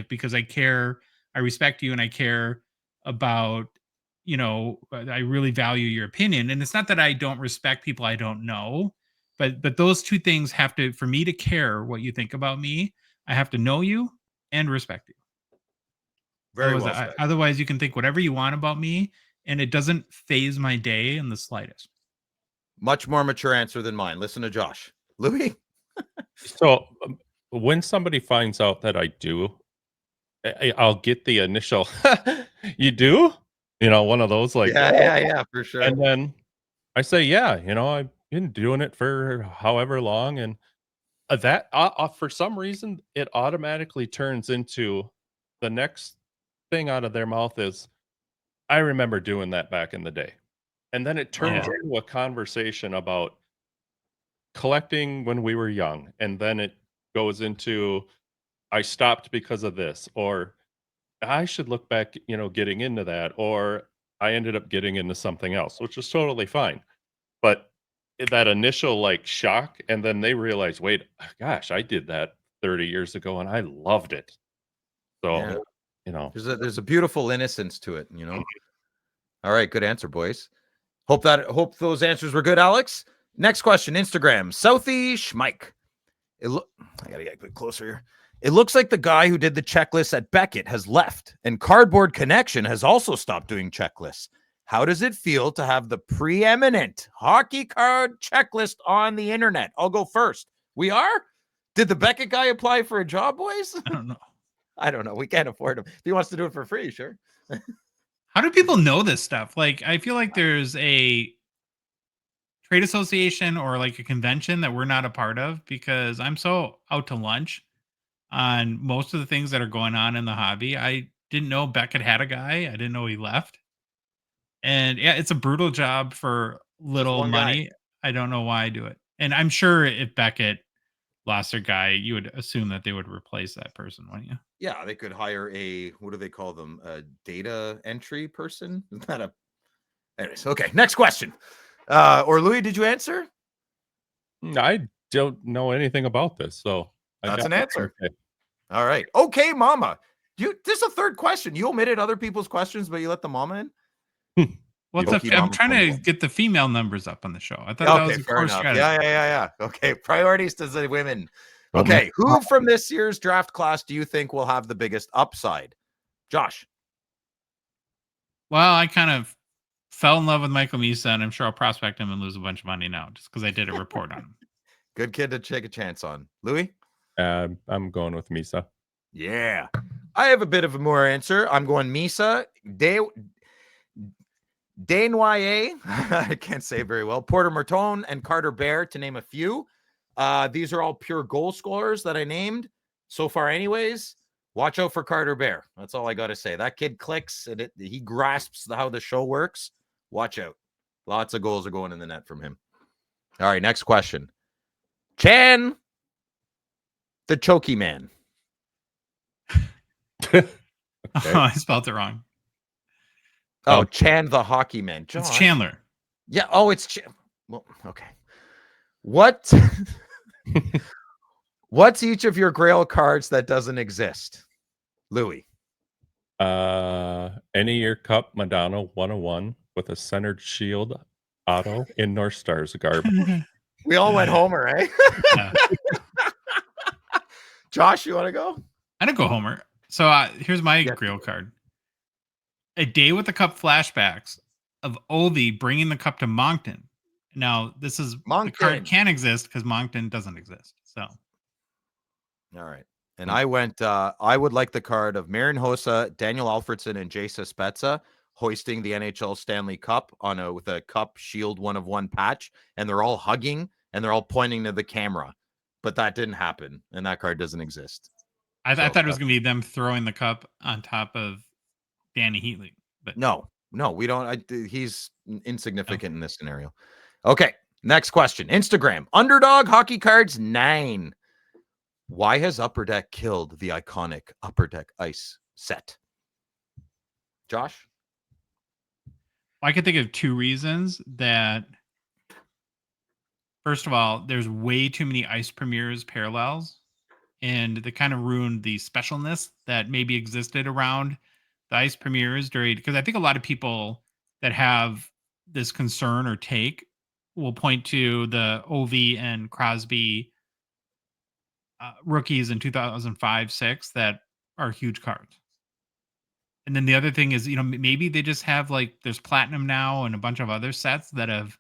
Because I care, I respect you and I care about, I really value your opinion. And it's not that I don't respect people I don't know, but those two things have to, for me to care what you think about me, I have to know you and respect you. Very well said. Otherwise, you can think whatever you want about me, and it doesn't phase my day in the slightest. Much more mature answer than mine. Listen to Josh. Louis? So when somebody finds out that I do, I'll get the initial, you do? One of those like, Yeah, for sure. and then I say, yeah, I've been doing it for however long. And that for some reason, it automatically turns into the next thing out of their mouth is, I remember doing that back in the day. And then it turns into a conversation about collecting when we were young. And then it goes into, I stopped because of this, or I should look back, getting into that, or I ended up getting into something else, which is totally fine. But that initial like shock, and then they realize, wait, gosh, I did that 30 years ago and I loved it. So, there's a beautiful innocence to it, All right, good answer, boys. Hope those answers were good, Alex. Next question, Instagram, Southie Schmike. I gotta get a bit closer here. It looks like the guy who did the checklist at Beckett has left, and Cardboard Connection has also stopped doing checklists. How does it feel to have the preeminent hockey card checklist on the internet? I'll go first. We are? Did the Beckett guy apply for a job, boys? I don't know. I don't know. We can't afford him. If he wants to do it for free, sure. How do people know this stuff? Like, I feel like there's a trade association or like a convention that we're not a part of, because I'm so out to lunch on most of the things that are going on in the hobby. I didn't know Beckett had a guy. I didn't know he left. And yeah, it's a brutal job for little money. I don't know why I do it. And I'm sure if Beckett lost their guy, you would assume that they would replace that person, wouldn't you? Yeah, they could hire what do they call them? A data entry person? Is that a... Anyways, okay, next question. Or Louis, did you answer? I don't know anything about this, so that's an answer. Okay. All right. Okay, Mama. This is a third question. You omitted other people's questions, but you let the mama in? Well, I'm trying to get the female numbers up on the show. I thought that was a core strategy. Yeah. Okay, priorities to the women. Okay, who from this year's draft class do you think will have the biggest upside? Josh? Well, I kind of fell in love with Michael Misa, and I'm sure I'll prospect him and lose a bunch of money now just because I did a report on him. Good kid to take a chance on. Louis? I'm going with Misa. Yeah. I have a bit of a more answer. I'm going Misa. Danoye, I can't say it very well. Porter Martone and Carter Bear, to name a few. These are all pure goal scorers that I named so far anyways. Watch out for Carter Bear. That's all I got to say. That kid clicks and he grasps how the show works. Watch out. Lots of goals are going in the net from him. All right, next question. Chan, the Chokey Man. Okay. Oh, I spelled it wrong. Oh, Chan, the Hockey Man. Josh. It's Chandler. Yeah. Oh, it's well, okay. What's each of your Grail cards that doesn't exist? Louis. Any Year Cup Madonna 101 with a centered shield auto in North Stars garb. We all went Homer, eh? Yeah. Josh, you want to go? I don't go Homer. So here's my Grail card. A Day with the Cup flashbacks of Ovi bringing the cup to Moncton. Now, this is the card can exist because Moncton doesn't exist. So, all right. And I went, I would like the card of Marian Hossa, Daniel Alfredson, and Jasa Spezza hoisting the NHL Stanley Cup with a cup shield 1-of-1 patch, and they're all hugging and they're all pointing to the camera. But that didn't happen, and that card doesn't exist. I thought it was going to be them throwing the cup on top of Danny Heatley. But no, we don't. He's insignificant in this scenario. Okay, next question. Instagram, Underdog Hockey Cards 9. Why has Upper Deck killed the iconic Upper Deck Ice set? Josh? I can think of two reasons that. First of all, there's way too many ice premieres parallels, and they kind of ruined the specialness that maybe existed around the ice premieres during. Because I think a lot of people that have this concern or take will point to the OV and Crosby rookies in 2005-6 that are huge cards. And then the other thing is, maybe they just have like there's platinum now and a bunch of other sets that have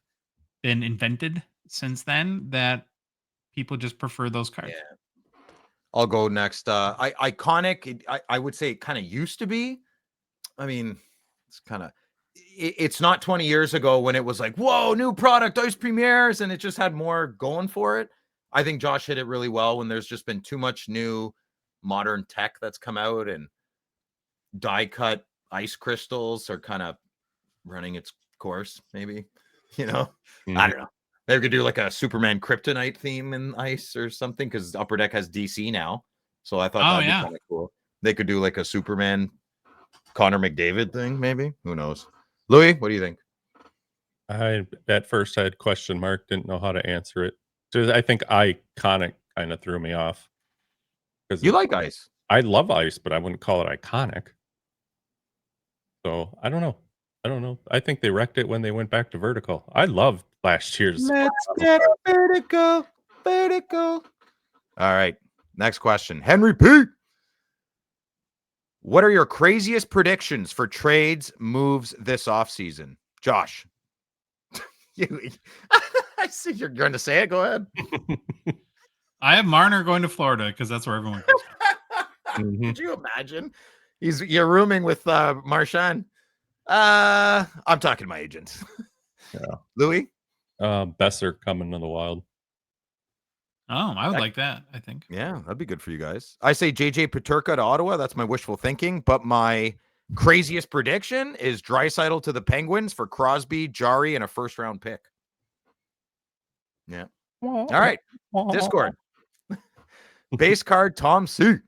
been invented since then that people just prefer those cards. Yeah. I'll go next. Iconic. I would say it kind of used to be. I mean, it's not 20 years ago when it was like, whoa, new product, ice premieres, and it just had more going for it. I think Josh hit it really well when there's just been too much new modern tech that's come out, and die cut ice crystals are kind of running its course, maybe. I don't know. They could do like a Superman kryptonite theme in ice or something, because Upper Deck has DC now. So I thought that'd be kind of cool. They could do like a Superman Connor McDavid thing, maybe. Who knows? Louis, what do you think? I at first I had question mark, didn't know how to answer it. So I think iconic kind of threw me off. You like ice? I love ice, but I wouldn't call it iconic. So I don't know. I think they wrecked it when they went back to vertical. I loved last year's. Let's get vertical. All right. Next question. Henry P. What are your craziest predictions for trades, moves this offseason? Josh. I see you're going to say it. Go ahead. I have Marner going to Florida because that's where everyone goes. Could you imagine? You're rooming with Marchand. I'm talking to my agent. Yeah. Louis? Besser coming to the Wild. Oh, I would like that, I think. Yeah, that'd be good for you guys. I say JJ Peterka to Ottawa. That's my wishful thinking. But my craziest prediction is Draisaitl to the Penguins for Crosby, Jari, and a first-round pick. Yeah. All right. Discord. Base card Tom C.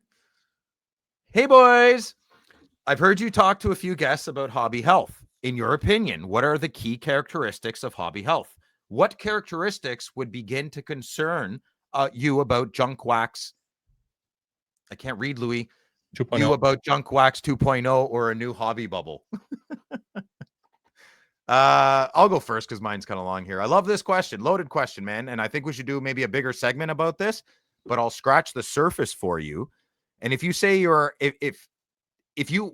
Hey, boys. I've heard you talk to a few guests about hobby health. In your opinion, what are the key characteristics of hobby health? What characteristics would begin to concern you about junk wax? I can't read, Louis. 2.0. You about junk wax 2.0 or a new hobby bubble? I'll go first because mine's kind of long here. I love this question. Loaded question, man. And I think we should do maybe a bigger segment about this, but I'll scratch the surface for you. And if you say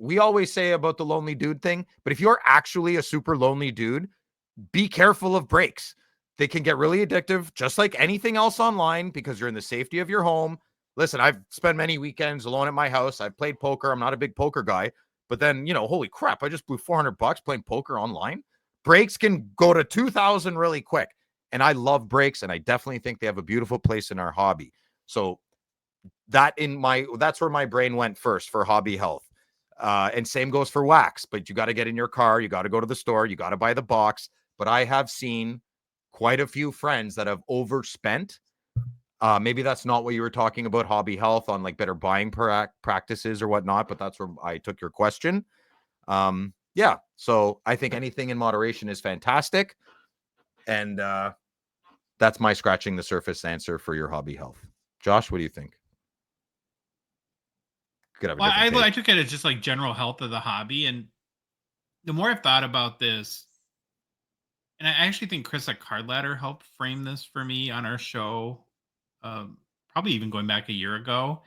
we always say about the lonely dude thing, but if you're actually a super lonely dude, be careful of breaks. They can get really addictive, just like anything else online, because you're in the safety of your home. Listen, I've spent many weekends alone at my house. I've played poker. I'm not a big poker guy, but then, holy crap, I just blew $400 playing poker online. Breaks can go to 2,000 really quick. And I love breaks, and I definitely think they have a beautiful place in our hobby. So that's where my brain went first for hobby health. And same goes for wax, but you got to get in your car. You got to go to the store. You got to buy the box. But I have seen quite a few friends that have overspent. Maybe that's not what you were talking about, hobby health, on like better buying practices or whatnot, but that's where I took your question. Yeah. So I think anything in moderation is fantastic. And that's my scratching the surface answer for your hobby health. Josh, what do you think? I took it as just like general health of the hobby. And the more I've thought about this, and I actually think Chris at Card Ladder helped frame this for me on our show, probably even going back a year ago.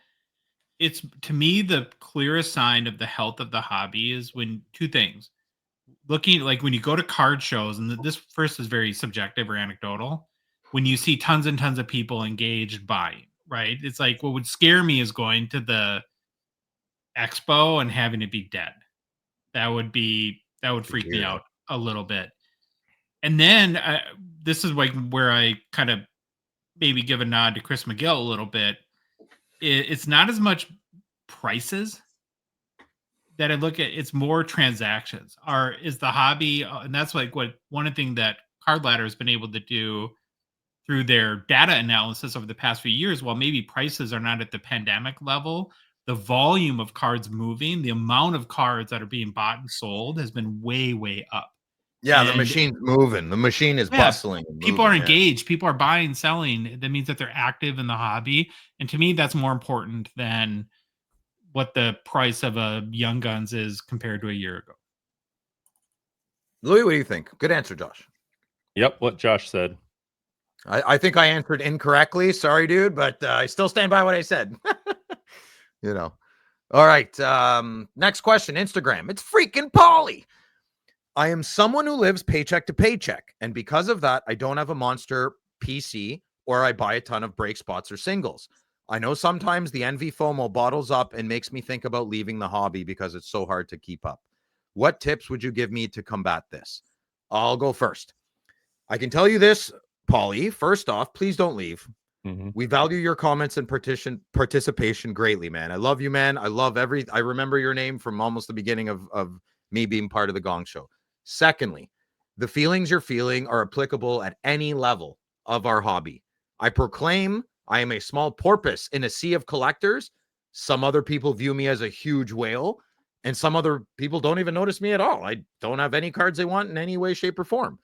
It's, to me, the clearest sign of the health of the hobby is when two things. Looking, like when you go to card shows, and this first is very subjective or anecdotal, when you see tons and tons of people engaged buying, right? It's like what would scare me is going to the expo and having it be dead. That would freak me out a little bit. And then this is like where I kind of maybe give a nod to Chris McGill a little bit. It's not as much prices that I look at. It's more transactions. Is the hobby, and that's like one of the things that Card Ladder has been able to do through their data analysis over the past few years. While maybe prices are not at the pandemic level, the volume of cards moving, the amount of cards that are being bought and sold has been way, way up. Yeah, the And machine's moving. The machine is bustling. and people are moving, yeah. engaged. People are buying, selling. That means that they're active in the hobby. And to me, that's more important than what the price of a Young Guns is compared to a year ago. Louis, what do you think? Good answer, Josh. Yep, what Josh said. I think I answered incorrectly. Sorry, dude, but I still stand by what I said. You know. All right. Next question. Instagram. It's freaking Polly. I am someone who lives paycheck to paycheck, and because of that, I don't have a monster PC or I buy a ton of break spots or singles. I know sometimes the envy FOMO bottles up and makes me think about leaving the hobby because it's so hard to keep up. What tips would you give me to combat this? I'll go first. I can tell you this, Polly. First off, please don't leave. We value your comments and participation greatly, man. I love you, man. I remember your name from almost the beginning of me being part of the Gong Show. Secondly, the feelings you're feeling are applicable at any level of our hobby. I proclaim I am a small porpoise in a sea of collectors. Some other people view me as a huge whale, and some other people don't even notice me at all. I don't have any cards they want in any way, shape, or form.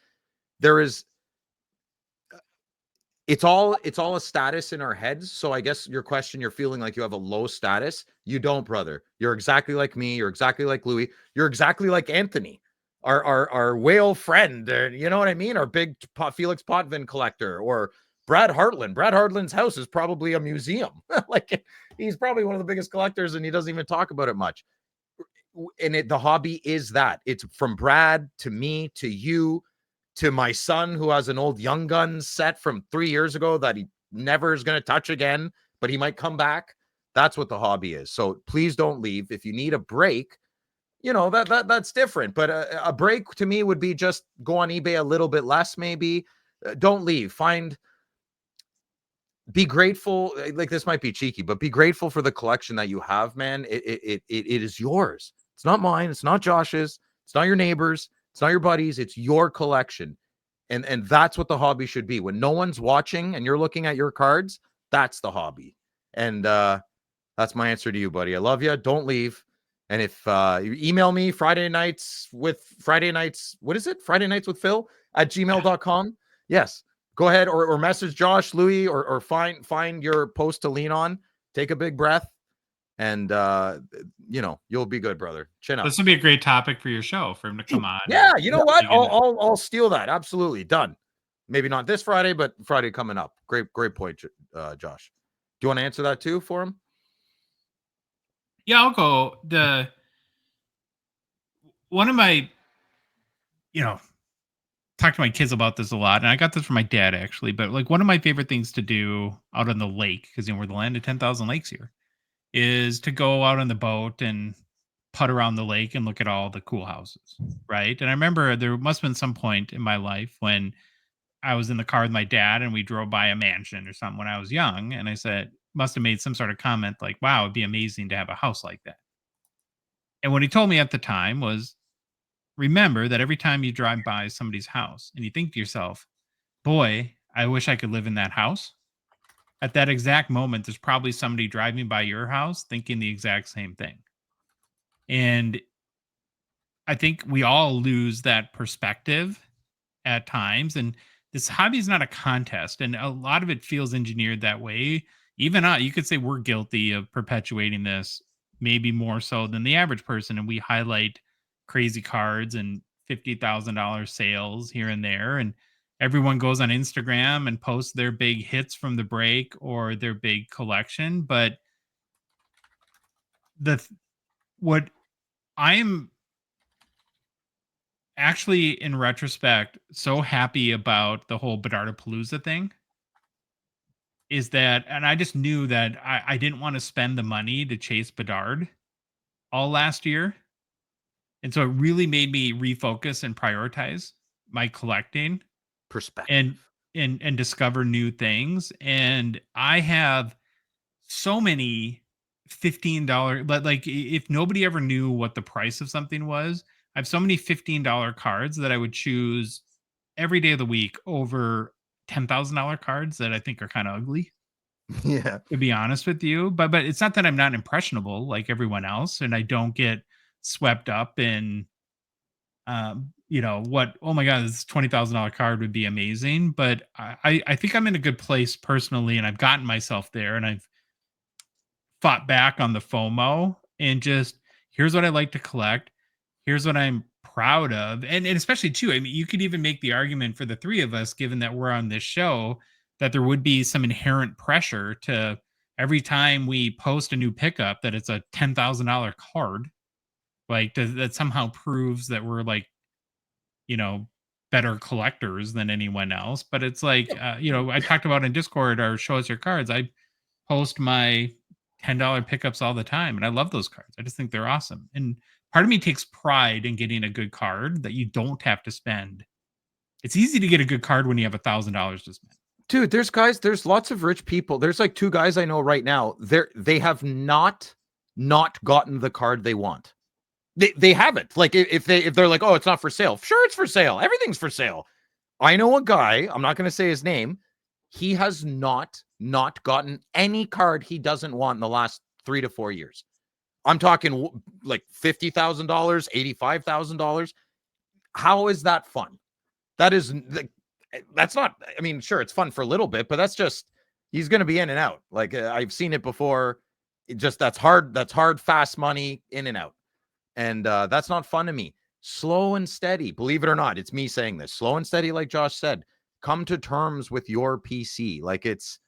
It's all a status in our heads. So I guess your question, you're feeling like you have a low status. You don't, brother. You're exactly like me. You're exactly like Louis. You're exactly like Anthony, our whale friend. You know what I mean? Our big Felix Potvin collector, or Brad Hartland. Brad Hartland's house is probably a museum. Like, he's probably one of the biggest collectors, and he doesn't even talk about it much. And the hobby is that. It's from Brad to me to you, to my son, who has an old Young Guns set from 3 years ago that he never is going to touch again, but he might come back. That's what the hobby is. So please don't leave. If you need a break, you know, that's different. But a break to me would be just go on eBay a little bit less, maybe. Don't leave. Be grateful. Like, this might be cheeky, but be grateful for the collection that you have, man. It is yours. It's not mine. It's not Josh's. It's not your neighbor's. It's not your buddies. It's your collection. And that's what the hobby should be. When no one's watching and you're looking at your cards, that's the hobby. And that's my answer to you, buddy. I love you. Don't leave. And if you email me Friday nights with Phil at gmail.com. Yes, go ahead, or message Josh, Louis, or find your post to lean on. Take a big breath. And you'll be good, brother. Chin up. This would be a great topic for your show, for him to come on. Yeah, you know what? I'll steal that. Absolutely. Done. Maybe not this Friday, but Friday coming up. Great point, Josh. Do you want to answer that too for him? Yeah, I'll go. One of my, talk to my kids about this a lot, and I got this from my dad actually, but like one of my favorite things to do out on the lake, because we're the land of 10,000 lakes here, is to go out on the boat and putt around the lake and look at all the cool houses, right? And I remember there must have been some point in my life when I was in the car with my dad and we drove by a mansion or something when I was young, and I said, must have made some sort of comment like, wow, it'd be amazing to have a house like that. And what he told me at the time was, remember that every time you drive by somebody's house and you think to yourself, boy, I wish I could live in that house. At that exact moment, there's probably somebody driving by your house thinking the exact same thing. And I think we all lose that perspective at times. And this hobby is not a contest. And a lot of it feels engineered that way. Even you could say we're guilty of perpetuating this, maybe more so than the average person. And we highlight crazy cards and $50,000 sales here and there. And everyone goes on Instagram and posts their big hits from the break or their big collection. But what I'm actually, in retrospect, so happy about the whole Bedardapalooza thing is that, and I just knew that I didn't want to spend the money to chase Bedard all last year. And so it really made me refocus and prioritize my collecting Perspective and discover new things. And I have so many $15, like if nobody ever knew what the price of something was, I have so many $15 cards that I would choose every day of the week over $10,000 cards that I think are kind of ugly. Yeah. To be honest with you, but it's not that I'm not impressionable like everyone else, and I don't get swept up in oh my God, this $20,000 card would be amazing. But I think I'm in a good place personally, and I've gotten myself there, and I've fought back on the FOMO and just here's what I like to collect. Here's what I'm proud of. And especially too, I mean, you could even make the argument for the three of us, given that we're on this show, that there would be some inherent pressure to every time we post a new pickup that it's a $10,000 card. Like that somehow proves that we're like, better collectors than anyone else. But it's like, I talked about in Discord or Show Us Your Cards. I post my $10 pickups all the time, and I love those cards. I just think they're awesome. And part of me takes pride in getting a good card that you don't have to spend. It's easy to get a good card when you have $1,000 to spend. Dude, there's lots of rich people. There's like two guys I know right now. They have not gotten the card they want. They haven't. Like if they're like, oh, it's not for sale. Sure, it's for sale. Everything's for sale. I know a guy, I'm not going to say his name. He has not gotten any card he doesn't want in the last 3 to 4 years. I'm talking like $50,000, $85,000. How is that fun? That's not, I mean, sure, it's fun for a little bit, but that's just, he's going to be in and out. Like I've seen it before. That's hard, fast money in and out. And that's not fun to me. Slow and steady, believe it or not, it's me saying this. Slow and steady, like Josh said, come to terms with your PC. Like it's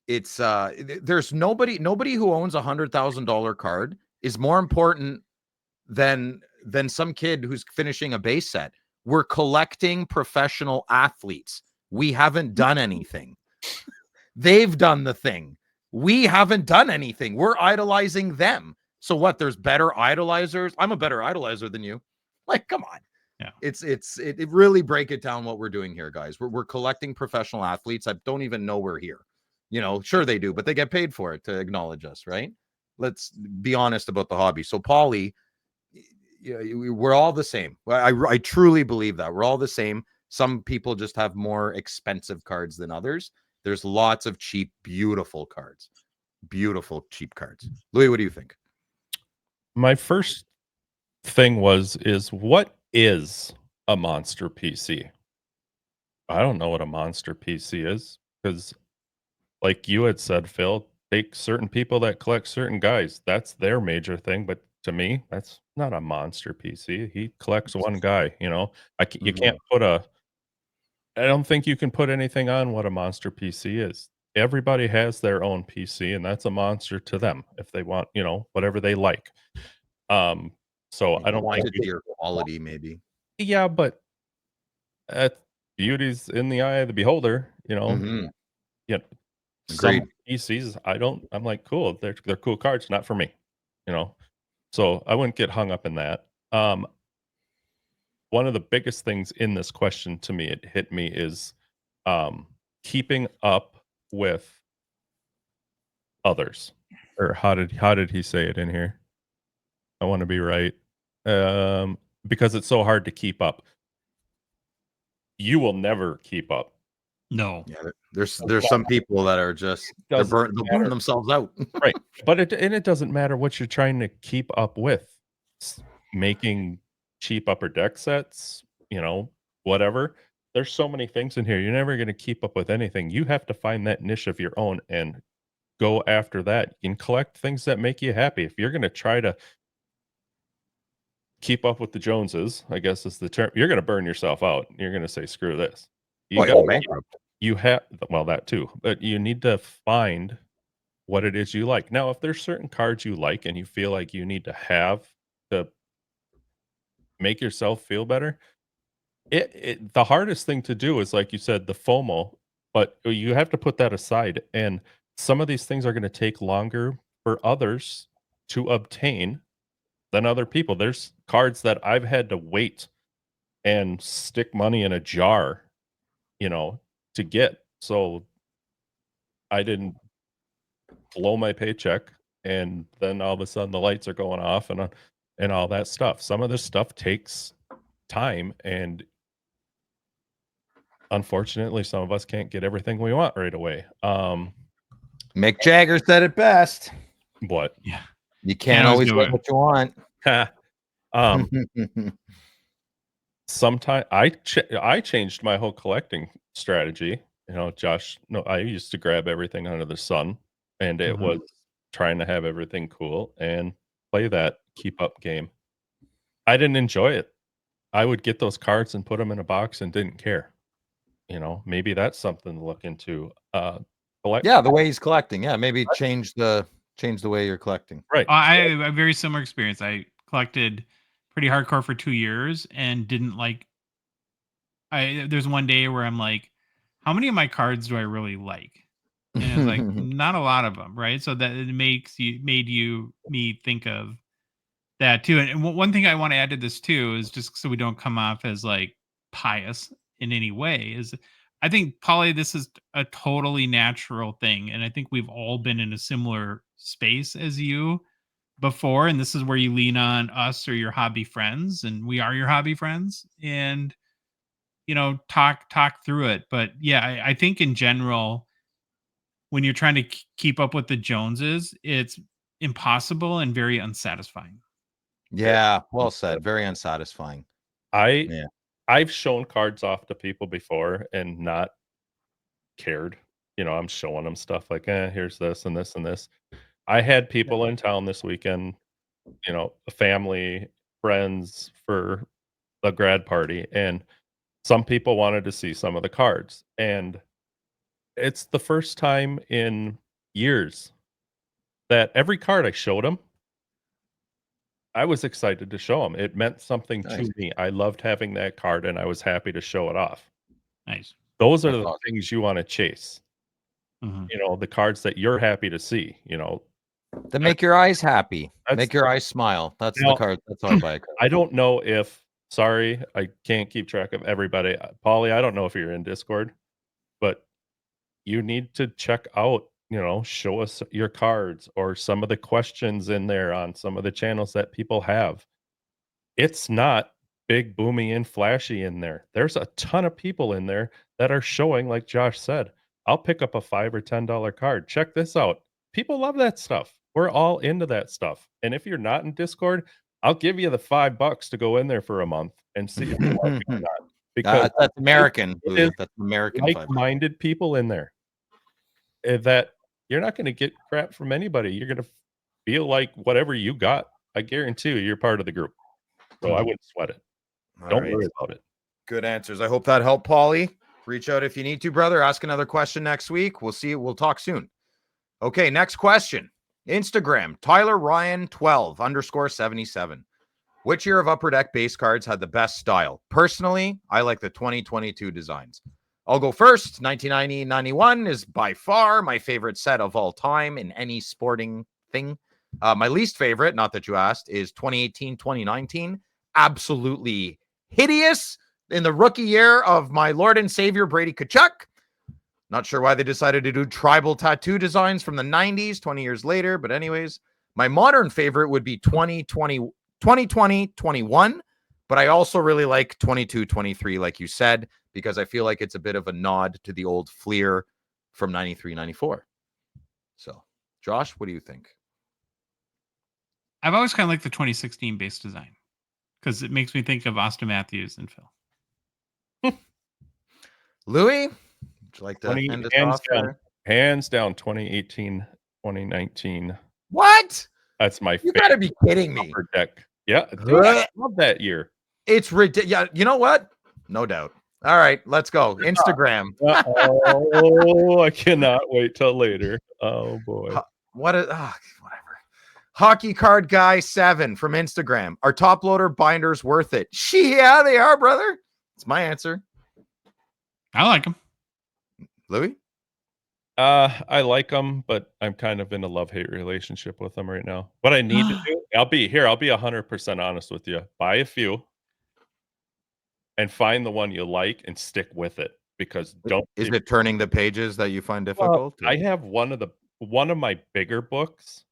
there's nobody who owns $100,000 card is more important than some kid who's finishing a base set. We're collecting professional athletes. We haven't done anything. They've done the thing. We haven't done anything. We're idolizing them. So what? There's better idolizers. I'm a better idolizer than you. Like, come on. Yeah. It really break it down what we're doing here, guys. We're collecting professional athletes. I don't even know we're here. Sure they do, but they get paid for it to acknowledge us, right? Let's be honest about the hobby. So, Paulie, we're all the same. I truly believe that we're all the same. Some people just have more expensive cards than others. There's lots of cheap, beautiful cards. Beautiful, cheap cards. Louis, what do you think? My first thing is what is a monster PC? I don't know what a monster PC is because, like you had said, Phil, take certain people that collect certain guys. That's their major thing. But to me, that's not a monster PC. He collects one guy. You can't put I don't think you can put anything on what a monster PC is. Everybody has their own PC, and that's a monster to them if they want, whatever they like. So I don't think your quality, maybe. Yeah, but beauty's in the eye of the beholder, Mm-hmm. Yeah. Agreed. Some PCs, I'm like, cool, they're cool cards, not for me, So I wouldn't get hung up in that. One of the biggest things in this question to me, it hit me, is keeping up with others. Or how did he say it in here? I want to be right. Because it's so hard to keep up. You will never keep up. No. Yeah, there's some people that are just they'll burn themselves out. Right. But it doesn't matter what you're trying to keep up with. Making cheap upper deck sets, whatever. There's so many things in here. You're never going to keep up with anything. You have to find that niche of your own and go after that. You can collect things that make you happy. If you're going to try to keep up with the Joneses, I guess is the term, you're going to burn yourself out. You're going to say, screw this. You have, well, that too, but you need to find what it is you like. Now, if there's certain cards you like and you feel like you need to have to make yourself feel better, the hardest thing to do is, like you said, the FOMO, but you have to put that aside. And some of these things are going to take longer for others to obtain than other people. There's cards that I've had to wait and stick money in a jar, to get. So I didn't blow my paycheck, and then all of a sudden the lights are going off and all that stuff. Some of this stuff takes time, and unfortunately some of us can't get everything we want right away. Mick Jagger said it best. What? Yeah. You can't always get what you want. Sometimes I changed my whole collecting strategy. Josh, no, I used to grab everything under the sun, and it was trying to have everything cool and play that keep up game. I didn't enjoy it. I would get those cards and put them in a box and didn't care. Maybe that's something to look into. Collect. Yeah, the way he's collecting. Yeah, maybe change the way you're collecting. Right. I have a very similar experience. I collected pretty hardcore for 2 years and didn't like. There's one day where I'm like, how many of my cards do I really like? And it's like not a lot of them, right? So that it made me think of that too. And one thing I want to add to this too is just so we don't come off as like pious in any way is I think Polly, this is a totally natural thing. And I think we've all been in a similar space as you before. And this is where you lean on us or your hobby friends, and we are your hobby friends, and talk through it. But yeah, I think in general, when you're trying to keep up with the Joneses, it's impossible and very unsatisfying. Yeah, well said. Very unsatisfying. I've shown cards off to people before and not cared. I'm showing them stuff like, here's this and this and this. I had people in town this weekend, a family, friends for the grad party, and some people wanted to see some of the cards. And it's the first time in years that every card I showed them, I was excited to show them. It meant something to me. I loved having that card, and I was happy to show it off. Nice. Those are the things you want to chase. Mhm. The cards that you're happy to see, That make your eyes happy. That's Make your eyes smile. That's Now- the card. That's all I buy a card. I don't know if, sorry, I can't keep track of everybody. Paulie, I don't know if you're in Discord, but you need to check out, show us your cards or some of the questions in there on some of the channels that people have. It's not big, boomy, and flashy in there. There's a ton of people in there that are showing, like Josh said, I'll pick up a $5 or $10 card. Check this out. People love that stuff. We're all into that stuff. And if you're not in Discord, I'll give you the $5 to go in there for a month and see if you like it or not. Because That's American. it is That's American. $5. like-minded people in there that you're not going to get crap from anybody. You're going to feel like whatever you got, I guarantee you, you're part of the group. So I wouldn't sweat it. Don't worry about it. Good answers. I hope that helped, Paulie. Reach out if you need to, brother. Ask another question next week. We'll see. We'll talk soon. Okay, next question. Instagram, Tyler Ryan 12_77. Which year of Upper Deck base cards had the best style? Personally, I like the 2022 designs. I'll go first. 1990-91 is by far my favorite set of all time in any sporting thing. My least favorite, not that you asked, is 2018-2019. Absolutely hideous in the rookie year of my Lord and Savior Brady Tkachuk. Not sure why they decided to do tribal tattoo designs from the 90s, 20 years later. But anyways, my modern favorite would be 2020-21. But I also really like 22-23, like you said, because I feel like it's a bit of a nod to the old Fleer from 93-94. So, Josh, what do you think? I've always kind of liked the 2016 base design because it makes me think of Austin Matthews and Phil. Louis, would you like to end us off there? Hands down, 2018, 2019. What? That's my You favorite. got to be kidding me. Upper Deck. Yeah, dude, I love that year. It's ridiculous. Yeah, you know what? No doubt. All right, let's go. Instagram. Oh, I cannot wait till later. Oh boy. Whatever. Hockey Card Guy 7 from Instagram. Are top loader binders worth it? Yeah, they are, brother. It's my answer. I like them. Louis? I like them, but I'm kind of in a love-hate relationship with them right now. What I need to do, I'll be 100% honest with you. Buy a few and find the one you like and stick with it, because Is it turning the pages that you find difficult? I have one of my bigger books.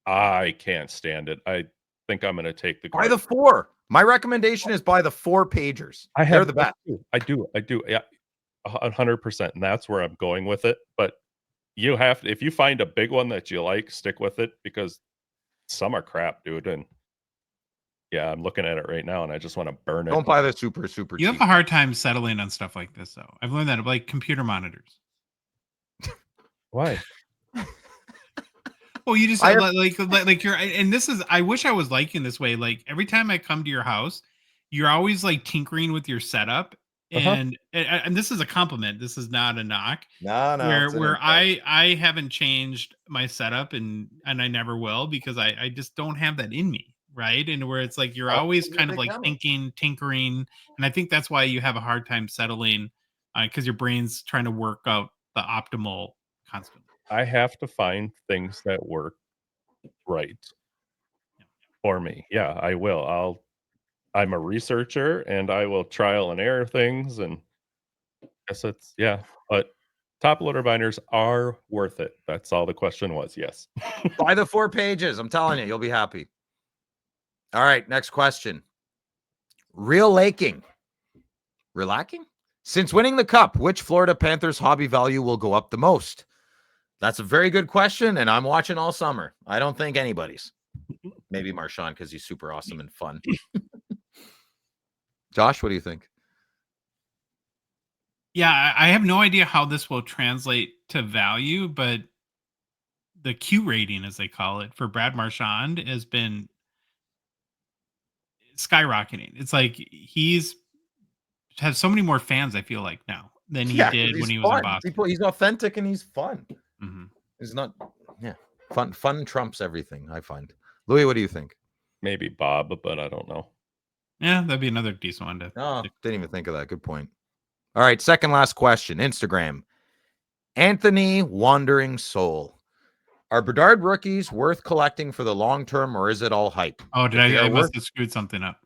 I can't stand it. I think I'm going to take the buy the 4. My recommendation is buy the 4 pagers. They're the best. I do. Yeah, 100%, and that's where I'm going with it. But you have to, if you find a big one that you like, stick with it, because some are crap, dude. And Yeah, I'm looking at it right now, and I just want to burn it. Don't buy the super You cheap. have a hard time settling on stuff like this, though. I've learned that, like computer monitors. Why? Well, you just I have- like you're, and this is. I wish I was like in this way. Like every time I come to your house, you're always like tinkering with your setup, and this is a compliment. This is not a knock. No, it's an Where insult. I haven't changed my setup, and I never will, because I just don't have that in me, right? And where it's like you're Oh, always you're kind of big like dummy. thinking, tinkering, and I think that's why you have a hard time settling, because your brain's trying to work out the optimal constantly. I have to find things that work right for me. Yeah, I will. I'm a researcher, and I will trial and error things, and guess it's but top loader binders are worth it. That's all the question was. Yes. Buy the 4 pages. I'm telling you, you'll be happy. All right, next question. Relaxing. Since winning the cup, which Florida Panthers hobby value will go up the most? That's a very good question, and I'm watching all summer. I don't think anybody's. Maybe Marchand, because he's super awesome and fun. Josh, what do you think? Yeah, I have no idea how this will translate to value, but the Q rating, as they call it, for Brad Marchand has been skyrocketing. It's like he's has so many more fans, I feel like, now than he 'cause did he's when he was in fun. Boston. He's authentic and he's fun. hmm He's not, fun trumps everything, I find. Louis, what do you think? Maybe Bob, but I don't know. Yeah, that'd be another decent one to. Oh, didn't even think of that. Good point. All right, second last question. Instagram. Anthony Wandering Soul. Are Bedard rookies worth collecting for the long term, or is it all hype? Oh, If they I are must worth- have screwed something up.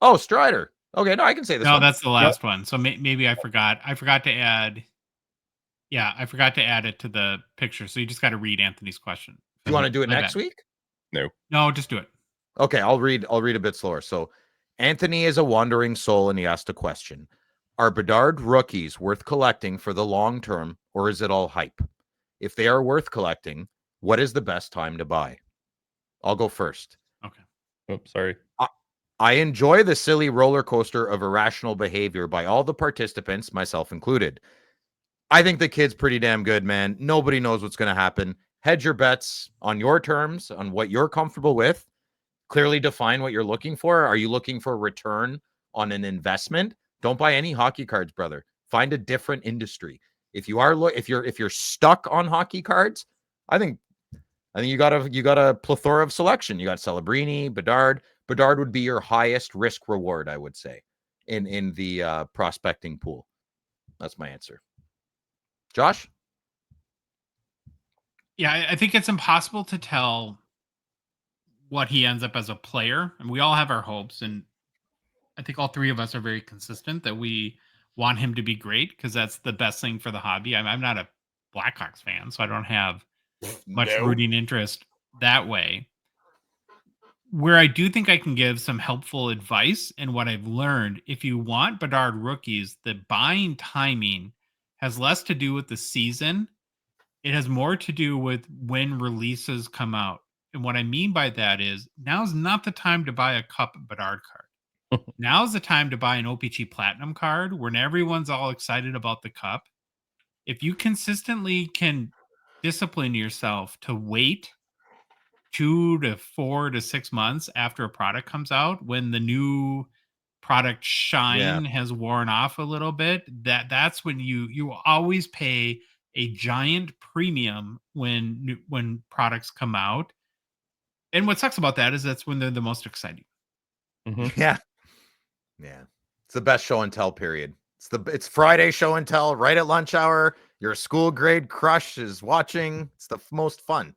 Oh, Strider. Okay, no, I can say this No, one. that's the last one. So maybe I forgot. I forgot to add. Yeah, I forgot to add it to the picture. So you just got to read Anthony's question. Do you want to do it My next bad. week? No, just do it. Okay, I'll read a bit slower. So Anthony is a wandering soul, and he asked a question. Are Bedard rookies worth collecting for the long term, or is it all hype? If they are worth collecting, what is the best time to buy? I'll go first. Okay. Oops, sorry. I enjoy the silly roller coaster of irrational behavior by all the participants, myself included. I think the kid's pretty damn good, man. Nobody knows what's going to happen. Hedge your bets on your terms, on what you're comfortable with. Clearly define what you're looking for. Are you looking for a return on an investment? Don't buy any hockey cards, brother. Find a different industry. If you are if you're stuck on hockey cards, I think you got a plethora of selection. You got Celebrini, Bedard. Bedard would be your highest risk reward, I would say, in the prospecting pool. That's my answer. Josh? Yeah, I think it's impossible to tell what he ends up as a player, and we all have our hopes, and I think all three of us are very consistent that we want him to be great, because that's the best thing for the hobby. I'm not a Blackhawks fan, so I don't have much rooting interest that way. Where I do think I can give some helpful advice and what I've learned, if you want Bedard rookies, the buying timing has less to do with the season. It has more to do with when releases come out. And what I mean by that is now's not the time to buy a Cup Bedard card. Now's the time to buy an O-Pee-Chee Platinum card when everyone's all excited about the Cup. If you consistently can discipline yourself to wait 2 to 4 to 6 months after a product comes out, when the new product shine has worn off a little bit, that's when you always pay a giant premium when products come out. And what sucks about that is that's when they're the most exciting. Mhm. Yeah. It's the best show and tell period. It's Friday show and tell right at lunch hour. Your school grade crush is watching. It's the most fun.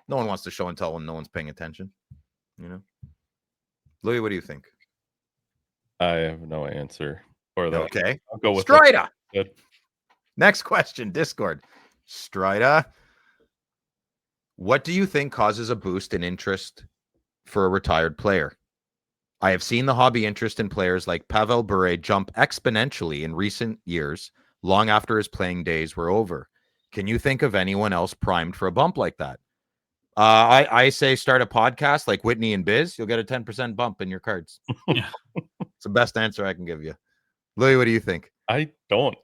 No one wants to show and tell when no one's paying attention. Louis, what do you think? I have no answer for that. Okay. I'll go with Strida. Good. Next question, Discord. Strida. What do you think causes a boost in interest for a retired player? I have seen the hobby interest in players like Pavel Bure jump exponentially in recent years, long after his playing days were over. Can you think of anyone else primed for a bump like that? I say start a podcast like Whitney and Biz. You'll get a 10% bump in your cards. Yeah. It's the best answer I can give you. Louis, what do you think? I don't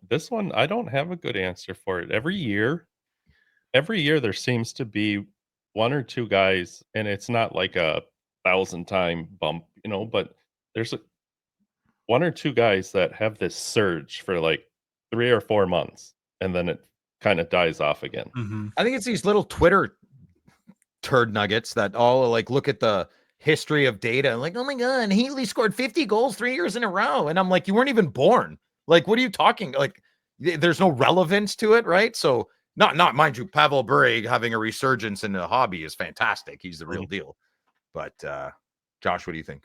have a good answer for it. Every year there seems to be one or two guys, and it's not like a 1,000-time bump, but there's one or two guys that have this surge for like 3 or 4 months, and then it kind of dies off again. Mm-hmm. I think it's these little Twitter turd nuggets that all like look at the history of data and like, oh my God, Heatley scored 50 goals 3 years in a row. And I'm like, you weren't even born. Like, what are you talking? Like, there's no relevance to it, right? So not mind you, Pavel Bure having a resurgence in the hobby is fantastic. He's the real deal. But Josh, what do you think?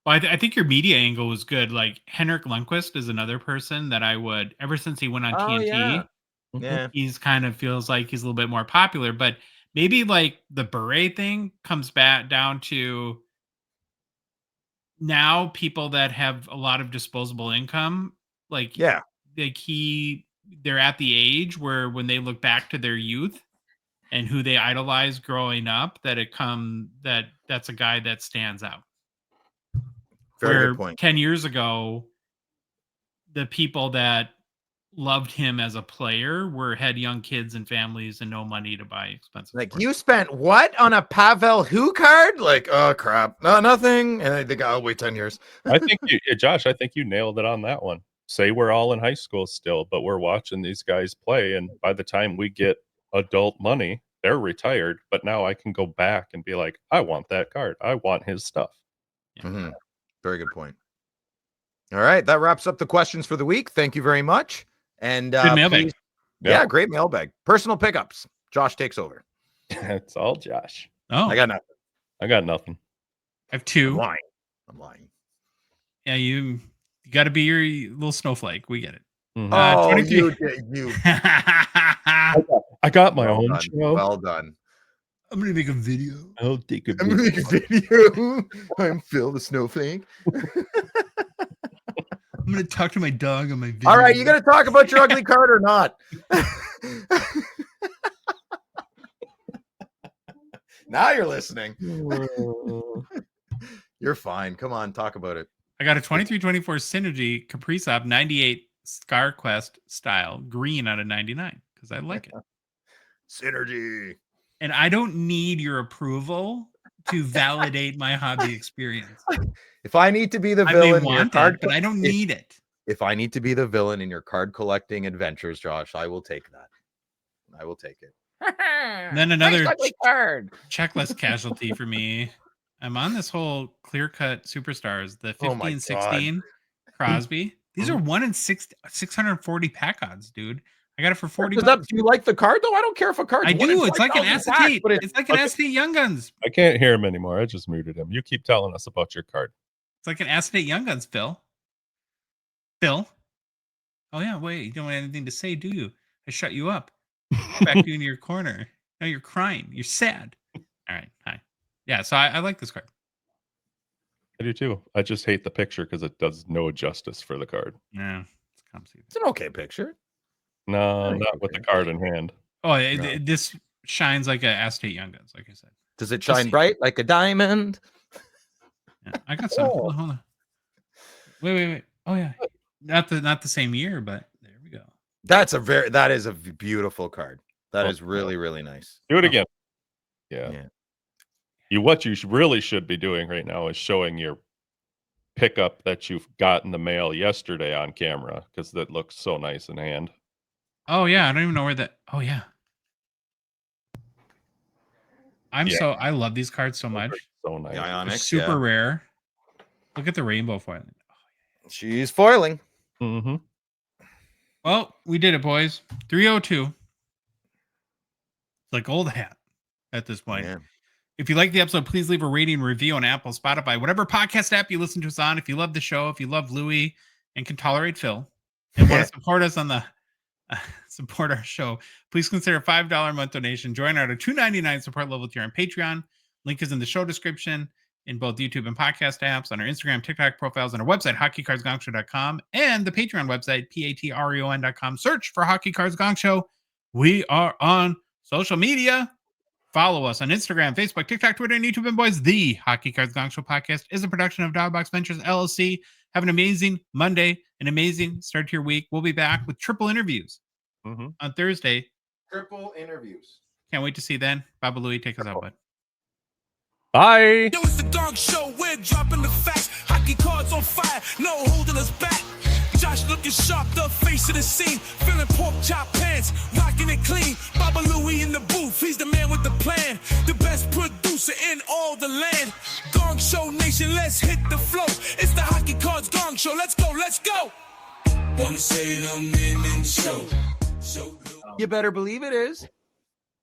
Well, I think your media angle was good. Like Henrik Lundqvist is another person that I would, ever since he went on TNT, Yeah. he's kind of feels like he's a little bit more popular. But maybe like the Beret thing comes back down to now people that have a lot of disposable income, like they're at the age where when they look back to their youth and who they idolize growing up, that's a guy that stands out. Very good point. 10 years ago, the people that loved him as a player had young kids and families and no money to buy expensive. Like, sports. you spent what on a Pavel who card? Like, oh crap, no, nothing. And I think I'll wait 10 years. I think Josh, I think you nailed it on that one. Say we're all in high school still, but we're watching these guys play, and by the time we get adult money, they're retired. But now I can go back and be like, I want that card. I want his stuff. Mm-hmm. Very good point. All right, that wraps up the questions for the week. Thank you very much. And Good mailbag. Yeah, great mailbag. Personal pickups. Josh takes over. It's all Josh. Oh, I got nothing. I got nothing. I have two. I'm lying. Yeah, you got to be your little snowflake. We get it. Mm-hmm. Oh, 23. you. I got my own show. Well done. I'm gonna make a video. I'll take a I'm gonna make a video. I'm Phil the Snowflake. I'm gonna talk to my dog on my video. All right, you gonna talk about your ugly card or not? Now you're listening. You're fine. Come on, talk about it. I got a 23-24 Synergy Kaprizov 98 Scar Quest style green out of 99 because I like it. Synergy. And I don't need your approval to validate my hobby experience. If I need to be the I villain may in your want card, it, but I don't need it. if I need to be the villain in your card collecting adventures, Josh, I will take that. I will take it. And then another card. checklist casualty for me. I'm on this whole clear cut superstars, the 15, 16 Crosby. These are 1 in 640 pack odds, dude. I got it for $40. Do you like the card though? I don't care if a card. I do. It's like an acetate. It's like an acetate Young Guns. I can't hear him anymore. I just muted him. You keep telling us about your card. It's like an acetate Young Guns, Phil. Phil? Oh, yeah. Wait, you don't have anything to say, do you? I shut you up. Back you in your corner. Now you're crying. You're sad. All right. Hi. Yeah, so I like this card. I do too. I just hate the picture because it does no justice for the card. Yeah. It's an okay picture. No, not with the card in hand. Oh, this shines like an acetate Young Guns, like I said. Does it shine bright like a diamond? Yeah, I got some. Hold on. Wait. Oh yeah, not the same year, but there we go. That is a beautiful card. That is really, really nice. Do it again. Yeah. What you really should be doing right now is showing your pickup that you've got in the mail yesterday on camera because that looks so nice in hand. Oh yeah, I don't even know where that. Oh yeah. I love these cards so much. So nice. The Ionics, super rare. Look at the rainbow foiling. She's foiling. Mm-hmm. Well, we did it, boys. 302. It's like old hat at this point. Yeah. If you like the episode, please leave a rating and review on Apple, Spotify, whatever podcast app you listen to us on. If you love the show, if you love Louis and can tolerate Phil and want to support us on the support our show, please consider a $5 a month donation. Join our $2.99 support level tier on Patreon. Link is in the show description in both YouTube and podcast apps, on our Instagram, TikTok profiles, on our website, hockeycardsgongshow.com, and the Patreon website, patreon.com. Search for Hockey Cards Gong Show. We are on social media. Follow us on Instagram, Facebook, TikTok, Twitter, and YouTube. And boys, the Hockey Cards Gongshow podcast is a production of Dogbox Ventures LLC. Have an amazing Monday, an amazing start to your week. We'll be back with triple interviews on Thursday. Triple interviews. Can't wait to see you then. Baba Louie, take us out, bud. Bye. Yo, it's the Gong Show. We're dropping the facts. Hockey cards on fire. No holding us back. Josh looking sharp, the face of the scene. Feeling pork chop pants, rocking it clean. Baba Louie in the booth, he's the man with the plan. The best producer in all the land. Gong Show Nation, let's hit the flow. It's the Hockey Cards Gong Show. Let's go, let's go. Wanna say the show. You better believe it is.